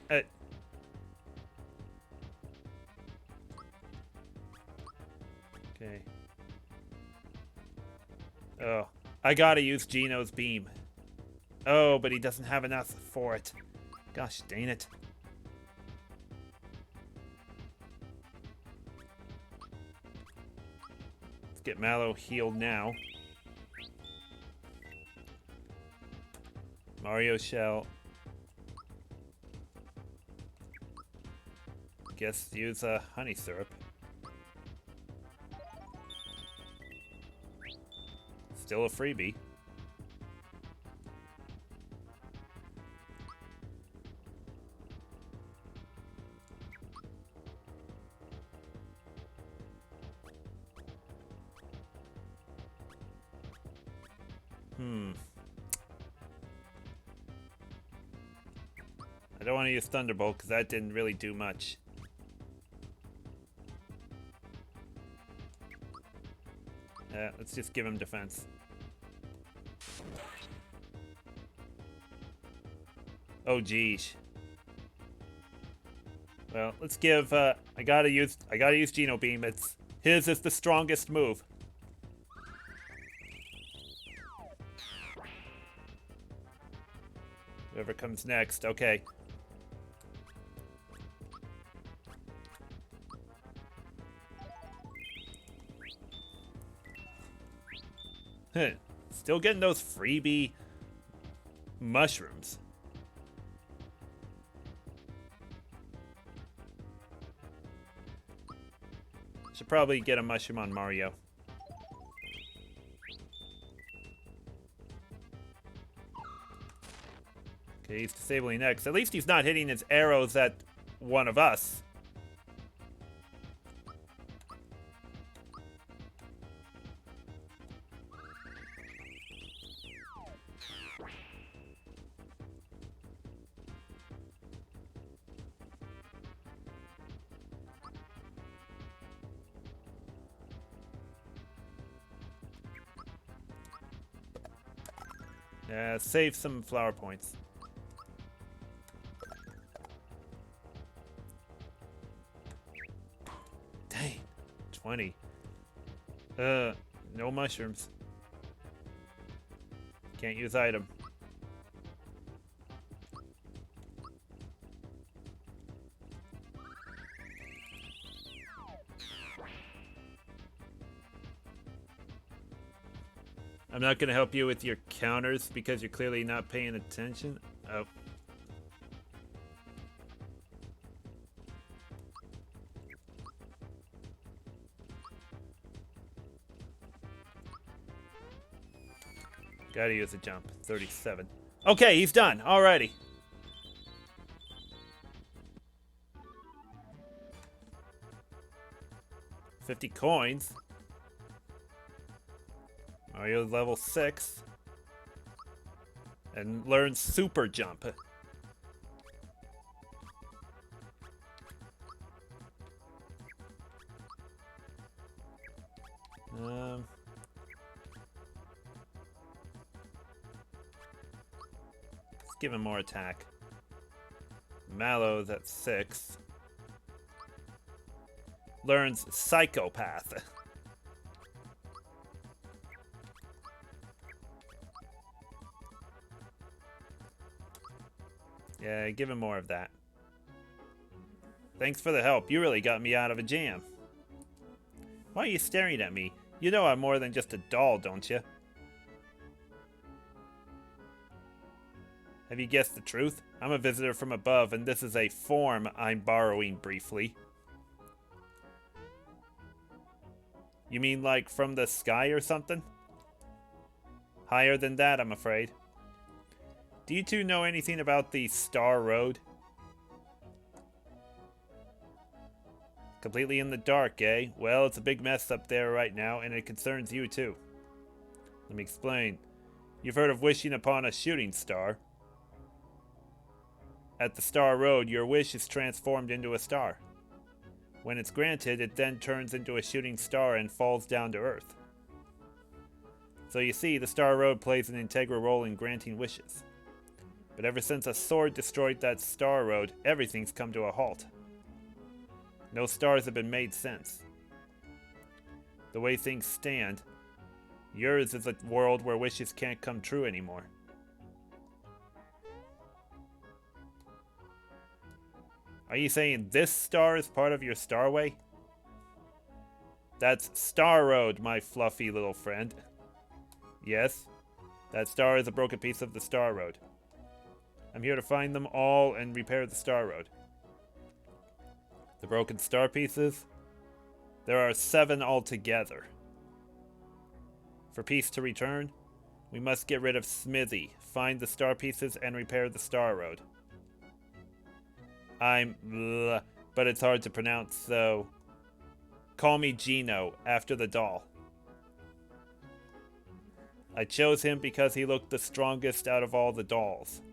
Okay. Oh, I gotta use Gino's beam. Oh, but he doesn't have enough for it. Gosh dang it. Let's get Mallow healed now. Mario Shell. Guess use a honey syrup. Still a freebie. I don't want to use Thunderbolt because that didn't really do much. Let's just give him defense. Oh geez. Well, let's give I gotta use Geno Beam. His is the strongest move. Whoever comes next. Okay. Still getting those freebie mushrooms. Should probably get a mushroom on Mario. Okay, he's disabling X. At least he's not hitting his arrows at one of us. Yeah, save some flower points. Dang, 20. No mushrooms. Can't use item. I'm not going to help you with your counters because you're clearly not paying attention. Oh. Gotta use a jump. 37. Okay, he's done. Alrighty. $50 coins. Mario's level 6. And learns super jump. Let's give him more attack. Mallow's at 6. Learns Psychopath. Yeah, give him more of that. Thanks for the help. You really got me out of a jam. Why are you staring at me? You know I'm more than just a doll, don't you? Have you guessed the truth? I'm a visitor from above, and this is a form I'm borrowing briefly. You mean like from the sky or something? Higher than that, I'm afraid. Do you two know anything about the Star Road? Completely in the dark, eh? Well, it's a big mess up there right now, and it concerns you too. Let me explain. You've heard of wishing upon a shooting star. At the Star Road, your wish is transformed into a star. When it's granted, it then turns into a shooting star and falls down to Earth. So you see, the Star Road plays an integral role in granting wishes. But ever since a sword destroyed that Star Road, everything's come to a halt. No stars have been made since. The way things stand, yours is a world where wishes can't come true anymore. Are you saying this star is part of your starway? That's Star Road, my fluffy little friend. Yes, that star is a broken piece of the Star Road. I'm here to find them all and repair the Star Road. The broken star pieces? There are 7 altogether. For peace to return, we must get rid of Smithy, find the star pieces, and repair the Star Road. But it's hard to pronounce, so call me Gino, after the doll. I chose him because he looked the strongest out of all the dolls.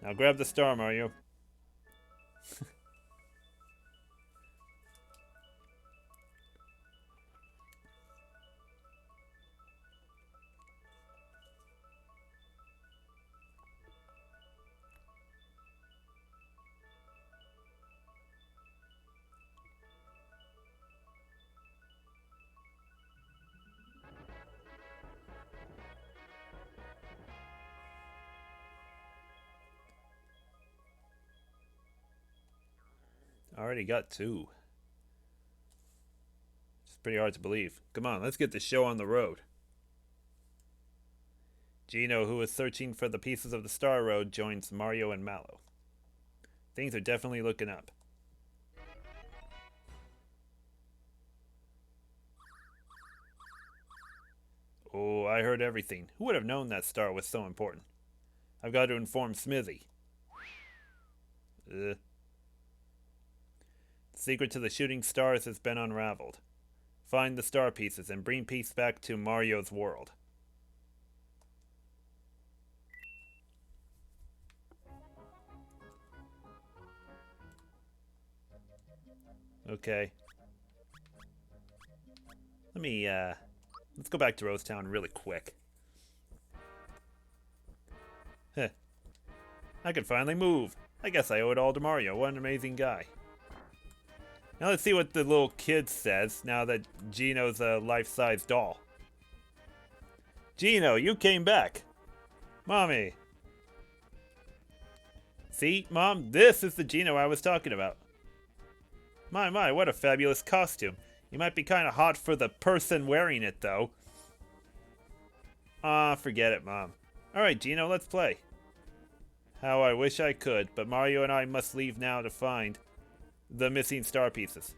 Now grab the star, Mario. Already got 2. It's pretty hard to believe. Come on, let's get the show on the road. Gino, who is searching for the pieces of the Star Road, joins Mario and Mallow. Things are definitely looking up. Oh, I heard everything. Who would have known that star was so important? I've got to inform Smithy. The secret to the shooting stars has been unraveled. Find the star pieces and bring peace back to Mario's world. Okay. Let's go back to Rosetown really quick. Heh. I can finally move. I guess I owe it all to Mario. What an amazing guy. Now let's see what the little kid says now that Gino's a life-size doll. Gino, you came back. Mommy. See, Mom, this is the Gino I was talking about. My, what a fabulous costume. You might be kind of hot for the person wearing it, though. Ah, forget it, Mom. Alright, Gino, let's play. How I wish I could, but Mario and I must leave now to find the missing star pieces.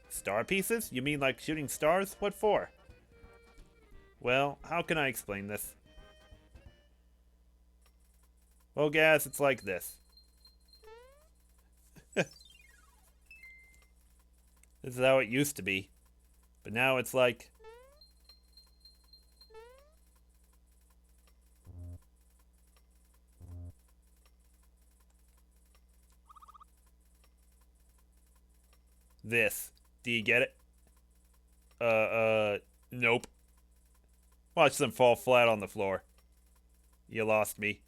Star pieces? You mean like shooting stars? What for? Well, how can I explain this? Well, Gaz, it's like this. This is how it used to be. But now it's like... this. Do you get it? Nope. Watch them fall flat on the floor. You lost me.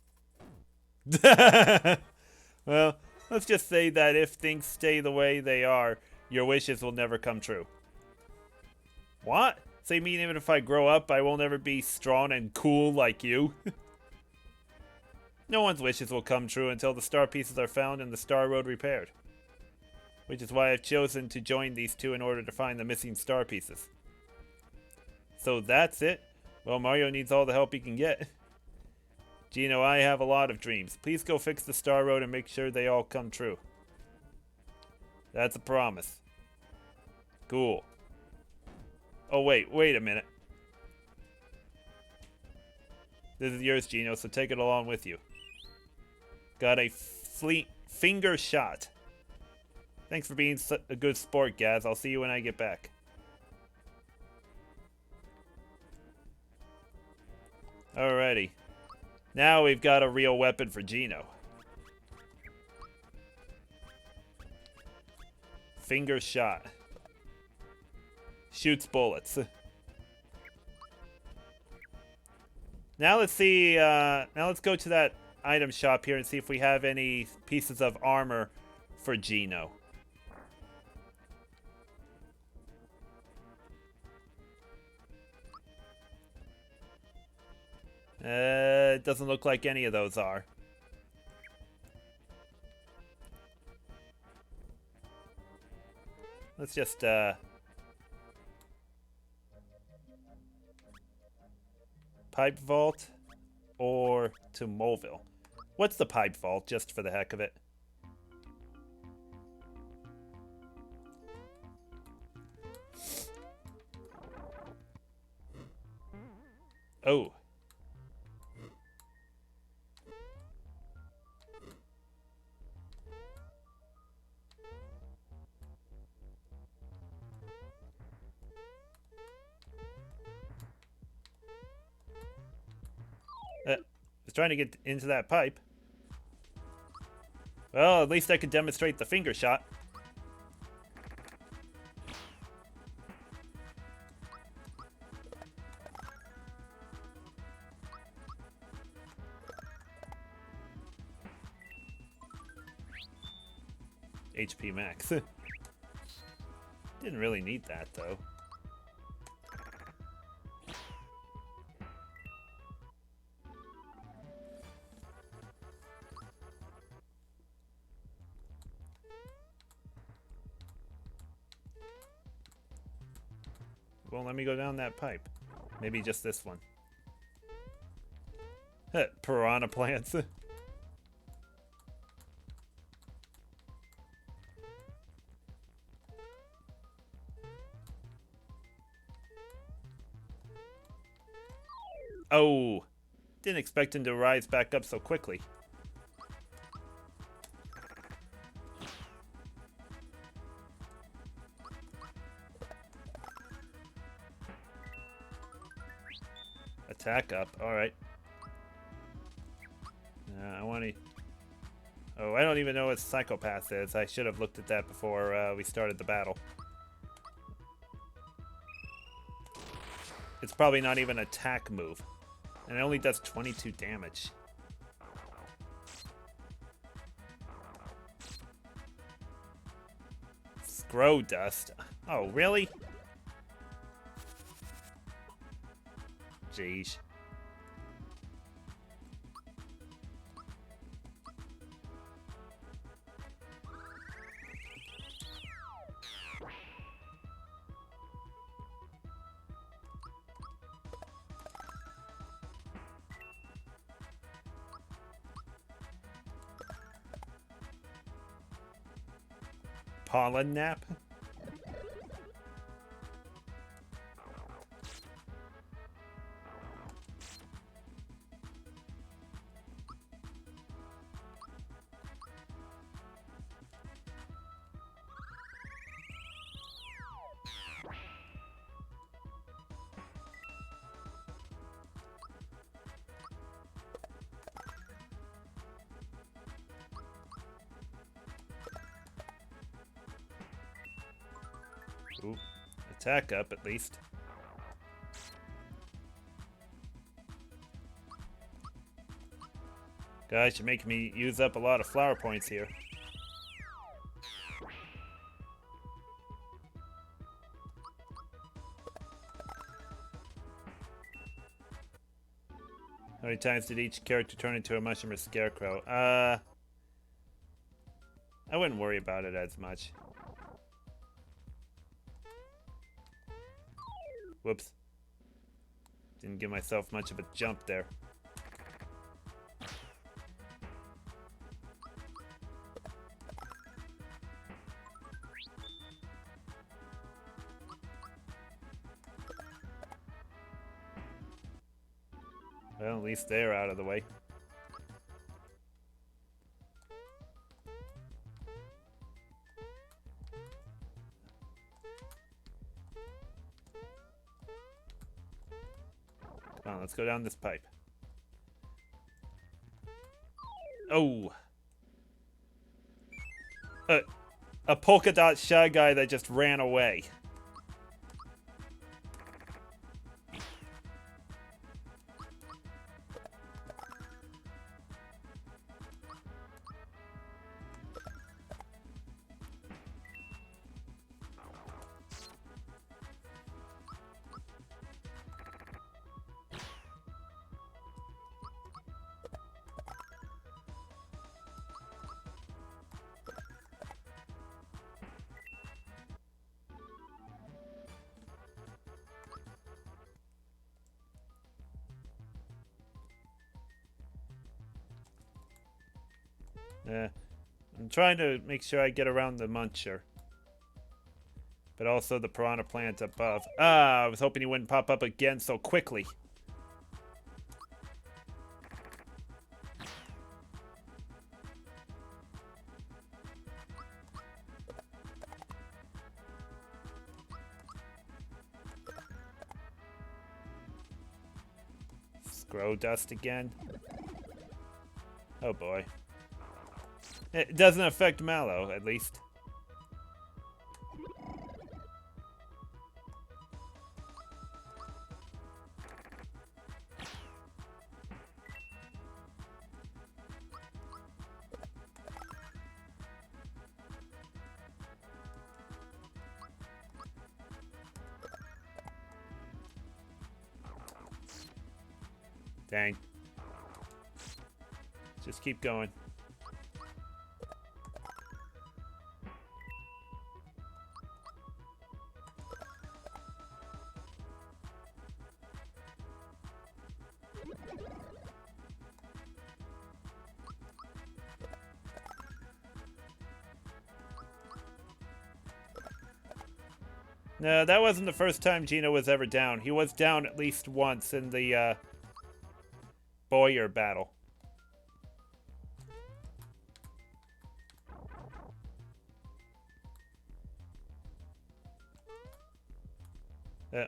Well, let's just say that if things stay the way they are, your wishes will never come true. What? So you mean even if I grow up, I will never be strong and cool like you? No one's wishes will come true until the star pieces are found and the Star Road repaired. Which is why I've chosen to join these two in order to find the missing star pieces. So that's it? Well, Mario needs all the help he can get. Gino, I have a lot of dreams. Please go fix the Star Road and make sure they all come true. That's a promise. Cool. Oh, wait a minute. This is yours, Gino, so take it along with you. Got a finger shot. Thanks for being a good sport, Gaz. I'll see you when I get back. Alrighty. Now we've got a real weapon for Gino. Finger shot. Shoots bullets. Now let's see, now let's go to that item shop here and see if we have any pieces of armor for Gino. It doesn't look like any of those are. Let's just, pipe vault or to Moleville. What's the pipe vault, just for the heck of it? Oh. I was trying to get into that pipe. Well, at least I could demonstrate the finger shot. HP max. Didn't really need that, though. won't let me go down that pipe. Maybe just this one. Piranha plants. Oh, didn't expect him to rise back up so quickly. Attack up, alright. I want to... Oh, I don't even know what Psychopath is. I should have looked at that before we started the battle. It's probably not even an attack move. And it only does 22 damage. Scrow Dust. Oh, really? Jeez. Pollen nap? Ooh, attack up at least. Guys, you're making me use up a lot of flower points here. How many times did each character turn into a mushroom or scarecrow? I wouldn't worry about it as much. Whoops. Didn't give myself much of a jump there. Well, at least they're out of the way. Come on, let's go down this pipe. Oh! A polka dot shy guy that just ran away. I'm trying to make sure I get around the muncher. But also the piranha plant above. Ah, I was hoping he wouldn't pop up again so quickly. Scrow dust again. Oh boy. It doesn't affect Mallow, at least. Dang. Just keep going. No, that wasn't the first time Gino was ever down. He was down at least once in the Boyer battle.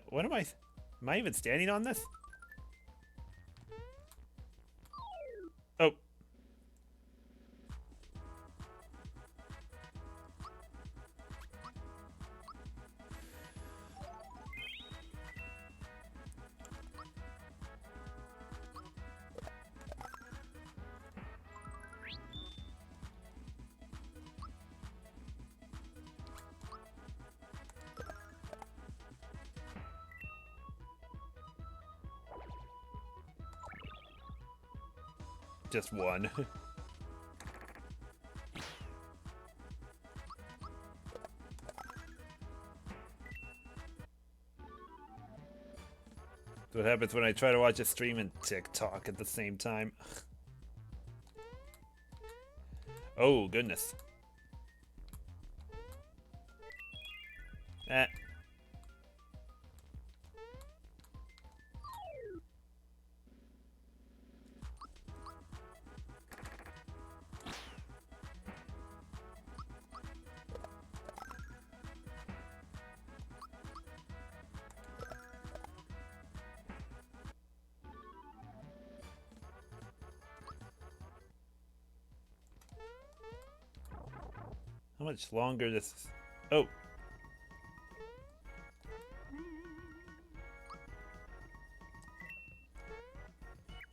What am I? Am I even standing on this? Oh. Just one. That's what happens when I try to watch a stream and TikTok at the same time. Oh, goodness. Eh. How much longer this is? Oh.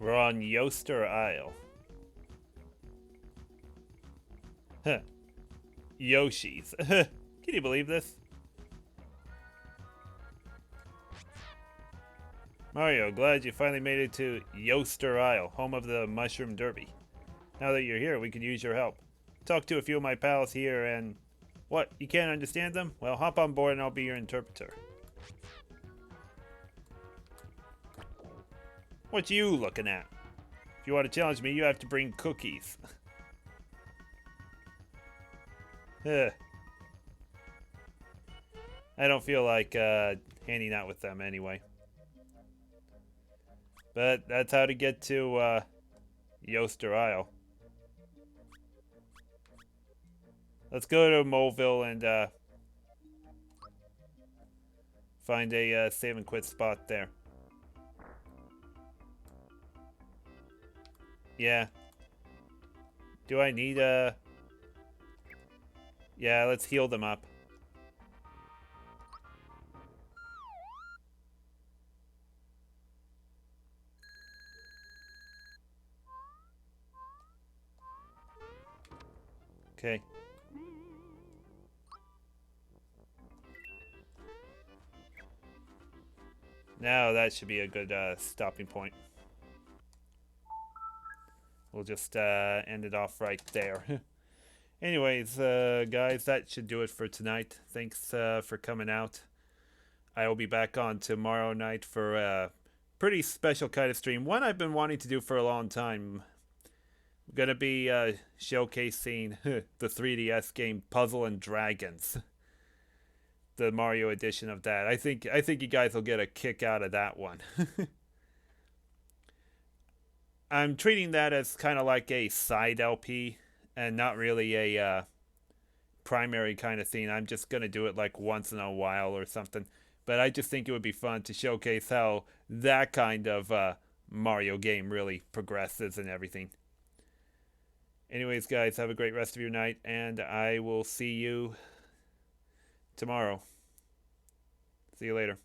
We're on Yoster Isle. Huh. Yoshi's. Can you believe this? Mario, glad you finally made it to Yoster Isle, home of the Mushroom Derby. Now that you're here, we can use your help. Talk to a few of my pals here and... What, you can't understand them? Well, hop on board and I'll be your interpreter. What you looking at? If you want to challenge me, you have to bring cookies. I don't feel like handing out with them anyway. But that's how to get to Yoster Isle. Let's go to Moleville and find a save and quit spot there. Yeah. Do I need a... Yeah, let's heal them up. Okay. Now that should be a good stopping point. We'll just end it off right there. Anyways, guys, that should do it for tonight. Thanks for coming out. I will be back on tomorrow night for a pretty special kind of stream. One I've been wanting to do for a long time. I'm going to be showcasing the 3DS game Puzzle and Dragons. The Mario edition of that. I think you guys will get a kick out of that one. I'm treating that as kind of like a side LP and not really a primary kind of thing. I'm just going to do it like once in a while or something. But I just think it would be fun to showcase how that kind of Mario game really progresses and everything. Anyways, guys, have a great rest of your night, and I will see you tomorrow. See you later.